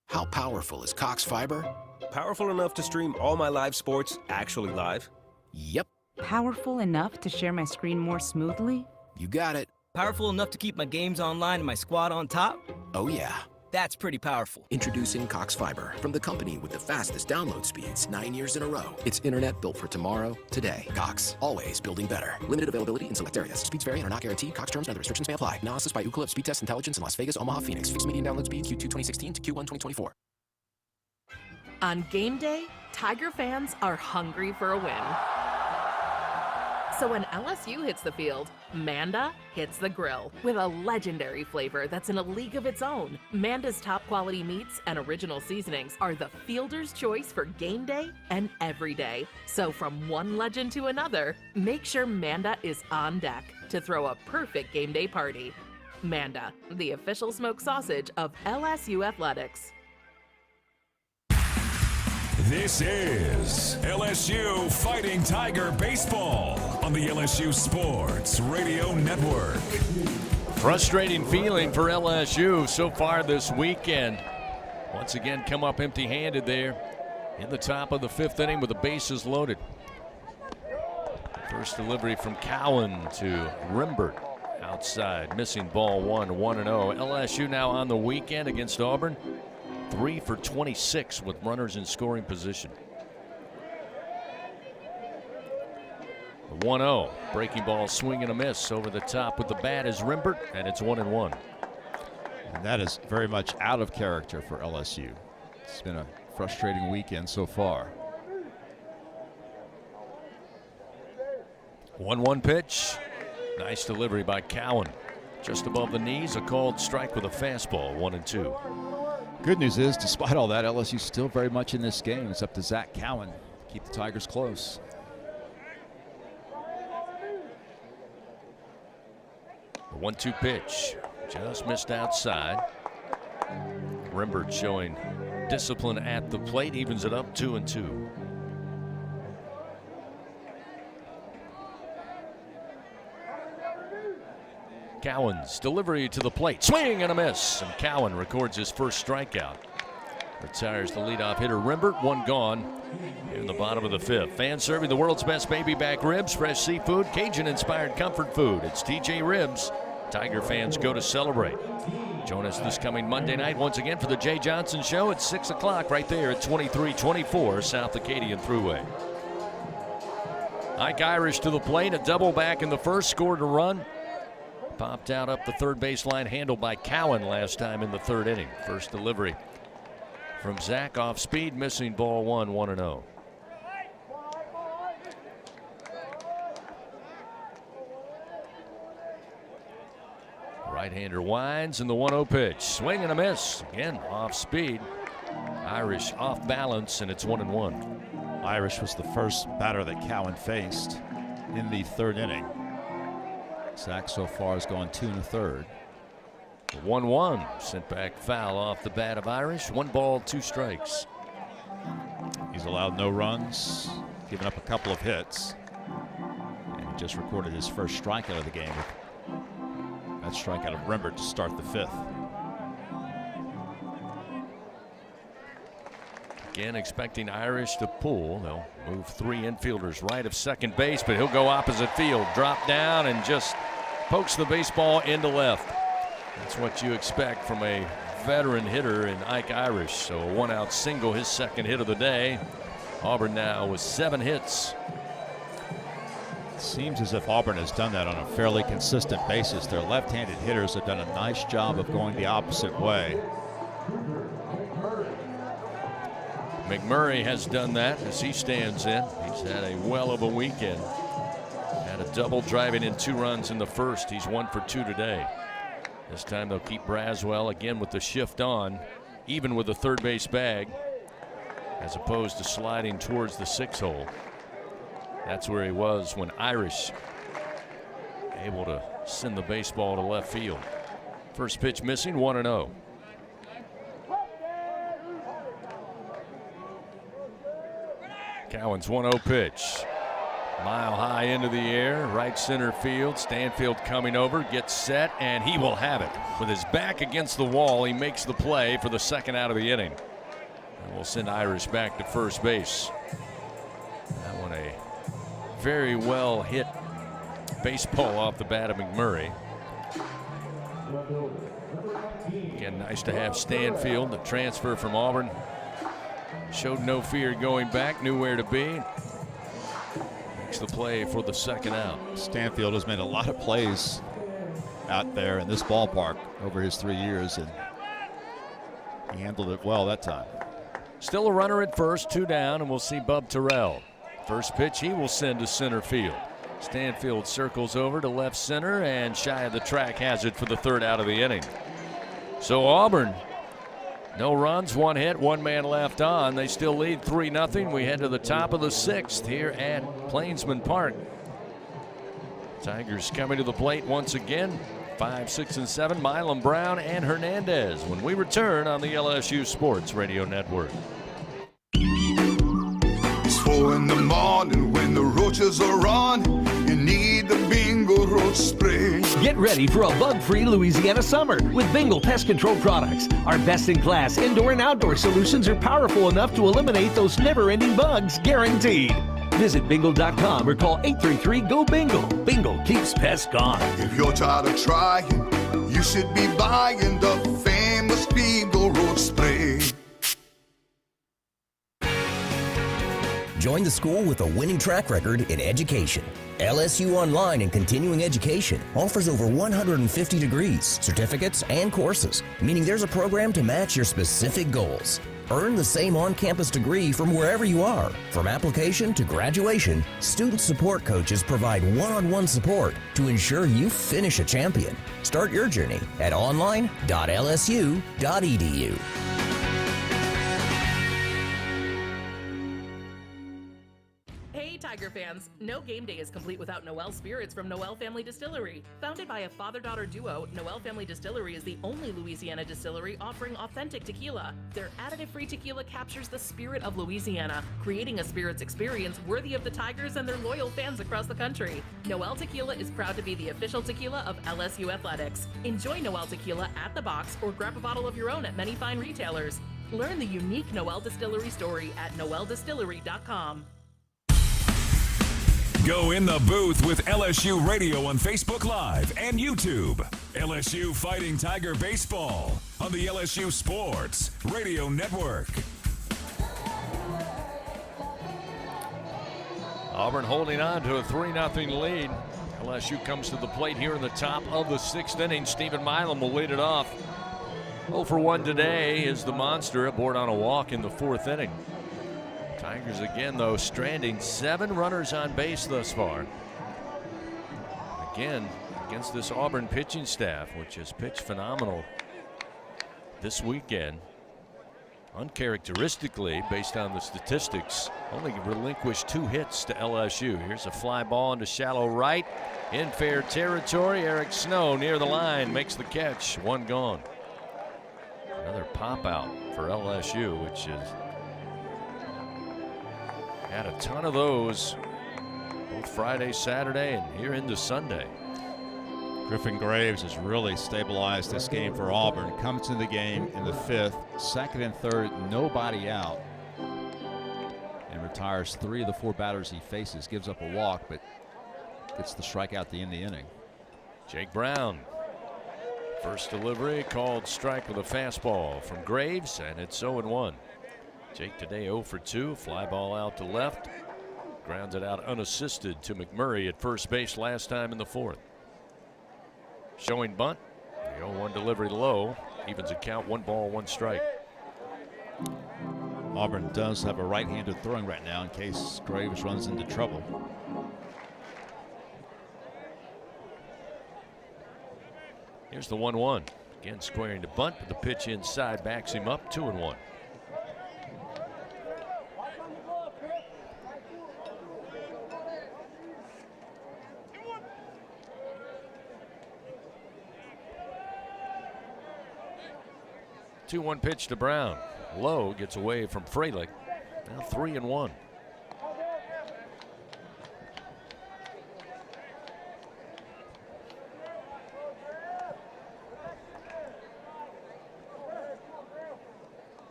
How powerful is Cox Fiber? Powerful enough to stream all my live sports actually live? Yep. Powerful enough to share my screen more smoothly? You got it. Powerful enough to keep my games online and my squad on top? Oh yeah. That's pretty powerful. Introducing Cox Fiber, from the company with the fastest download speeds 9 years in a row. It's internet built for tomorrow, today. Cox, always building better. Limited availability in select areas. Speeds vary and are not guaranteed. Cox terms and other restrictions may apply. Analysis by Ookla of Speed Test Intelligence in Las Vegas, Omaha, Phoenix. Fixed median download speeds Q2 2016 to Q1 2024. On game day, Tiger fans are hungry for a win. So when LSU hits the field, Manda hits the grill with a legendary flavor that's in a league of its own. Manda's top quality meats and original seasonings are the fielder's choice for game day and every day. So from one legend to another, make sure Manda is on deck to throw a perfect game day party. Manda, the official smoked sausage of LSU Athletics. This is LSU Fighting Tiger Baseball on the LSU Sports Radio Network. Frustrating feeling for LSU so far this weekend. Once again, come up empty-handed there in the top of the 5th inning with the bases loaded. First delivery from Cowan to Rimbert outside, missing ball 1, 1-0. LSU now on the weekend against Auburn. 3 for 26 with runners in scoring position. The 1-0 breaking ball, swing and a miss over the top with the bat is Rimbert, and it's 1-1. And that is very much out of character for LSU. It's been a frustrating weekend so far. 1-1 pitch. Nice delivery by Cowan. Just above the knees, a called strike with a fastball, 1-2. Good news is, despite all that, LSU's still very much in this game. It's up to Zach Cowan to keep the Tigers close. The 1-2 pitch just missed outside. Rimbert showing discipline at the plate, evens it up 2-2. Cowan's delivery to the plate, swing and a miss, and Cowan records his first strikeout. Retires the leadoff hitter Rimbert, 1 gone in the bottom of the 5th. Fans serving the world's best baby back ribs, fresh seafood, Cajun-inspired comfort food. It's TJ Ribs. Tiger fans go to celebrate. Join us this coming Monday night once again for the Jay Johnson Show at 6 o'clock right there at 2324 South Acadian Thruway. Ike Irish to the plate, a double back in the first, scored a run. Popped out up the third baseline, handled by Cowan last time in the 3rd inning. First delivery from Zach off speed, missing ball 1, 1-0. Right-hander winds and the 1-0 pitch. Swing and a miss. Again, off speed. Irish off balance, and it's 1-1. Irish was the first batter that Cowan faced in the 3rd inning. Zach so far has gone 2 1/3. 1-1 sent back foul off the bat of Irish. 1 ball, 2 strikes. He's allowed no runs, given up a couple of hits, and he just recorded his first strikeout of the game with that strikeout of Rimbert to start the 5th. Again, expecting Irish to pull. They'll move 3 infielders right of second base, but he'll go opposite field, drop down, and just pokes the baseball into left. That's what you expect from a veteran hitter in Ike Irish. So a 1-out single, his 2nd hit of the day. Auburn now with 7 hits. It seems as if Auburn has done that on a fairly consistent basis. Their left-handed hitters have done a nice job of going the opposite way. McMurray has done that as he stands in. He's had a well of a weekend. Had a double, driving in 2 runs in the first. He's 1 for 2 today. This time they'll keep Braswell again with the shift on, even with the third base bag, as opposed to sliding towards the 6 hole. That's where he was when Irish able to send the baseball to left field. First pitch missing, 1-0. Cowan's 1-0 pitch. Mile high into the air, right center field. Stanfield coming over, gets set, and he will have it. With his back against the wall, he makes the play for the second out of the inning. And we'll send Irish back to first base. That one a very well hit baseball off the bat of McMurray. Again, nice to have Stanfield, the transfer from Auburn. Showed no fear going back, knew where to be. Makes the play for the second out. Stanfield has made a lot of plays out there in this ballpark over his 3 years, and he handled it well that time. Still a runner at first, 2 down, and we'll see Bub Terrell. First pitch he will send to center field. Stanfield circles over to left center, and shy of the track has it for the third out of the inning. So Auburn, no runs, 1 hit, 1 man left on. They still lead 3-0. We head to the top of the 6th here at Plainsman Park. Tigers coming to the plate once again. 5, 6, and 7, Milam, Brown, and Hernandez when we return on the LSU Sports Radio Network. It's 4 in the morning when the roaches are on. You need the Bingo roach spray. Get ready for a bug-free Louisiana summer with Bingo Pest Control products. Our best-in-class indoor and outdoor solutions are powerful enough to eliminate those never-ending bugs, guaranteed. Visit bingo.com or call 833-GO-BINGO. Bingo keeps pests gone. If you're tired of trying, you should be buying the famous Bingo roach spray. Join the school with a winning track record in education. LSU Online and Continuing Education offers over 150 degrees, certificates, and courses, meaning there's a program to match your specific goals. Earn the same on-campus degree from wherever you are. From application to graduation, student support coaches provide one-on-one support to ensure you finish a champion. Start your journey at online.lsu.edu. Tiger fans, no game day is complete without Noel Spirits from Noel Family Distillery. Founded by a father-daughter duo, Noel Family Distillery is the only Louisiana distillery offering authentic tequila. Their additive-free tequila captures the spirit of Louisiana, creating a spirits experience worthy of the Tigers and their loyal fans across the country. Noel Tequila is proud to be the official tequila of LSU Athletics. Enjoy Noel Tequila at the box or grab a bottle of your own at many fine retailers. Learn the unique Noel Distillery story at noeldistillery.com. Go in the booth with LSU Radio on Facebook Live and YouTube. LSU Fighting Tiger Baseball on the LSU Sports Radio Network. Auburn holding on to a 3-0 lead. LSU comes to the plate here in the top of the 6th inning. Stephen Milam will lead it off. 0 for 1 today is the monster aboard on a walk in the 4th inning. Tigers again, though, stranding 7 runners on base thus far. Again, against this Auburn pitching staff, which has pitched phenomenal this weekend. Uncharacteristically, based on the statistics, only relinquished 2 hits to LSU. Here's a fly ball into shallow right. In fair territory, Eric Snow near the line makes the catch. 1 gone. Another pop out for LSU, which is had a ton of those both Friday, Saturday, and here into Sunday. Griffin Graves has really stabilized this game for Auburn. Comes into the game in the 5th, 2nd and 3rd, nobody out, and retires 3 of the 4 batters he faces. Gives up a walk, but gets the strikeout at the end of the inning. Jake Brown, first delivery called strike with a fastball from Graves, and it's 0-1. Jake today 0 for 2, fly ball out to left. Grounds it out unassisted to McMurray at first base last time in the 4th. Showing bunt, the 0-1 delivery low, evens a count, 1 ball, 1 strike. Auburn does have a right-handed throwing right now in case Graves runs into trouble. Here's the 1-1. Again squaring to bunt, but the pitch inside backs him up. 2-1. Two-one pitch to Brown. Low gets away from Fralick. Now 3-1.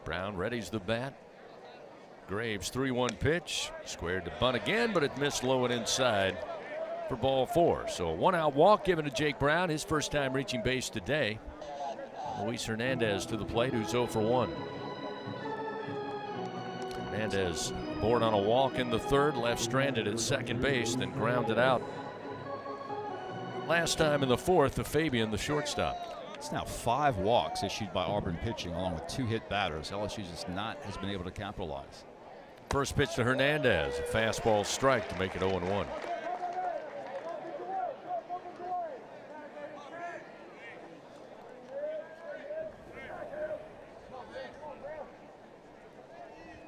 Brown readies the bat. Graves 3-1 pitch. Squared to bunt again, but it missed low and inside for ball 4. So a 1-out walk given to Jake Brown, his first time reaching base today. Luis Hernandez to the plate, who's 0 for 1. Hernandez bored on a walk in the third, left stranded at second base, then grounded out last time in the fourth to Fabian, the shortstop. It's now 5 walks issued by Auburn pitching, along with 2 hit batters. LSU has been able to capitalize. First pitch to Hernandez, a fastball strike to make it 0-1.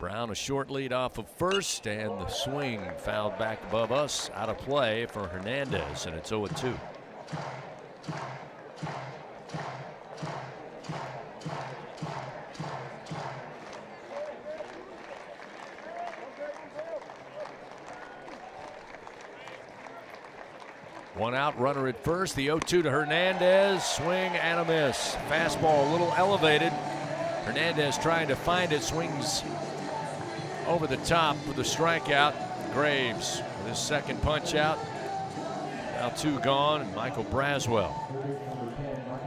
Brown a short lead off of first, and the swing fouled back above us, out of play for Hernandez, and it's 0-2. One out, runner at first. The 0-2 to Hernandez. Swing and a miss. Fastball a little elevated. Hernandez trying to find it. Swings over the top with a strikeout. Graves with his second punch out. Now 2 gone, and Michael Braswell.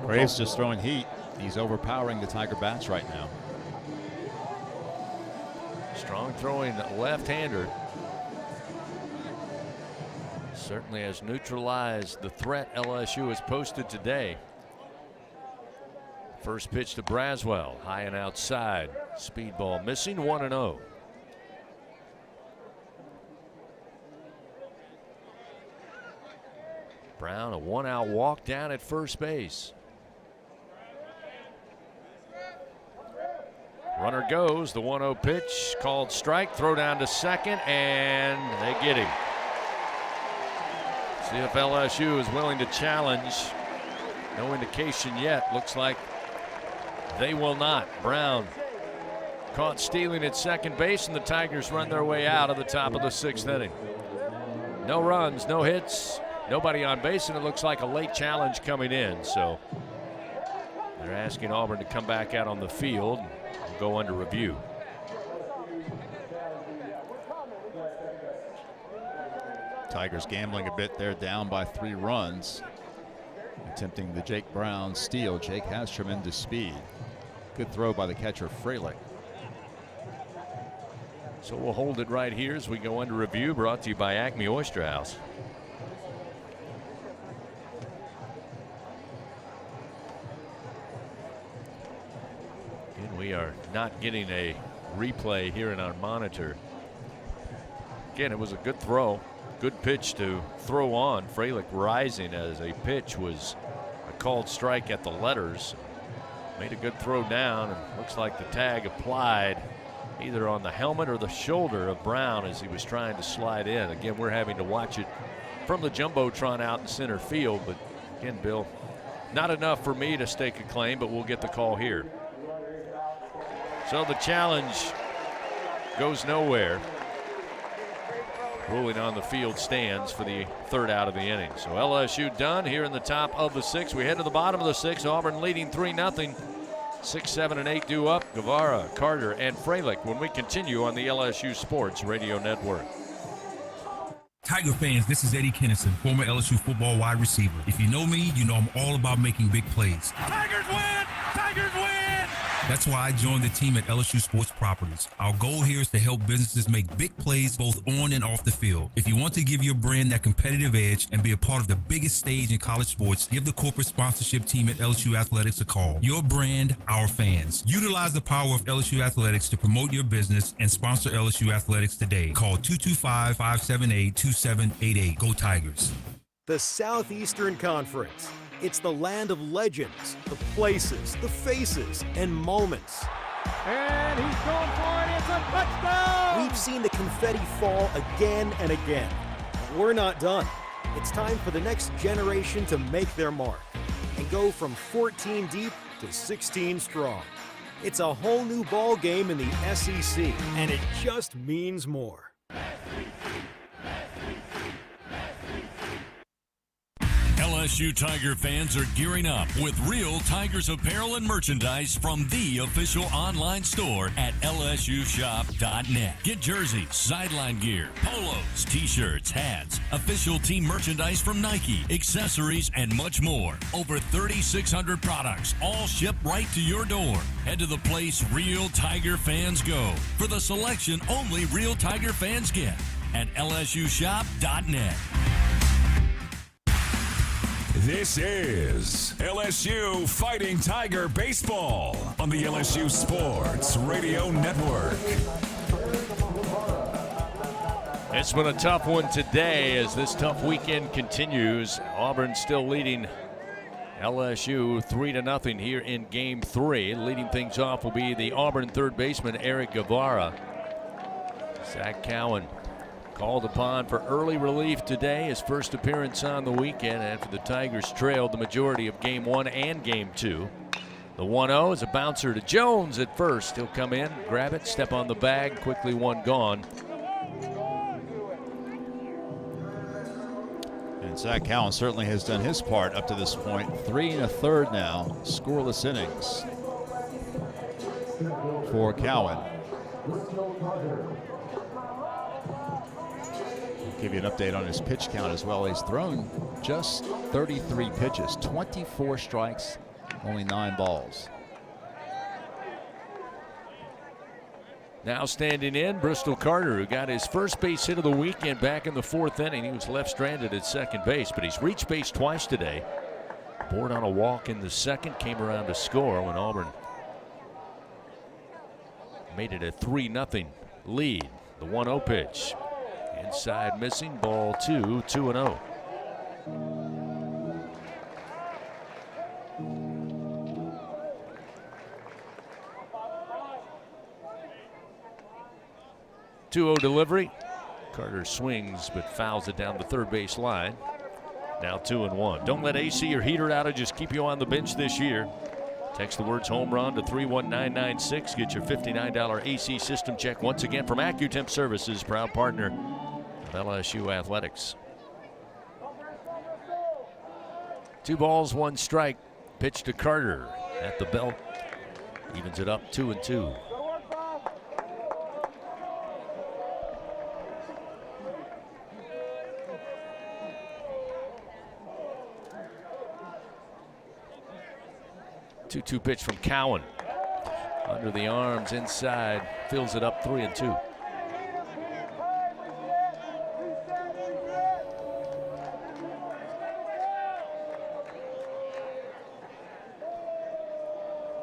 Graves just throwing heat. He's overpowering the Tiger bats right now. Strong throwing left-hander. Certainly has neutralized the threat LSU has posted today. First pitch to Braswell, high and outside. Speedball missing, 1-0. Brown, a 1-out walk down at first base. Runner goes, the 1-0 pitch, called strike, throw down to second, and they get him. See if LSU is willing to challenge. No indication yet. Looks like they will not. Brown caught stealing at second base, and the Tigers run their way out of the top of the 6th inning. No runs, no hits, nobody on base, and it looks like a late challenge coming in. So they're asking Auburn to come back out on the field and go under review. Tigers gambling a bit there, down by 3 runs. Attempting the Jake Brown steal. Jake has tremendous speed. Good throw by the catcher, Fralick. So we'll hold it right here as we go under review, brought to you by Acme Oyster House. Again, we are not getting a replay here in our monitor. Again, it was a good throw. Good pitch to throw on. Fralick rising as a pitch was a called strike at the letters. Made a good throw down, and looks like the tag applied either on the helmet or the shoulder of Brown as he was trying to slide in. Again, we're having to watch it from the Jumbotron out in center field, but again, Bill, not enough for me to stake a claim, but we'll get the call here. So the challenge goes nowhere. Ruling on the field stands for the 3rd out of the inning. So LSU done here in the top of the 6th. We head to the bottom of the 6th. Auburn leading 3-0. 6, 7, and 8 due up. Guevara, Carter, and Fralick when we continue on the LSU Sports Radio Network. Tiger fans, this is Eddie Kennison, former LSU football wide receiver. If you know me, you know I'm all about making big plays. Tigers win! Tigers win! That's why I joined the team at LSU Sports Properties. Our goal here is to help businesses make big plays both on and off the field. If you want to give your brand that competitive edge and be a part of the biggest stage in college sports, give the corporate sponsorship team at LSU Athletics a call. Your brand, our fans. Utilize the power of LSU Athletics to promote your business and sponsor LSU Athletics today. Call 225-578-2788. Go Tigers. The Southeastern Conference. It's the land of legends, the places, the faces, and moments. And he's going for it. It's a touchdown! We've seen the confetti fall again and again. But we're not done. It's time for the next generation to make their mark and go from 14 deep to 16 strong. It's a whole new ball game in the SEC, and it just means more. LSU Tiger fans are gearing up with real Tigers apparel and merchandise from the official online store at lsushop.net. Get jerseys, sideline gear, polos, t-shirts, hats, official team merchandise from Nike, accessories, and much more. Over 3,600 products, all shipped right to your door. Head to the place real Tiger fans go for the selection only real Tiger fans get at lsushop.net. This is LSU Fighting Tiger Baseball on the LSU Sports Radio Network. It's been a tough one today as this tough weekend continues. Auburn still leading LSU 3-0 here in Game 3. Leading things off will be the Auburn third baseman Eric Guevara. Zach Cowan called upon for early relief today, his first appearance on the weekend after the Tigers trailed the majority of Game 1 and Game 2. The 1-0 is a bouncer to Jones at first. He'll come in, grab it, step on the bag, quickly one gone. And Zach Cowan certainly has done his part up to this point. 3 1/3 now, scoreless innings for Cowan. Give you an update on his pitch count as well. He's thrown just 33 pitches, 24 strikes, only 9 balls. Now standing in, Bristol Carter, who got his first base hit of the weekend back in the 4th inning. He was left stranded at second base, but he's reached base twice today. Board on a walk in the 2nd, came around to score when Auburn made it a 3-0 lead. The 1-0 pitch. Inside missing, ball 2, 2-0. Delivery. Carter swings but fouls it down the third base line. Now 2-1. Don't let AC or heater outages keep you on the bench this year. Text the words home run to 31996. Get your $59 AC system check once again from AccuTemp Services, proud partner of LSU Athletics. 2 balls, 1 strike. Pitch to Carter at the belt. Evens it up 2-2. Two pitch from Cowan. Under the arms, inside, fills it up 3-2.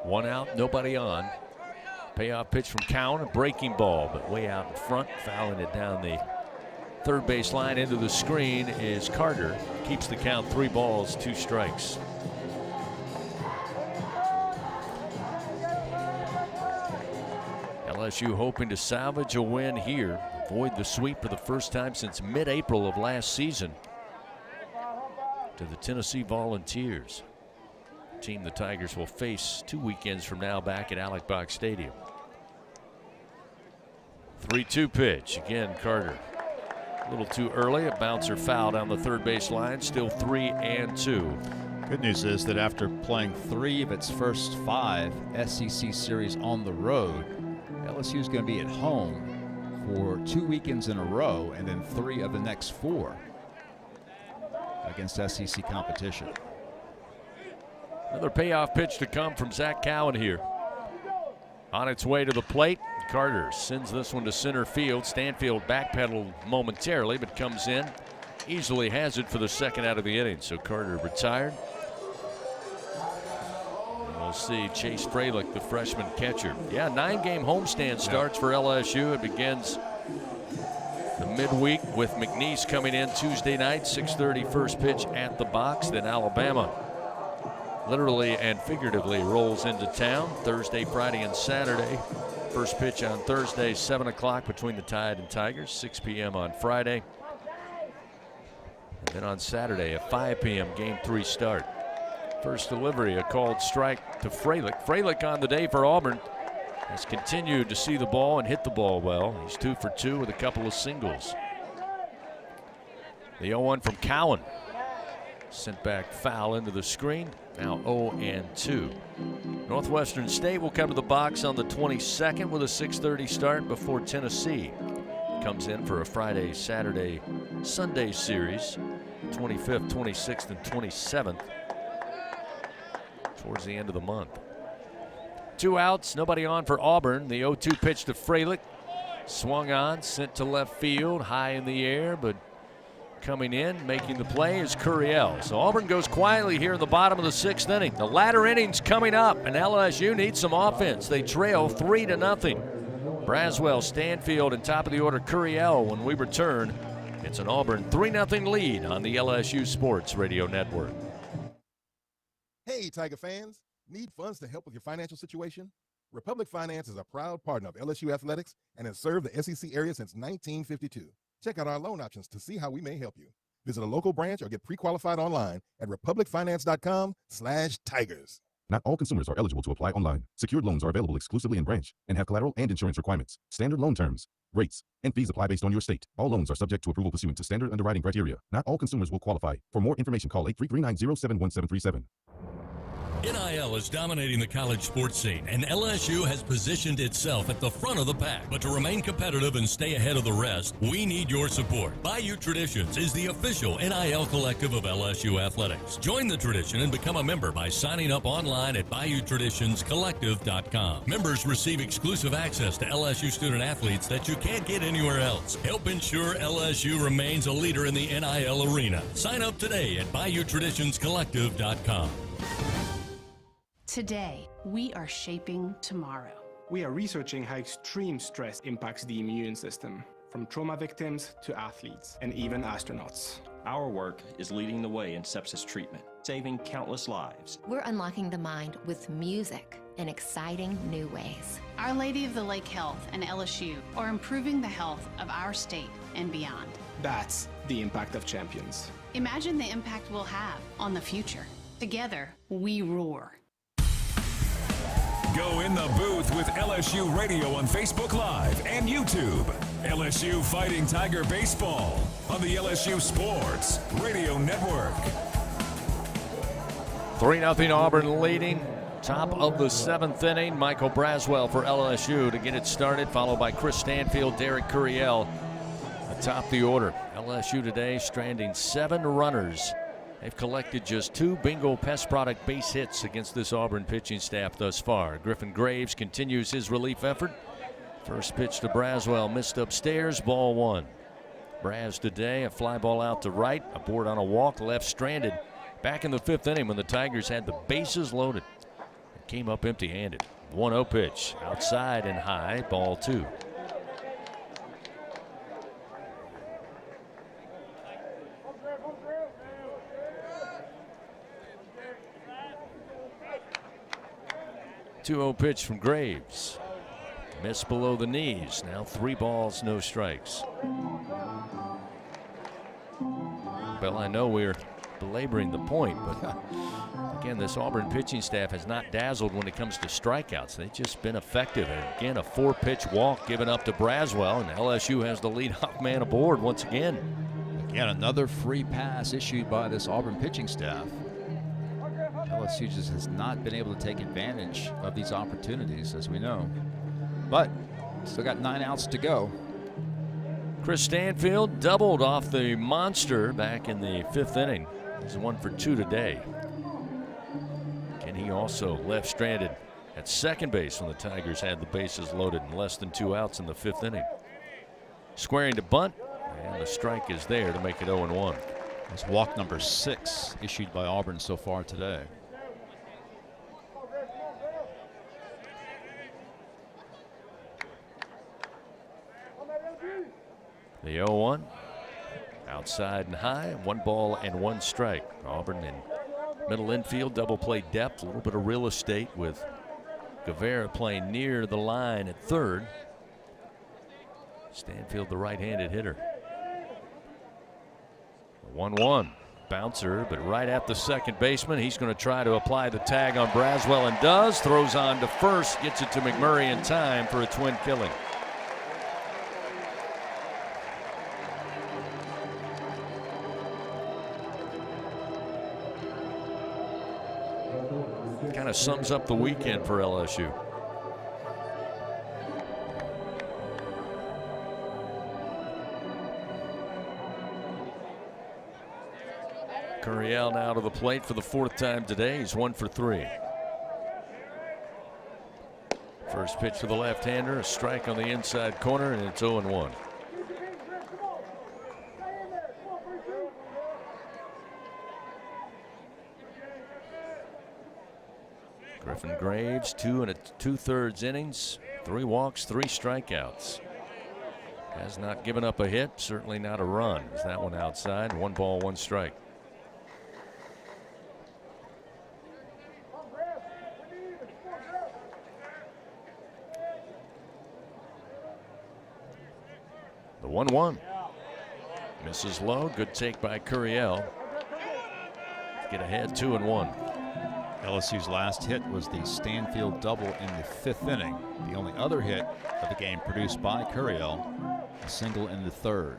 One out, nobody on. Payoff pitch from Cowan, a breaking ball, but way out in front, fouling it down the third base line into the screen is Carter. Keeps the count 3 balls, 2 strikes. LSU hoping to salvage a win here, avoid the sweep for the first time since mid-April of last season to the Tennessee Volunteers. Team the Tigers will face 2 weekends from now back at Alex Box Stadium. 3-2 pitch. Again, Carter. A little too early. A bouncer foul down the third base line. Still 3-2. Good news is that after playing 3 of its first 5 SEC series on the road, LSU is going to be at home for 2 weekends in a row and then 3 of the next 4 against SEC competition. Another payoff pitch to come from Zach Cowan here. On its way to the plate, Carter sends this one to center field. Stanfield backpedaled momentarily, but comes in. Easily has it for the second out of the inning, so Carter retired. And we'll see Chase Fralick, the freshman catcher. Yeah, 9-game homestand starts for LSU. It begins the midweek with McNeese coming in Tuesday night, 6:30 first pitch at the box. Then Alabama literally and figuratively rolls into town Thursday, Friday, and Saturday. First pitch on Thursday, 7 o'clock between the Tide and Tigers, 6 p.m. on Friday. And then on Saturday, a 5 p.m. Game 3 start. First delivery, a called strike to Fralick. Fralick on the day for Auburn has continued to see the ball and hit the ball well. He's 2 for 2 with a couple of singles. The 0-1 from Cowan. Sent back foul into the screen. Now 0-2. Northwestern State will come to the box on the 22nd with a 6:30 start before Tennessee comes in for a Friday, Saturday, Sunday series. 25th, 26th, and 27th towards the end of the month. 2 outs, nobody on for Auburn. The 0-2 pitch to Fralick. Swung on, sent to left field, high in the air, but coming in, making the play is Curiel. So Auburn goes quietly here in the bottom of the 6th inning. The latter inning's coming up, and LSU needs some offense. They trail 3-0. Braswell, Stanfield, and top of the order Curiel. When we return, it's an Auburn 3-0 lead on the LSU Sports Radio Network. Hey, Tiger fans. Need funds to help with your financial situation? Republic Finance is a proud partner of LSU Athletics and has served the SEC area since 1952. Check out our loan options to see how we may help you. Visit a local branch or get pre-qualified online at republicfinance.com/tigers. Not all consumers are eligible to apply online. Secured loans are available exclusively in branch and have collateral and insurance requirements. Standard loan terms, rates, and fees apply based on your state. All loans are subject to approval pursuant to standard underwriting criteria. Not all consumers will qualify. For more information, call 833-907-1737. NIL is dominating the college sports scene, and LSU has positioned itself at the front of the pack. But to remain competitive and stay ahead of the rest, we need your support. Bayou Traditions is the official NIL collective of LSU Athletics. Join the tradition and become a member by signing up online at BayouTraditionsCollective.com. Members receive exclusive access to LSU student athletes that you can't get anywhere else. Help ensure LSU remains a leader in the NIL arena. Sign up today at BayouTraditionsCollective.com. Today, we are shaping tomorrow. We are researching how extreme stress impacts the immune system, from trauma victims to athletes and even astronauts. Our work is leading the way in sepsis treatment, saving countless lives. We're unlocking the mind with music in exciting new ways. Our Lady of the Lake Health and LSU are improving the health of our state and beyond. That's the impact of champions. Imagine the impact we'll have on the future. Together, we roar. Go in the booth with LSU Radio on Facebook Live and YouTube. LSU Fighting Tiger Baseball on the LSU Sports Radio Network. 3-0 Auburn leading. Top of the 7th inning. Michael Braswell for LSU to get it started, followed by Chris Stanfield, Derek Curiel atop the order. LSU today stranding 7 runners. They've collected just 2 bingo pest product base hits against this Auburn pitching staff thus far. Griffin Graves continues his relief effort. First pitch to Braswell, missed upstairs, ball 1. Braz today, a fly ball out to right, a board on a walk, left stranded. Back in the 5th inning when the Tigers had the bases loaded. It came up empty-handed. 1-0 pitch, outside and high, ball 2. Two-0 pitch from Graves. Missed below the knees. Now 3 balls, no strikes. Well, I know we're belaboring the point, but again, this Auburn pitching staff has not dazzled when it comes to strikeouts. They've just been effective. And again, a 4-pitch walk given up to Braswell, and LSU has the leadoff man aboard once again. Again, another free pass issued by this Auburn pitching staff. LSU just has not been able to take advantage of these opportunities, as we know. But still got 9 outs to go. Chris Stanfield doubled off the monster back in the 5th inning. He's 1 for 2 today. And he also left stranded at second base when the Tigers had the bases loaded and less than 2 outs in the 5th inning. Squaring to bunt, and the strike is there to make it 0-1. That's walk number 6 issued by Auburn so far today. The 0-1, outside and high, 1 ball and 1 strike. Auburn in middle infield, double play depth, a little bit of real estate with Guevara playing near the line at third. Stanfield, the right-handed hitter. 1-1, bouncer, but right at the second baseman. He's going to try to apply the tag on Braswell and does. Throws on to first, gets it to McMurray in time for a twin killing. Kind of sums up the weekend for LSU. Curiel now to the plate for the 4th time today. He's 1 for 3. First pitch to the left-hander, a strike on the inside corner, and it's 0-1. Griffin Graves, 2 2/3 innings, 3 walks, 3 strikeouts. Has not given up a hit, certainly not a run. Is that one outside? 1 ball, 1 strike. The 1-1. Misses low. Good take by Curiel. Get ahead 2-1. LSU's last hit was the Stanfield double in the 5th inning. The only other hit of the game produced by Curiel, a single in the 3rd.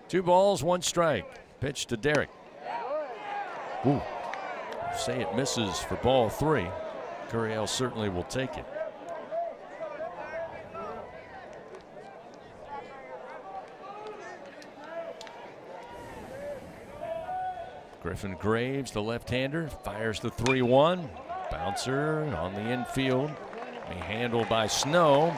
2 balls, 1 strike. Pitch to Derrick. Ooh. Say it misses for ball 3. Curiel certainly will take it. Griffin Graves, the left-hander, fires the 3-1. Bouncer on the infield. Be handled by Snow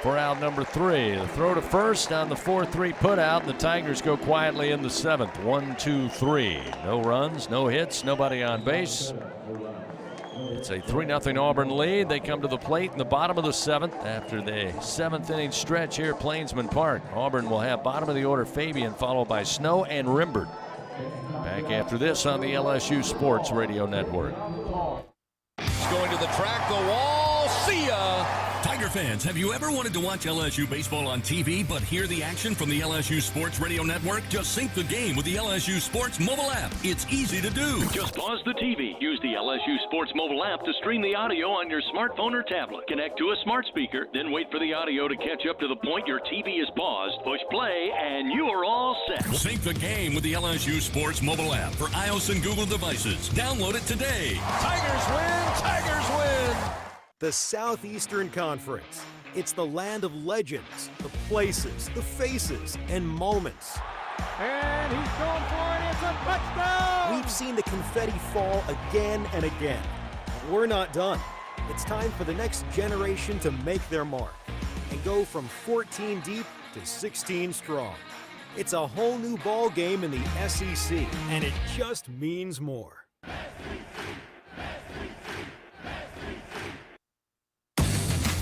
for out number 3. The throw to first on the 4-3 putout. The Tigers go quietly in the 7th. 1-2-3. No runs, no hits, nobody on base. It's a 3-0 Auburn lead. They come to the plate in the bottom of the 7th after the 7th inning stretch here at Plainsman Park. Auburn will have bottom of the order Fabian, followed by Snow and Rimbert. Back after this on the LSU Sports Radio Network. He's going to the track, the wall. See ya! Tiger fans, have you ever wanted to watch LSU baseball on TV but hear the action from the LSU Sports Radio Network? Just sync the game with the LSU Sports mobile app. It's easy to do. Just pause the TV. Use the LSU Sports mobile app to stream the audio on your smartphone or tablet. Connect to a smart speaker, then wait for the audio to catch up to the point your TV is paused. Push play, and you are all set. Sync the game with the LSU Sports mobile app for iOS and Google devices. Download it today. Tigers win! Tigers win! The Southeastern Conference. It's the land of legends, the places, the faces, and moments. And he's going for it. It's a touchdown! We've seen the confetti fall again and again. We're not done. It's time for the next generation to make their mark and go from 14 deep to 16 strong. It's a whole new ball game in the SEC, and it just means more.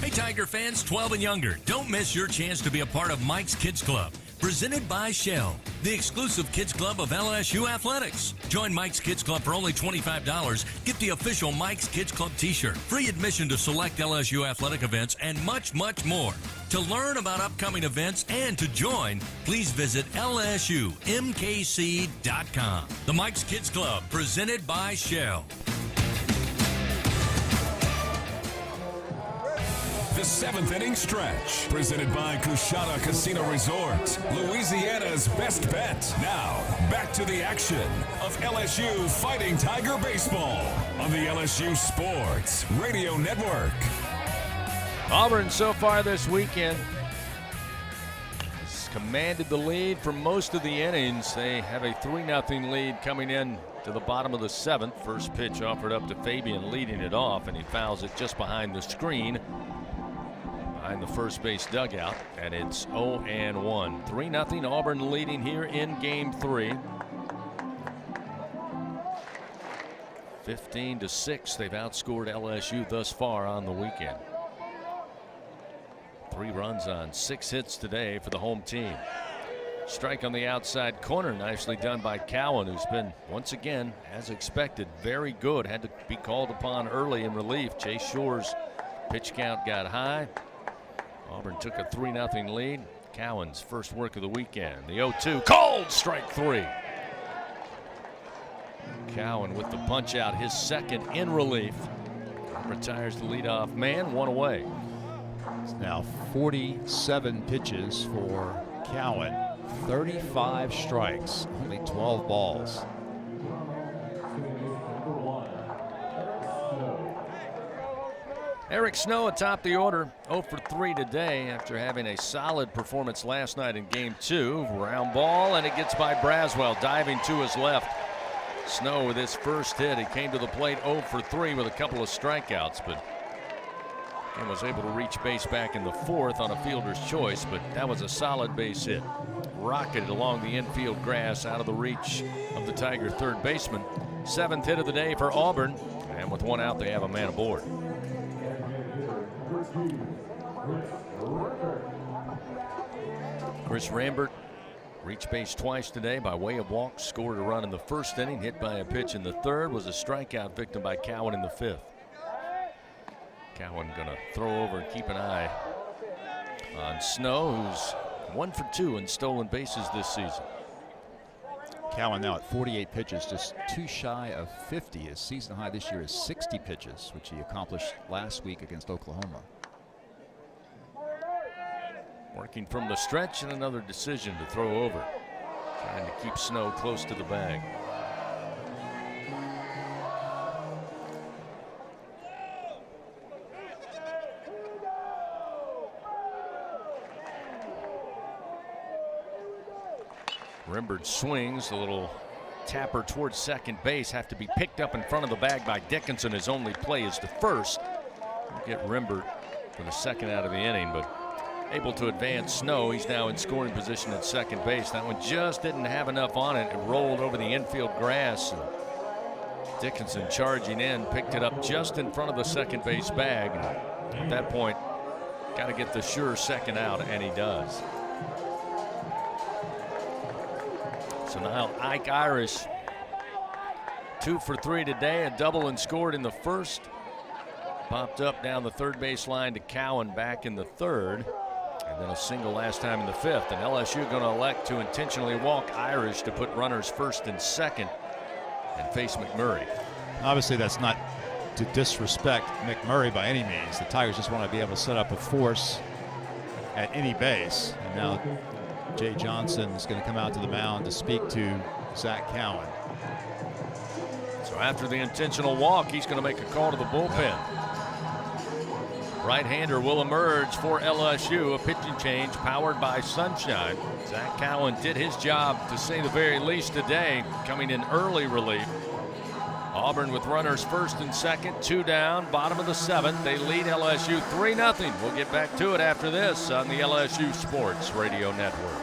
Hey Tiger fans, 12 and younger, don't miss your chance to be a part of Mike's Kids Club, presented by Shell, the exclusive kids club of LSU Athletics. Join Mike's Kids Club for only $25. Get the official Mike's Kids Club t-shirt, free admission to select LSU athletic events, and much, much more. To learn about upcoming events and to join, please visit LSUMKC.com. The Mike's Kids Club, presented by Shell. The 7th inning stretch, presented by Coushatta Casino Resort, Louisiana's best bet. Now, back to the action of LSU Fighting Tiger Baseball on the LSU Sports Radio Network. Auburn so far this weekend has commanded the lead for most of the innings. They have a 3-0 lead coming in to the bottom of the 7th. First pitch offered up to Fabian, leading it off, and he fouls it just behind the screen, behind the first base dugout, and it's 0-1. 3-0 Auburn leading here in Game 3. 15-6, they've outscored LSU thus far on the weekend. 3 runs on 6 hits today for the home team. Strike on the outside corner, nicely done by Cowan, who's been, once again, as expected, very good. Had to be called upon early in relief. Chase Shore's pitch count got high. Auburn took a 3-0 lead. Cowan's first work of the weekend. The 0-2, called strike 3. Cowan with the punch out, his second in relief. Retires the leadoff man, 1 away. It's now 47 pitches for Cowan, 35 strikes, only 12 balls. Eric Snow atop the order, 0 for 3 today after having a solid performance last night in Game 2. Round ball, and it gets by Braswell, diving to his left. Snow with his first hit. He came to the plate 0 for 3 with a couple of strikeouts, but and was able to reach base back in the 4th on a fielder's choice, but that was a solid base hit. Rocketed along the infield grass out of the reach of the Tiger third baseman. 7th hit of the day for Auburn, and with 1 out, they have a man aboard. Chris Rambert reached base twice today by way of walk, scored a run in the 1st inning, hit by a pitch in the 3rd, was a strikeout victim by Cowan in the 5th. Cowan gonna throw over and keep an eye on Snow, who's 1 for 2 in stolen bases this season. Cowan now at 48 pitches, just 2 shy of 50. His season high this year is 60 pitches, which he accomplished last week against Oklahoma. Working from the stretch, and another decision to throw over. Trying to keep Snow close to the bag. Rembert swings, a little tapper towards second base, have to be picked up in front of the bag by Dickinson. His only play is to first. We'll get Rembert for the 2nd out of the inning, but able to advance Snow. He's now in scoring position at second base. That one just didn't have enough on it. It rolled over the infield grass. Dickinson charging in, picked it up just in front of the second base bag. At that point, got to get the sure 2nd out, and he does. So now Ike Irish, 2 for 3 today, a double and scored in the 1st. Popped up down the third base line to Cowan back in the 3rd. And then a single last time in the 5th. And LSU going to elect to intentionally walk Irish to put runners 1st and 2nd and face McMurray. Obviously, that's not to disrespect McMurray by any means. The Tigers just want to be able to set up a force at any base. And now Jay Johnson is going to come out to the mound to speak to Zach Cowan. So after the intentional walk, he's going to make a call to the bullpen. Right-hander will emerge for LSU. A pitching change powered by Sunshine. Zach Cowan did his job, to say the very least, today, coming in early relief. Auburn with runners 1st and 2nd, 2 down, bottom of the 7th. They lead LSU 3-0. We'll get back to it after this on the LSU Sports Radio Network.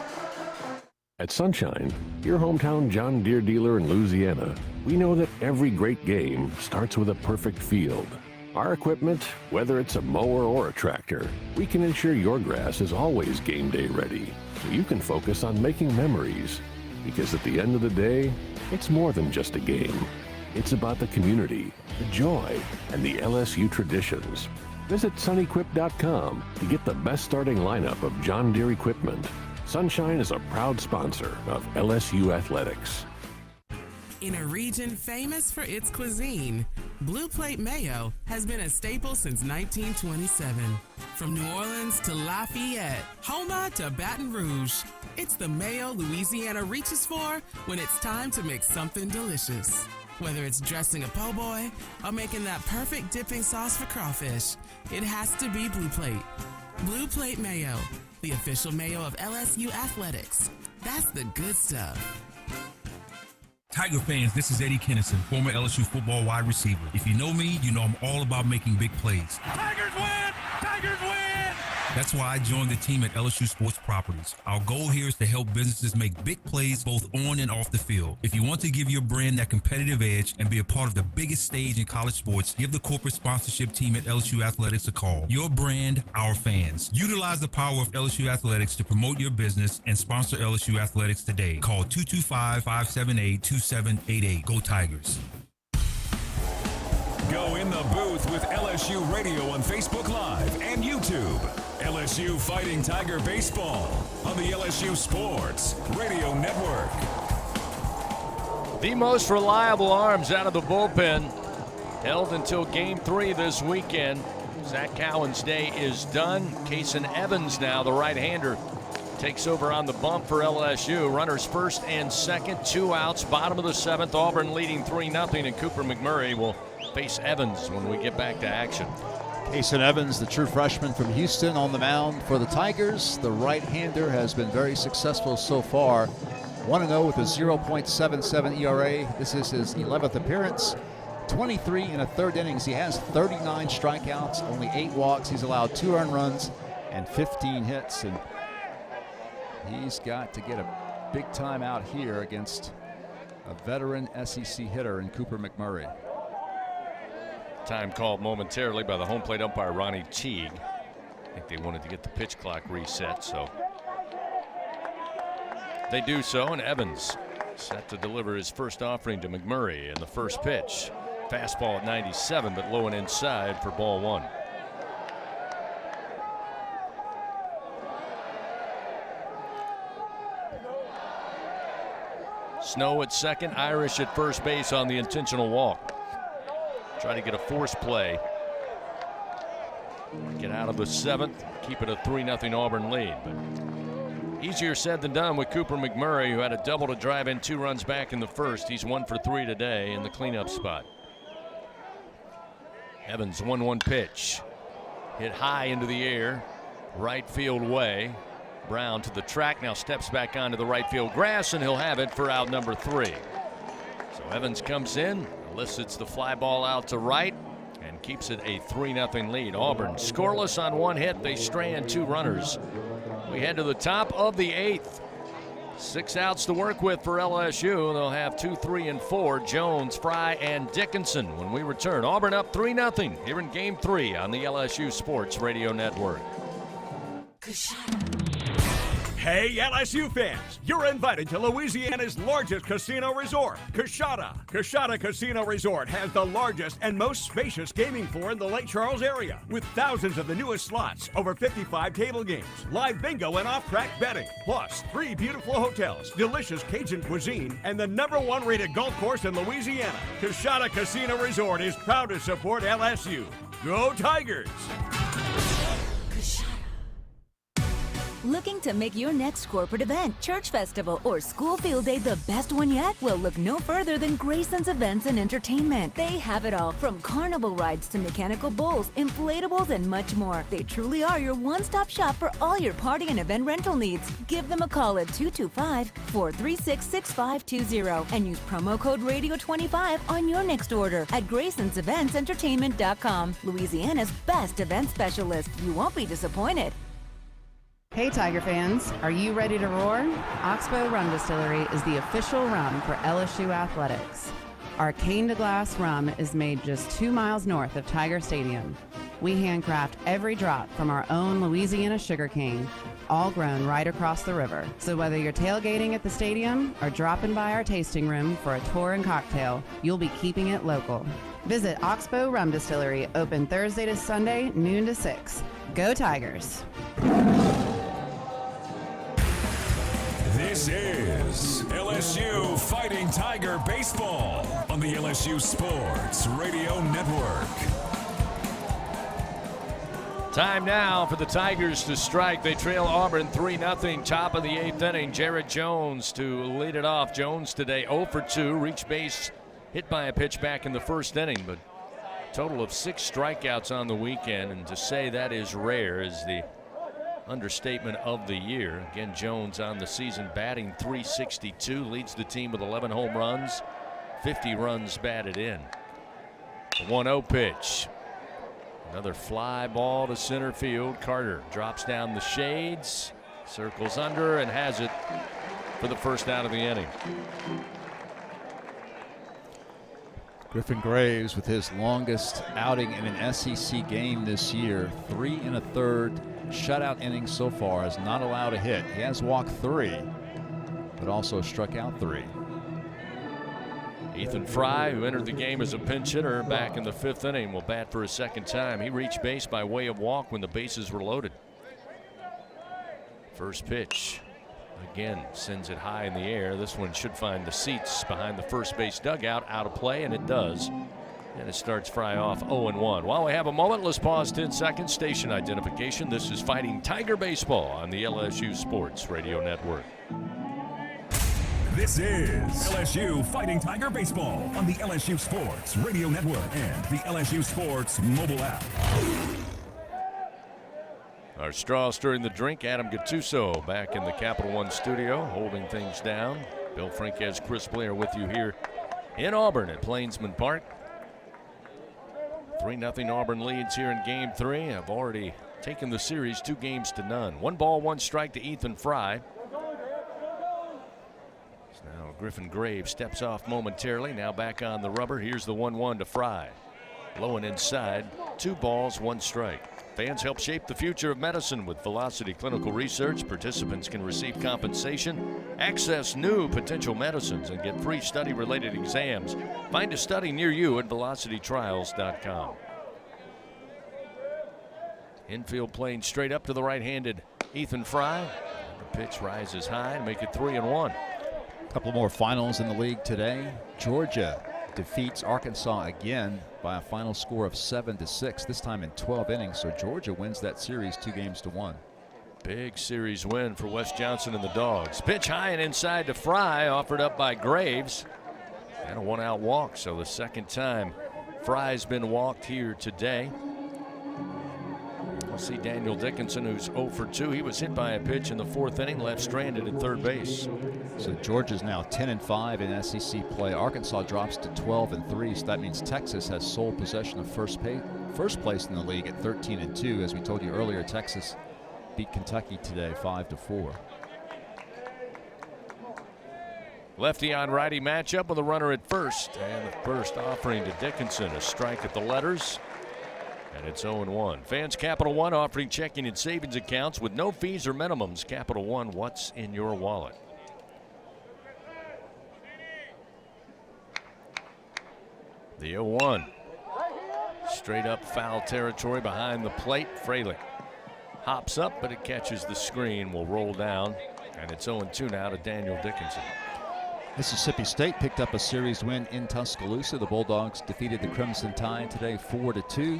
At Sunshine, your hometown John Deere dealer in Louisiana, we know that every great game starts with a perfect field. Our equipment, whether it's a mower or a tractor, we can ensure your grass is always game day ready, so you can focus on making memories. Because at the end of the day, it's more than just a game. It's about the community, the joy, and the LSU traditions. Visit sunequip.com to get the best starting lineup of John Deere equipment. Sunshine is a proud sponsor of LSU Athletics. In a region famous for its cuisine, Blue Plate Mayo has been a staple since 1927. From New Orleans to Lafayette, Houma to Baton Rouge, it's the mayo Louisiana reaches for when it's time to make something delicious. Whether it's dressing a po' boy or making that perfect dipping sauce for crawfish, it has to be Blue Plate. Blue Plate Mayo, the official mayo of LSU Athletics. That's the good stuff. Tiger fans, this is Eddie Kennison, former LSU football wide receiver. If you know me, you know I'm all about making big plays. Tigers win! Tigers win! That's why I joined the team at LSU Sports Properties. Our goal here is to help businesses make big plays both on and off the field. If you want to give your brand that competitive edge and be a part of the biggest stage in college sports, give the corporate sponsorship team at LSU Athletics a call. Your brand, our fans. Utilize the power of LSU Athletics to promote your business and sponsor LSU Athletics today. Call 225-578-2788. Go Tigers. Go in the booth with LSU Radio on Facebook Live and YouTube. LSU Fighting Tiger Baseball on the LSU Sports Radio Network. The most reliable arms out of the bullpen held until Game 3 this weekend. Zach Cowan's day is done. Kason Evans now, the right-hander, takes over on the bump for LSU. Runners first and second, 2 outs, bottom of the 7th. Auburn leading 3-0, and Cooper McMurray will face Evans when we get back to action. Kason Evans, the true freshman from Houston, on the mound for the Tigers. The right-hander has been very successful so far. 1-0 with a 0.77 ERA. This is his 11th appearance. 23 in a third innings. He has 39 strikeouts, only 8 walks. He's allowed 2 earned runs and 15 hits. And he's got to get a big time out here against a veteran SEC hitter in Cooper McMurray. Time called momentarily by the home plate umpire, Ronnie Teague. I think they wanted to get the pitch clock reset, so they do so, and Evans set to deliver his first offering to McMurray in the first pitch. Fastball at 97, but low and inside for ball 1. Snow at second, Irish at first base on the intentional walk. Trying to get a force play. Get out of the 7th, keep it a 3-0 Auburn lead. But easier said than done with Cooper McMurray, who had a double to drive in 2 runs back in the first. He's 1 for 3 today in the cleanup spot. Evans, 1-1 pitch. Hit high into the air, right field way. Brown to the track, now steps back onto the right field grass, and he'll have it for out number 3. So Evans comes in, elicits the fly ball out to right, and keeps it a 3-0 lead. Auburn scoreless on 1 hit. They strand 2 runners. We head to the top of the 8th. 6 outs to work with for LSU. They'll have 2, 3, and 4. Jones, Fry, and Dickinson when we return. Auburn up 3-0 here in Game 3 on the LSU Sports Radio Network. Hey, LSU fans, you're invited to Louisiana's largest casino resort, Coushatta. Coushatta Casino Resort has the largest and most spacious gaming floor in the Lake Charles area, with thousands of the newest slots, over 55 table games, live bingo and off-track betting, plus 3 beautiful hotels, delicious Cajun cuisine, and the #1 rated golf course in Louisiana. Coushatta Casino Resort is proud to support LSU. Go Tigers! Looking to make your next corporate event, church festival, or school field day the best one yet? Well, look no further than Grayson's Events and Entertainment. They have it all, from carnival rides to mechanical bulls, inflatables, and much more. They truly are your one-stop shop for all your party and event rental needs. Give them a call at 225-436-6520 and use promo code RADIO25 on your next order at Grayson'sEventsEntertainment.com. Louisiana's best event specialist. You won't be disappointed. Hey Tiger fans, are you ready to roar? Oxbow Rum Distillery is the official rum for LSU Athletics. Our cane to glass rum is made just 2 miles north of Tiger Stadium. We handcraft every drop from our own Louisiana sugarcane, all grown right across the river. So whether you're tailgating at the stadium or dropping by our tasting room for a tour and cocktail, you'll be keeping it local. Visit Oxbow Rum Distillery, open Thursday to Sunday, noon to 6. Go Tigers! This is LSU Fighting Tiger Baseball on the LSU Sports Radio Network. Time now for the Tigers to strike. They trail Auburn 3-0, top of the 8th inning. Jared Jones to lead it off. Jones today 0 for 2, reached base, hit by a pitch back in the first inning, but total of 6 strikeouts on the weekend, and to say that is rare, as the understatement of the year. Again, Jones on the season batting .362, leads the team with 11 home runs, 50 runs batted in. The 1-0 pitch. Another fly ball to center field. Carter drops down the shades, circles under, and has it for the first out of the inning. Griffin Graves with his longest outing in an SEC game this year. 3 1/3 shutout innings so far. Has not allowed a hit. He has walked 3, but also struck out 3. Ethan Fry, who entered the game as a pinch hitter back in the 5th inning, will bat for a second time. He reached base by way of walk when the bases were loaded. First pitch. Again, sends it high in the air. This one should find the seats behind the first base dugout. Out of play, and it does. And it starts Fry off 0-1. While we have a moment, let's pause 10 seconds. Station identification. This is Fighting Tiger Baseball on the LSU Sports Radio Network. This is LSU Fighting Tiger Baseball on the LSU Sports Radio Network and the LSU Sports mobile app. Our straw stirring the drink, Adam Gattuso back in the Capital One studio, holding things down. Bill Franquez, Chris Blair with you here in Auburn at Plainsman Park. 3-0 Auburn leads here in Game 3. Have already taken the series 2-0. 1 ball, 1 strike to Ethan Fry. Now Griffin Graves steps off momentarily. Now back on the rubber. Here's the 1-1 to Fry. Low and inside. 2 balls, 1 strike. Fans help shape the future of medicine with Velocity Clinical Research. Participants can receive compensation, access new potential medicines, and get free study-related exams. Find a study near you at velocitytrials.com. Infield playing straight up to the right-handed Ethan Fry. The pitch rises high to make it 3-1. A couple more finals in the league today. Georgia defeats Arkansas again by a final score of 7-6, this time in 12 innings. So Georgia wins that series 2-1. Big series win for Wes Johnson and the Dogs. Pitch high and inside to Fry, offered up by Graves. And a 1-out walk, so the second time Fry's been walked here today. We'll see Daniel Dickinson, who's 0 for 2. He was hit by a pitch in the 4th inning, left stranded at third base. So Georgia's now 10-5 in SEC play. Arkansas drops to 12-3, so that means Texas has sole possession of first place in the league at 13-2. As we told you earlier, Texas beat Kentucky today 5-4. Lefty on righty matchup with a runner at first, and the first offering to Dickinson, a strike at the letters. And it's 0-1. Fans, Capital One offering checking and savings accounts with no fees or minimums. Capital One, what's in your wallet? The 0-1. Straight up foul territory behind the plate. Fralick hops up, but it catches the screen. Will roll down, and it's 0-2 now to Daniel Dickinson. Mississippi State picked up a series win in Tuscaloosa. The Bulldogs defeated the Crimson Tide today 4-2.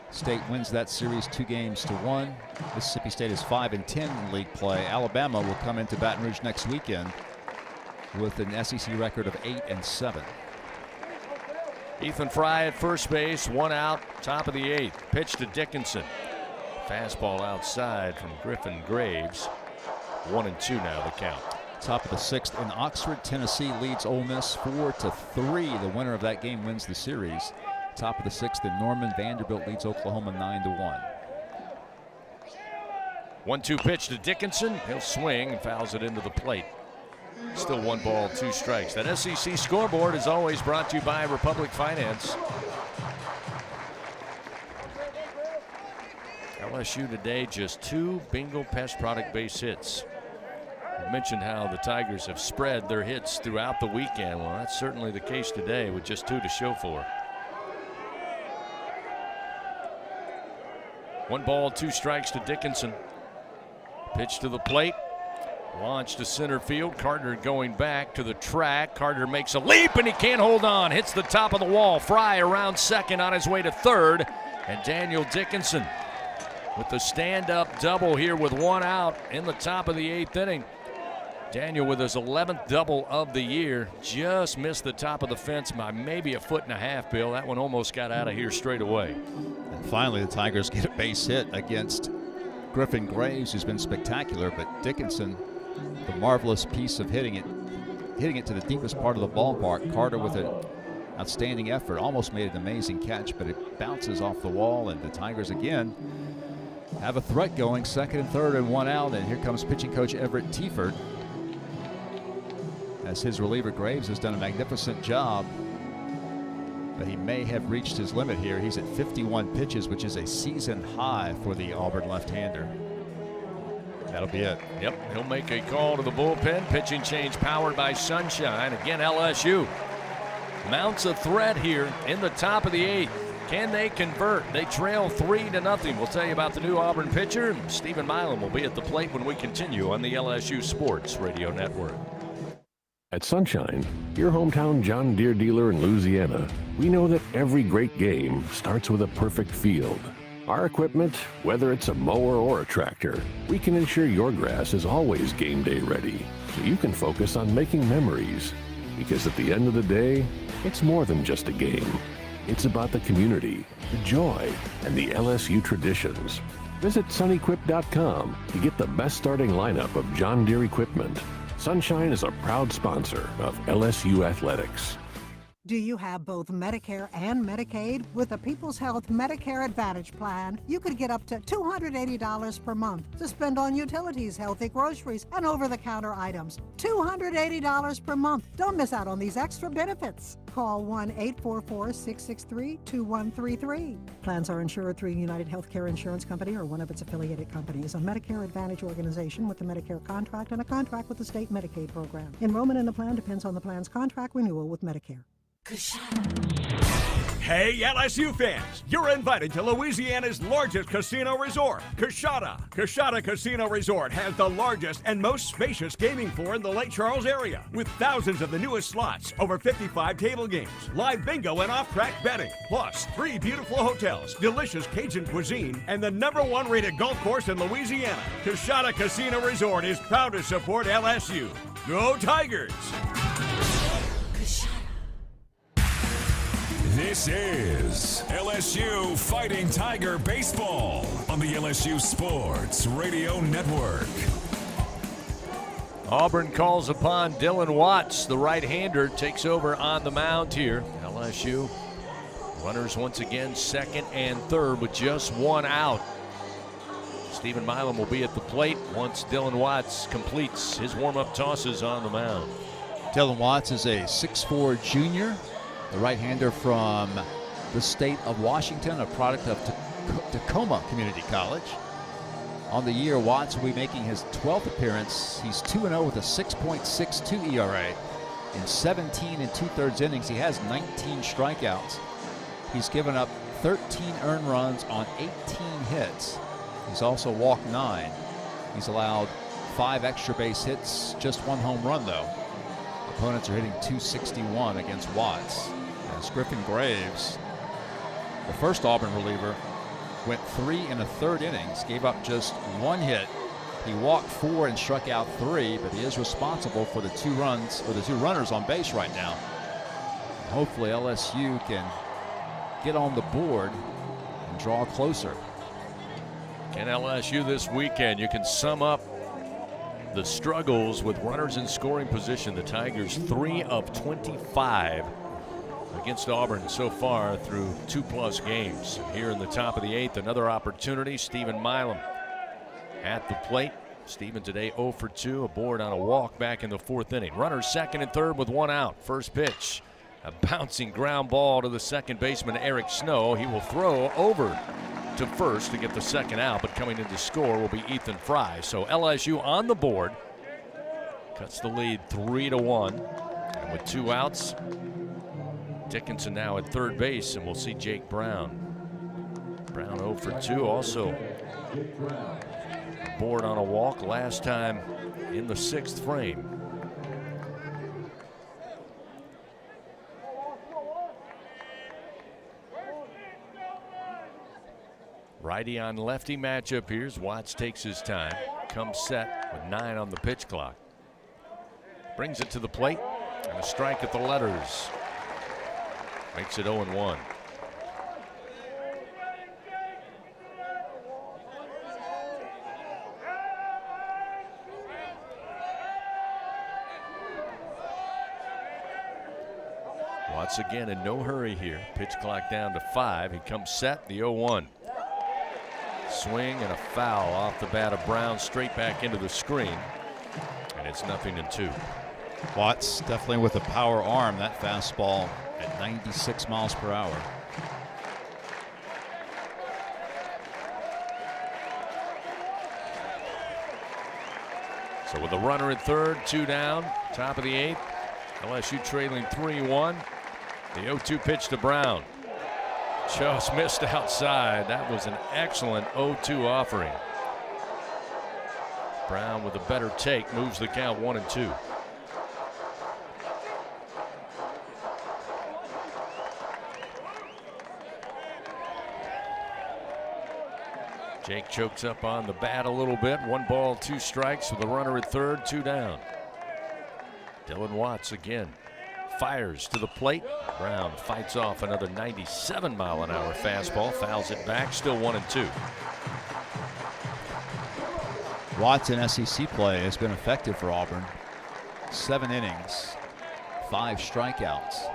State wins that series 2-1. Mississippi State is 5-10 in league play. Alabama will come into Baton Rouge next weekend with an SEC record of 8-7. Ethan Fry at first base, 1 out, top of the 8th. Pitch to Dickinson. Fastball outside from Griffin Graves. 1-2 now the count. Top of the 6th in Oxford, Tennessee leads Ole Miss 4-3. The winner of that game wins the series. Top of the 6th in Norman, Vanderbilt leads Oklahoma 9-1. 1-2 pitch to Dickinson. He'll swing and fouls it into the plate. Still 1 ball, 2 strikes. That SEC scoreboard is always brought to you by Republic Finance. LSU today just 2 Bingo Pest product base hits. I mentioned how the Tigers have spread their hits throughout the weekend. Well, that's certainly the case today with just 2 to show for. 1 ball, 2 strikes to Dickinson. Pitch to the plate. Launch to center field. Carter going back to the track. Carter makes a leap and he can't hold on. Hits the top of the wall. Fry around second on his way to third. And Daniel Dickinson with the stand-up double here with 1 out in the top of the 8th inning. Daniel with his 11th double of the year. Just missed the top of the fence by maybe 1.5 feet, Bill. That one almost got out of here straight away. And finally, the Tigers get a base hit against Griffin Graves, who's been spectacular, but Dickinson, the marvelous piece of hitting it to the deepest part of the ballpark. Carter with an outstanding effort, almost made an amazing catch, but it bounces off the wall, and the Tigers again have a threat going, second and third and one out, and here comes pitching coach Everett Tiefert, as his reliever Graves has done a magnificent job, but he may have reached his limit here. He's at 51 pitches, which is a season high for the Auburn left-hander. That'll be it. Yep, he'll make a call to the bullpen. Pitching change powered by Sunshine. Again, LSU mounts a threat here in the top of the 8th. Can they convert? They trail 3-0. We'll tell you about the new Auburn pitcher. Stephen Milam will be at the plate when we continue on the LSU Sports Radio Network. At Sunshine, your hometown John Deere dealer in Louisiana, we know that every great game starts with a perfect field. Our equipment, whether it's a mower or a tractor, we can ensure your grass is always game day ready, so you can focus on making memories. Because at the end of the day, it's more than just a game. It's about the community, the joy, and the LSU traditions. Visit sunequip.com to get the best starting lineup of John Deere equipment. Sunshine is a proud sponsor of LSU Athletics. Do you have both Medicare and Medicaid? With the People's Health Medicare Advantage Plan, you could get up to $280 per month to spend on utilities, healthy groceries, and over-the-counter items. $280 per month. Don't miss out on these extra benefits. Call 1-844-663-2133. Plans are insured through United Healthcare Insurance Company or one of its affiliated companies, a Medicare Advantage organization with a Medicare contract and a contract with the state Medicaid program. Enrollment in the plan depends on the plan's contract renewal with Medicare. Hey, LSU fans, you're invited to Louisiana's largest casino resort, Coshada. Coshada Casino Resort has the largest and most spacious gaming floor in the Lake Charles area, with thousands of the newest slots, over 55 table games, live bingo and off-track betting, plus 3 beautiful hotels, delicious Cajun cuisine, and the #1 rated golf course in Louisiana. Coshada Casino Resort is proud to support LSU. Go Tigers! This is LSU Fighting Tiger Baseball on the LSU Sports Radio Network. Auburn calls upon Dylan Watts, the right-hander, takes over on the mound here. LSU runners once again second and third with just one out. Stephen Milam will be at the plate once Dylan Watts completes his warm-up tosses on the mound. Dylan Watts is a 6'4" junior. The right-hander from the state of Washington, a product of Tacoma Community College. On the year, Watts will be making his 12th appearance. He's 2-0 with a 6.62 ERA. In 17 2/3 innings, he has 19 strikeouts. He's given up 13 earned runs on 18 hits. He's also walked 9. He's allowed 5 extra base hits, just 1 home run though. Opponents are hitting .261 against Watts. As Griffin Graves, the first Auburn reliever, went 3 1/3 innings, gave up just 1 hit. He walked 4 and struck out 3, but he is responsible for the 2 runners on base right now. Hopefully LSU can get on the board and draw closer. Can LSU this weekend? You can sum up the struggles with runners in scoring position. The Tigers 3 of 25 against Auburn so far through 2+ games. Here in the top of the 8th, another opportunity. Stephen Milam at the plate. Stephen today 0 for 2, aboard on a walk back in the 4th inning. Runners second and third with 1 out. First pitch, a bouncing ground ball to the second baseman Eric Snow. He will throw over to first to get the second out, but coming in to score will be Ethan Fry. So LSU on the board, cuts the lead 3-1, and with 2 outs, Dickinson now at third base, and we'll see Jake Brown. Brown 0 for 2, also aboard on a walk, last time in the 6th frame. Righty on lefty matchup. Here's Watts, takes his time, comes set with 9 on the pitch clock. Brings it to the plate, and a strike at the letters. Makes it 0-1. Watts again in no hurry here. Pitch clock down to 5. He comes set, the 0-1. Swing and a foul off the bat of Brown, straight back into the screen. And it's 0-2. Watts definitely with a power arm. That fastball at 96 miles per hour. So with a runner at third, 2 down, top of the 8th. LSU trailing 3-1. The 0-2 pitch to Brown. Just missed outside. That was an excellent 0-2 offering. Brown with a better take moves the count 1-2. Jake chokes up on the bat a little bit. 1 ball, 2 strikes with a runner at third, 2 down. Dylan Watts again fires to the plate. Brown fights off another 97-mile-an-hour fastball, fouls it back, still 1-2. Watts in SEC play has been effective for Auburn. 7 innings, 5 strikeouts.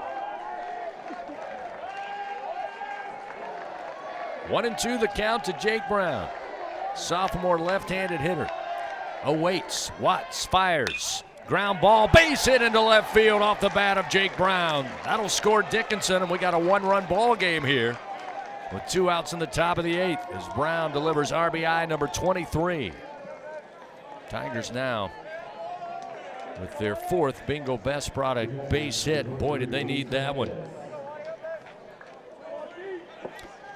1-2 the count to Jake Brown. Sophomore left-handed hitter. Awaits. Watts fires. Ground ball, base hit into left field off the bat of Jake Brown. That'll score Dickinson, and we got a 1-run ball game here with 2 outs in the top of the 8th as Brown delivers RBI number 23. Tigers now with their 4th bingo best product base hit. Boy, did they need that one.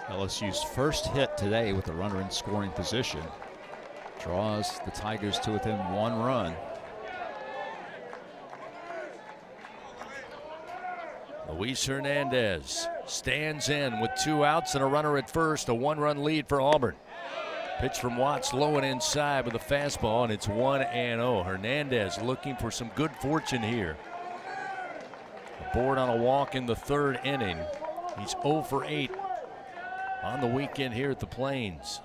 LSU's first hit today with a runner in scoring position draws the Tigers to within 1 run. Luis Hernandez stands in with 2 outs and a runner at first. A 1-run lead for Auburn. Pitch from Watts low and inside with a fastball, and it's 1-0. Hernandez looking for some good fortune here. Aboard on a walk in the 3rd inning. He's 0 for 8 on the weekend here at the Plains.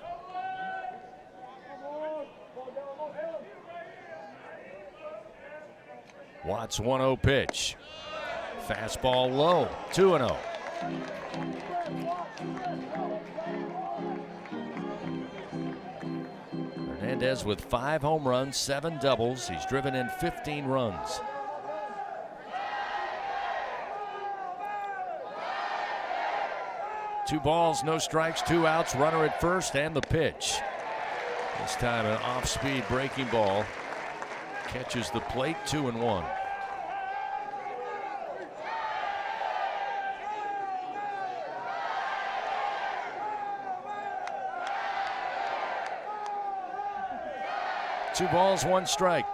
Watts 1-0 pitch. Fastball low, 2-0. Hernandez with 5 home runs, 7 doubles. He's driven in 15 runs. Two balls, no strikes, 2 outs, runner at first, and the pitch. This time an off-speed breaking ball. Catches the plate, 2-1. Two balls, 1 strike.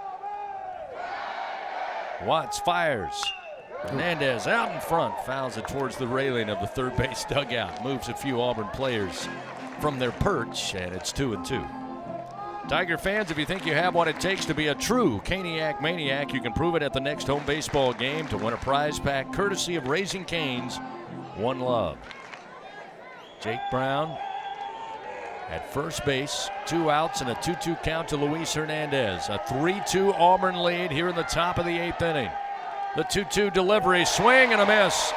Watts fires. Hernandez out in front, fouls it towards the railing of the third base dugout. Moves a few Auburn players from their perch, and it's 2-2. Tiger fans, if you think you have what it takes to be a true Caniac maniac, you can prove it at the next home baseball game to win a prize pack courtesy of Raising Cane's One Love. Jake Brown at first base, 2 outs and a 2-2 count to Luis Hernandez. A 3-2 Auburn lead here in the top of the 8th inning. The 2-2 delivery, swing and a miss.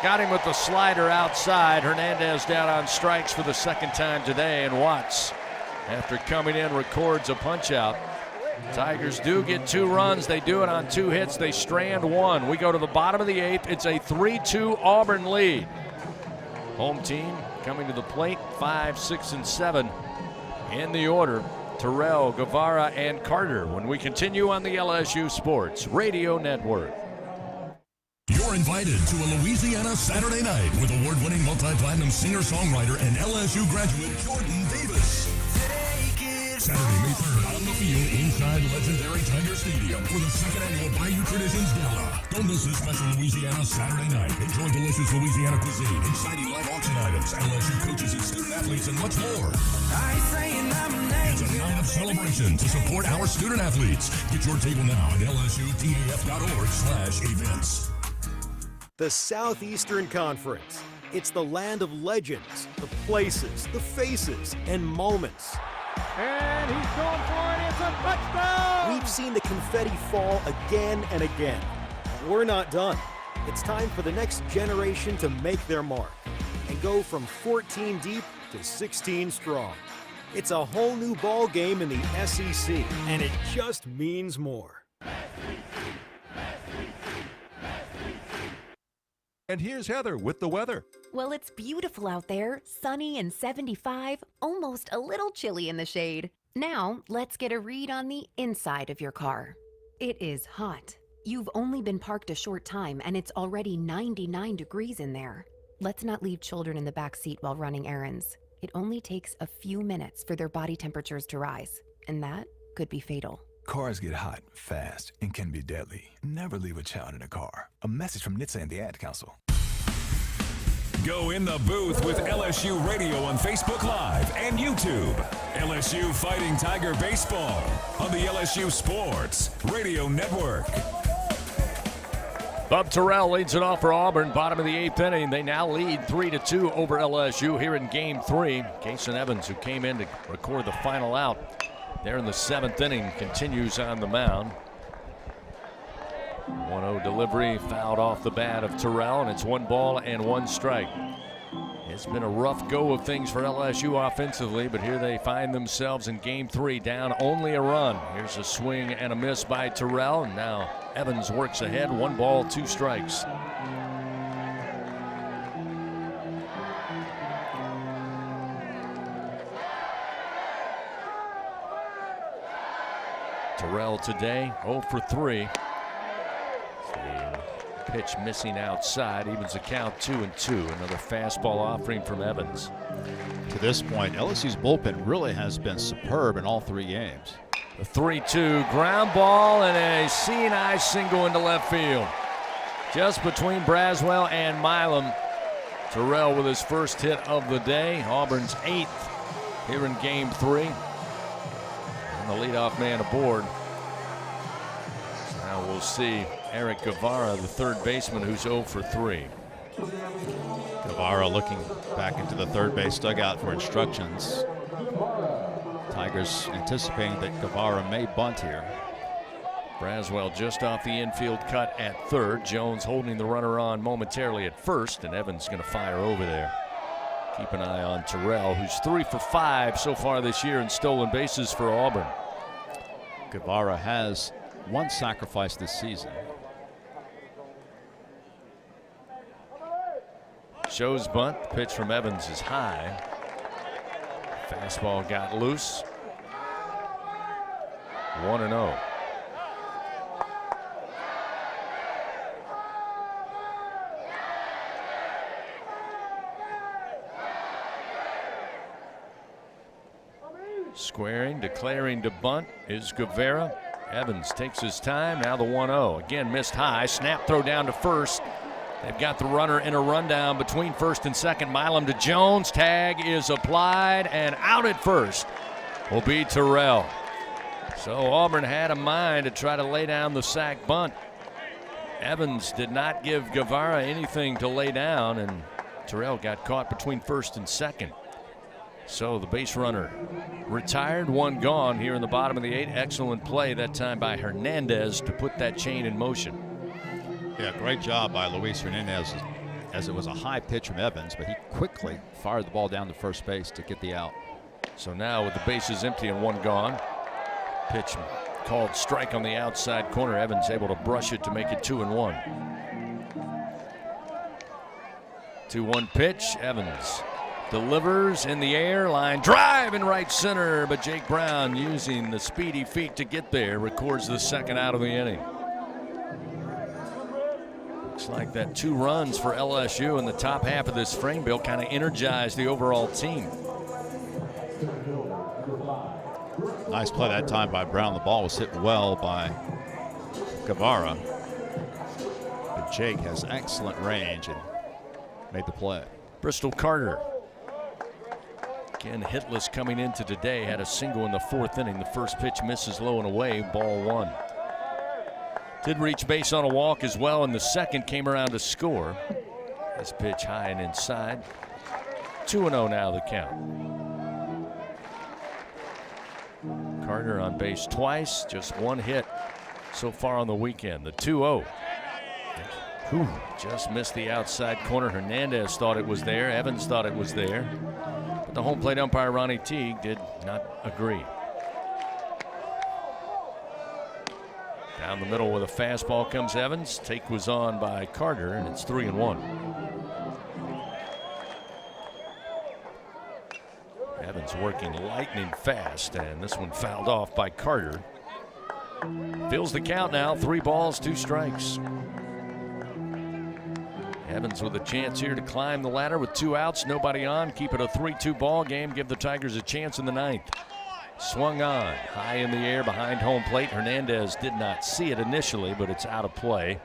Got him with the slider outside. Hernandez down on strikes for the 2nd time today, and Watts, after coming in, records a punch-out. Tigers do get 2 runs. They do it on 2 hits. They strand 1. We go to the bottom of the 8th. It's a 3-2 Auburn lead. Home team coming to the plate, 5, 6, and 7 in the order. Terrell, Guevara, and Carter when we continue on the LSU Sports Radio Network. You're invited to a Louisiana Saturday night with award-winning multi-platinum singer-songwriter and LSU graduate Jordan Davis. Saturday, May 3rd on the field inside legendary Tiger Stadium for the 2nd annual Bayou Traditions Gala. Don't miss this special Louisiana Saturday night. Enjoy delicious Louisiana cuisine, exciting live auction items, LSU coaches and student athletes, and much more. It's a night of celebration to support our student athletes. Get your table now at lsutaf.org/events. The Southeastern Conference. It's the land of legends, the places, the faces, and moments. And he's going for it. It's a touchdown! We've seen the confetti fall again and again. We're not done. It's time for the next generation to make their mark and go from 14 deep to 16 strong. It's a whole new ball game in the SEC, and it just means more. And here's Heather with the weather. Well, it's beautiful out there, sunny and 75, almost a little chilly in the shade. Now, let's get a read on the inside of your car. It is hot. You've only been parked a short time and it's already 99 degrees in there. Let's not leave children in the back seat while running errands. It only takes a few minutes for their body temperatures to rise, and that could be fatal. Cars get hot, fast, and can be deadly. Never leave a child in a car. A message from NHTSA and the Ad Council. Go in the booth with LSU Radio on Facebook Live and YouTube. LSU Fighting Tiger Baseball on the LSU Sports Radio Network. Bub Terrell leads it off for Auburn. Bottom of the 8th inning. They now lead 3-2 over LSU here in Game 3. Kason Evans, who came in to record the final out there in the 7th inning, continues on the mound. 1-0 delivery fouled off the bat of Terrell, and it's 1 ball and 1 strike. It's been a rough go of things for LSU offensively, but here they find themselves in Game 3, down only a run. Here's a swing and a miss by Terrell, and now Evans works ahead. 1 ball, 2 strikes. Terrell today 0 for 3. Pitch missing outside, evens the count 2-2. Another fastball offering from Evans. To this point, LSU's bullpen really has been superb in all 3 games. The 3-2 ground ball and a C&I single into left field. Just between Braswell and Milam. Terrell with his first hit of the day. Auburn's 8th here in Game 3. And the leadoff man aboard. Now we'll see Eric Guevara, the third baseman, who's 0 for 3. Guevara looking back into the third base dugout for instructions. Tigers anticipating that Guevara may bunt here. Braswell just off the infield cut at third. Jones holding the runner on momentarily at first, and Evans going to fire over there. Keep an eye on Terrell, who's 3 for 5 so far this year in stolen bases for Auburn. Guevara has 1 sacrifice this season. Shows bunt. The pitch from Evans is high. Fastball got loose. 1-0. Squaring, declaring to bunt is Guevara. Evans takes his time. Now the 1-0. Again missed high. Snap throw down to first. They've got the runner in a rundown between first and second. Milam to Jones. Tag is applied, and out at first will be Terrell. So Auburn had a mind to try to lay down the sac bunt. Evans did not give Guevara anything to lay down, and Terrell got caught between first and second. So the base runner retired, 1 gone here in the bottom of the 8th. Excellent play that time by Hernandez to put that chain in motion. Yeah, great job by Luis Hernandez, as it was a high pitch from Evans, but he quickly fired the ball down to first base to get the out. So now with the bases empty and 1 gone, pitch called strike on the outside corner. Evans able to brush it to make it 2-1. 2-1 pitch. Evans delivers in the air, line drive in right center, but Jake Brown, using the speedy feet to get there, records the second out of the inning. Looks like that 2 runs for LSU in the top half of this frame, Bill, kind of energized the overall team. Nice play that time by Brown. The ball was hit well by Guevara. But Jake has excellent range and made the play. Bristol Carter, again hitless coming into today, had a single in the 4th inning. The first pitch misses low and away, ball 1. Did reach base on a walk as well, and the second came around to score. This pitch high and inside. 2-0 now the count. Carter on base twice, just 1 hit so far on the weekend. The 2-0. Just missed the outside corner. Hernandez thought it was there. Evans thought it was there. But the home plate umpire, Ronnie Teague, did not agree. Down the middle with a fastball comes Evans. Take was on by Carter, and it's 3-1. Evans working lightning fast, and this one fouled off by Carter. Fills the count now, 3 balls, 2 strikes. Evans with a chance here to climb the ladder with 2 outs, nobody on. Keep it a 3-2 ball game, give the Tigers a chance in the 9th. Swung on, high in the air behind home plate. Hernandez did not see it initially, but it's out of play.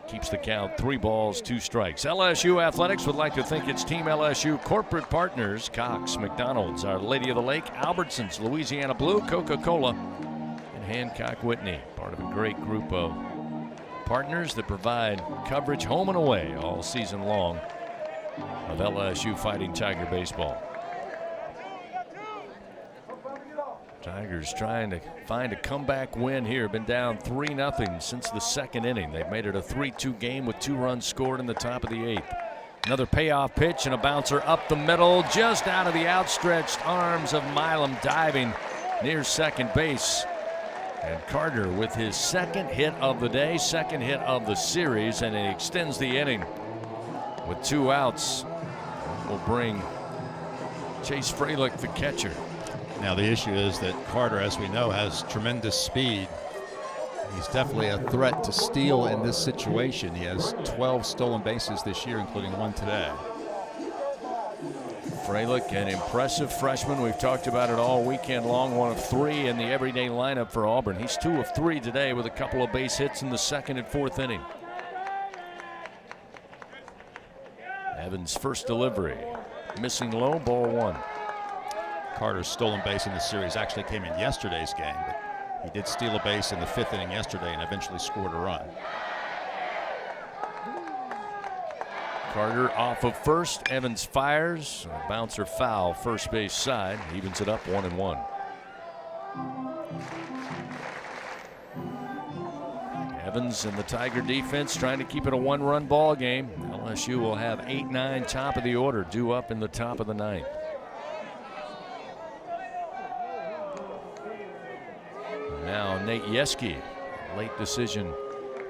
Keeps the count, 3 balls, 2 strikes. LSU Athletics would like to thank its Team LSU corporate partners, Cox, McDonald's, Our Lady of the Lake, Albertsons, Louisiana Blue, Coca-Cola, and Hancock Whitney. Part of a great group of partners that provide coverage home and away all season long of LSU Fighting Tiger baseball. Tigers trying to find a comeback win here. Been down 3-0 since the 2nd inning. They've made it a 3-2 game with 2 runs scored in the top of the 8th. Another payoff pitch and a bouncer up the middle, just out of the outstretched arms of Milam, diving near second base. And Carter with his 2nd hit of the day, 2nd hit of the series, and he extends the inning with 2 outs. Will bring Chase Fralick, the catcher. Now the issue is that Carter, as we know, has tremendous speed. He's definitely a threat to steal in this situation. He has 12 stolen bases this year, including 1 today. Fralick, an impressive freshman. We've talked about it all weekend long. 1 of 3 in the everyday lineup for Auburn. He's 2 of 3 today with a couple of base hits in the 2nd and 4th inning. Evans' first delivery. Missing low, ball 1. Carter's stolen base in the series actually came in yesterday's game, but he did steal a base in the 5th inning yesterday and eventually scored a run. Carter off of first. Evans fires. A bouncer foul, first base side. Evens it up 1-1. Evans and the Tiger defense trying to keep it a 1-run ball game. LSU will have 8-9 top of the order due up in the top of the 9th. Now Nate Yeske, late decision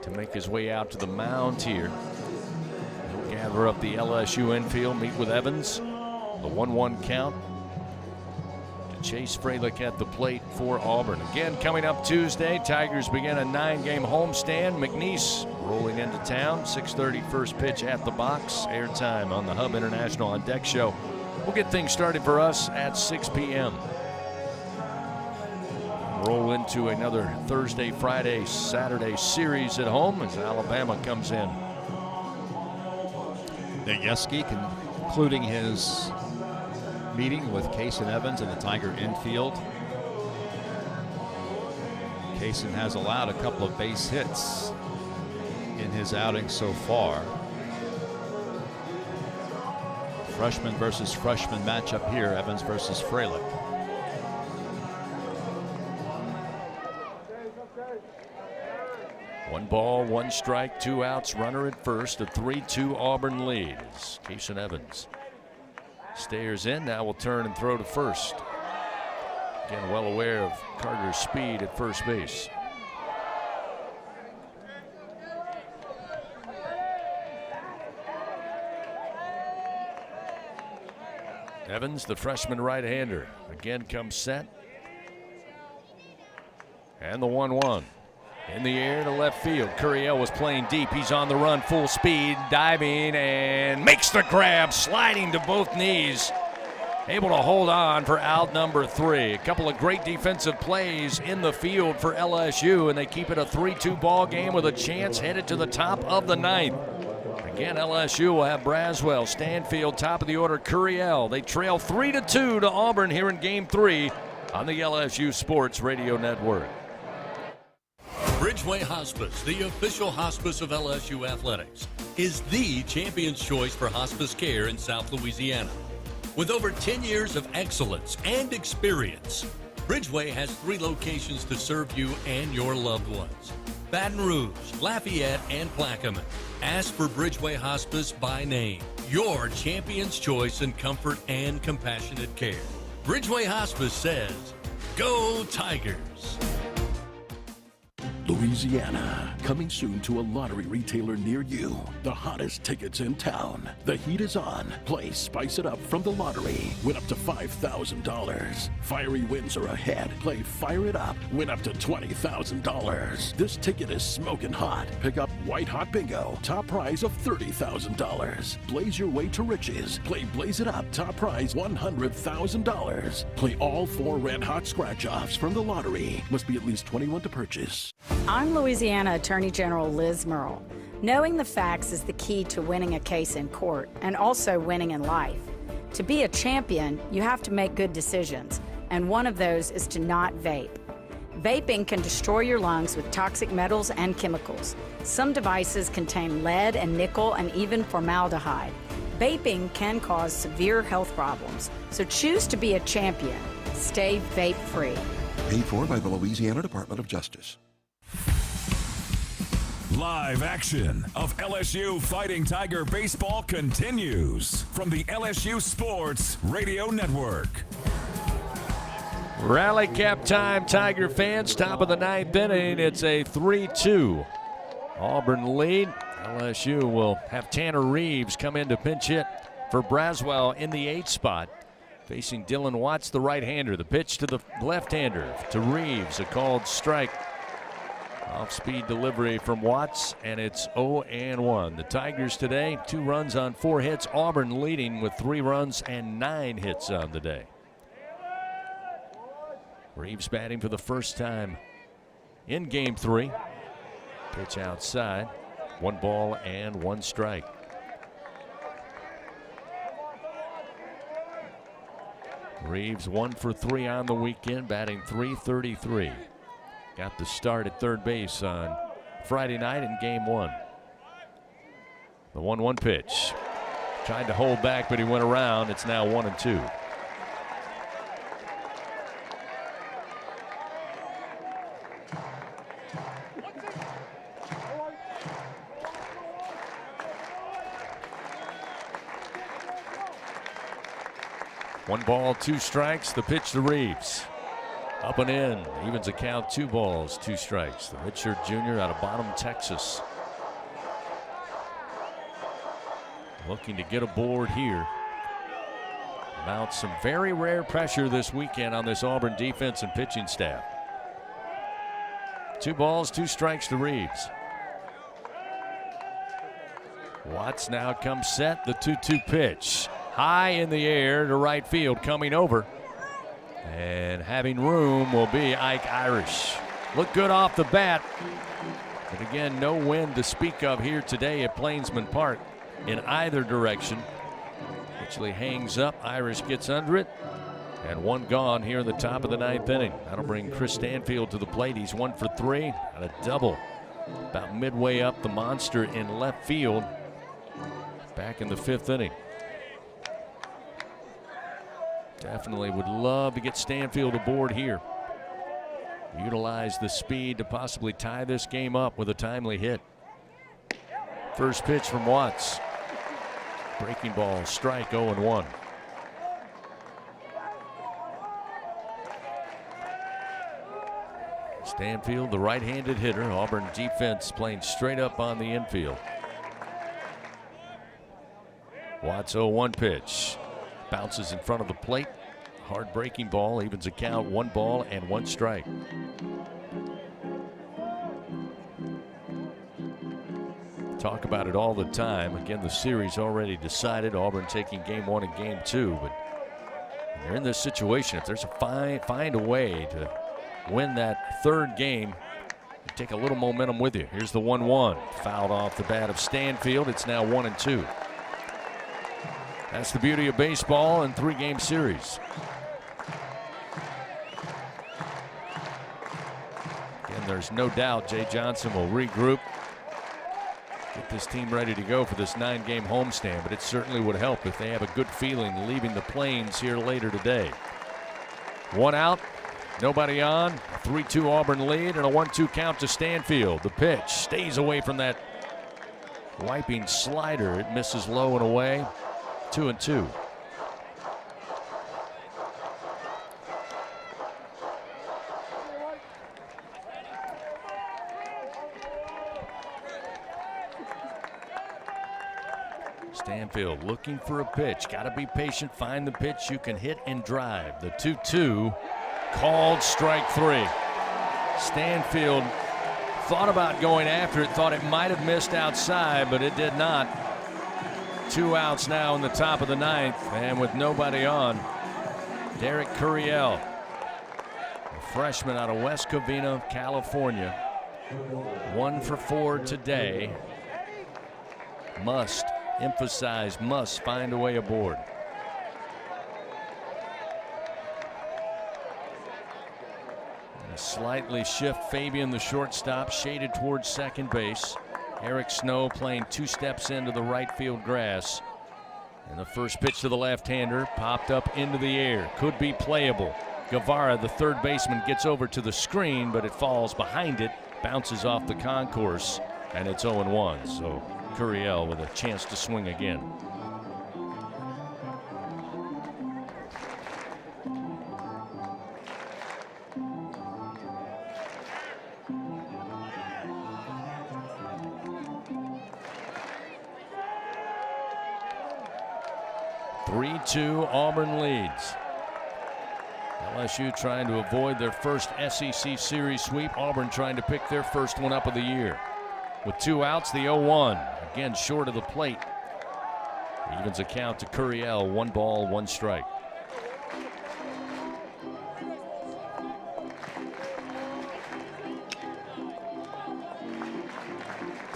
to make his way out to the mound here. He'll gather up the LSU infield, meet with Evans. The 1-1 count to Chase Fralick at the plate for Auburn. Again, coming up Tuesday, Tigers begin a 9-game homestand. McNeese rolling into town. 6:30 first pitch at the box. Airtime on the Hub International on Deck show. We'll get things started for us at 6 p.m. Roll into another Thursday, Friday, Saturday series at home as Alabama comes in. Yeske concluding his meeting with Kaysen Evans in the Tiger infield. Kaysen has allowed a couple of base hits in his outing so far. Freshman versus freshman matchup here, Evans versus Fralick. One ball, 1 strike, 2 outs, runner at first. A 3-2 Auburn lead as Kaysen Evans stares in. Now will turn and throw to first. Again, well aware of Carter's speed at first base. Evans, the freshman right-hander, again comes set. And the 1-1. In the air to left field. Curiel was playing deep. He's on the run, full speed, diving, and makes the grab, sliding to both knees. Able to hold on for out number 3. A couple of great defensive plays in the field for LSU, and they keep it a 3-2 ball game with a chance headed to the top of the 9th. Again, LSU will have Braswell, Stanfield, top of the order, Curiel. They trail 3-2 to Auburn here in Game 3 on the LSU Sports Radio Network. Bridgeway Hospice, the official hospice of LSU Athletics, is the champion's choice for hospice care in South Louisiana. With over 10 years of excellence and experience, Bridgeway has 3 locations to serve you and your loved ones: Baton Rouge, Lafayette, and Plaquemine. Ask for Bridgeway Hospice by name, your champion's choice in comfort and compassionate care. Bridgeway Hospice says, go Tigers! Louisiana, coming soon to a lottery retailer near you. The hottest tickets in town. The heat is on. Play Spice It Up from the lottery. Win up to $5,000. Fiery wins are ahead. Play Fire It Up. Win up to $20,000. This ticket is smoking hot. Pick up White Hot Bingo. Top prize of $30,000. Blaze your way to riches. Play Blaze It Up. Top prize $100,000. Play all 4 Red Hot Scratch-Offs from the lottery. Must be at least 21 to purchase. I'm Louisiana Attorney General Liz Murrill. Knowing the facts is the key to winning a case in court and also winning in life. To be a champion, you have to make good decisions, and one of those is to not vape. Vaping can destroy your lungs with toxic metals and chemicals. Some devices contain lead and nickel and even formaldehyde. Vaping can cause severe health problems, so choose to be a champion. Stay vape-free. Paid for by the Louisiana Department of Justice. Live action of LSU Fighting Tiger baseball continues from the LSU Sports Radio Network. Rally cap time, Tiger fans. Top of the 9th inning. It's a 3-2 Auburn lead. LSU will have Tanner Reeves come in to pinch hit for Braswell in the 8th spot. Facing Dylan Watts, the right-hander. The pitch to the left-hander to Reeves, a called strike. Off-speed delivery from Watts, and it's 0-1. The Tigers today, 2 runs on 4 hits. Auburn leading with 3 runs and 9 hits on the day. Reeves batting for the first time in Game 3. Pitch outside. 1 ball and 1 strike. Reeves 1 for 3 on the weekend, batting .333. Got the start at third base on Friday night in Game 1. The 1-1 pitch. Tried to hold back, but he went around. It's now 1-2. One ball, 2 strikes. The pitch to Reeves. Up and in. Evens a count. 2 balls, 2 strikes. The redshirt junior out of Bottom, Texas. Looking to get aboard here. Mount some very rare pressure this weekend on this Auburn defense and pitching staff. 2 balls, 2 strikes to Reeves. Watts now comes set. The 2-2 pitch. High in the air to right field, coming over. And having room will be Ike Irish. Looked good off the bat. But again, no wind to speak of here today at Plainsman Park in either direction. Actually hangs up. Irish gets under it. And 1 gone here in the top of the 9th inning. That'll bring Chris Stanfield to the plate. He's 1 for 3 on a double. About midway up the monster in left field. Back in the 5th inning. Definitely would love to get Stanfield aboard here. Utilize the speed to possibly tie this game up with a timely hit. First pitch from Watts. Breaking ball, strike, 0-1. Stanfield, the right-handed hitter. Auburn defense playing straight up on the infield. Watts 0-1 pitch. Bounces in front of the plate. Hard breaking ball, evens a count. 1 ball and 1 strike. Talk about it all the time. Again, the series already decided. Auburn taking Game 1 and Game 2. But when you're in this situation, if there's find a way to win that 3rd game, you take a little momentum with you. Here's the 1-1. Fouled off the bat of Stanfield. It's now 1-2. That's the beauty of baseball in 3-game series. Again, there's no doubt Jay Johnson will regroup, get this team ready to go for this 9-game homestand, but it certainly would help if they have a good feeling leaving the Plains here later today. 1 out, Nobody on. 3-2 Auburn lead and a 1-2 count to Stanfield. The pitch stays away from that wiping slider. It misses low and away. 2-2. Stanfield looking for a pitch. Got to be patient. Find the pitch you can hit and drive. The 2-2 called strike 3. Stanfield thought about going after it. Thought it might have missed outside, but it did not. 2 outs now in the top of the 9th, and with nobody on, Derek Curiel, a freshman out of West Covina, California. 1 for 4 today. Must emphasize, must find a way aboard. A slightly shift Fabian, the shortstop, shaded towards second base. Eric Snow playing 2 steps into the right field grass. And the first pitch to the left-hander popped up into the air. Could be playable. Guevara, the third baseman, gets over to the screen, but it falls behind it, bounces off the concourse, and it's 0-1. So Curiel with a chance to swing again. Auburn leads. LSU trying to avoid their first SEC series sweep. Auburn trying to pick their first one up of the year. With 2 outs, the 0-1. Again, short of the plate. Evens a count to Curiel. 1 ball, 1 strike.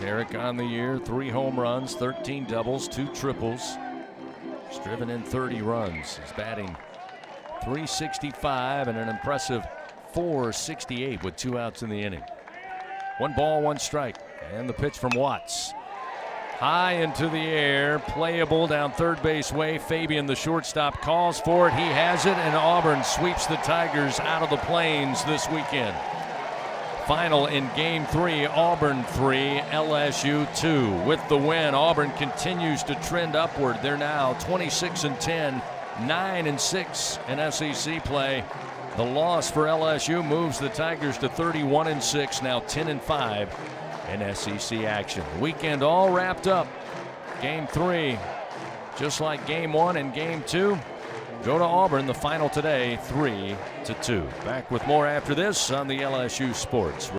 Derek on the year, 3 home runs, 13 doubles, 2 triples. He's driven in 30 runs. He's batting .365 and an impressive .468 with 2 outs in the inning. 1 ball, 1 strike. And the pitch from Watts. High into the air, playable down third base way. Fabian, the shortstop, calls for it. He has it, and Auburn sweeps the Tigers out of the Plains this weekend. Final in Game 3, Auburn 3, LSU 2. With the win, Auburn continues to trend upward. They're now 26-10, 9-6 in SEC play. The loss for LSU moves the Tigers to 31-6, now 10-5 in SEC action. The weekend all wrapped up. Game 3, just like Game 1 and Game 2. Go to Auburn, the final today, 3-2. Back with more after this on the LSU Sports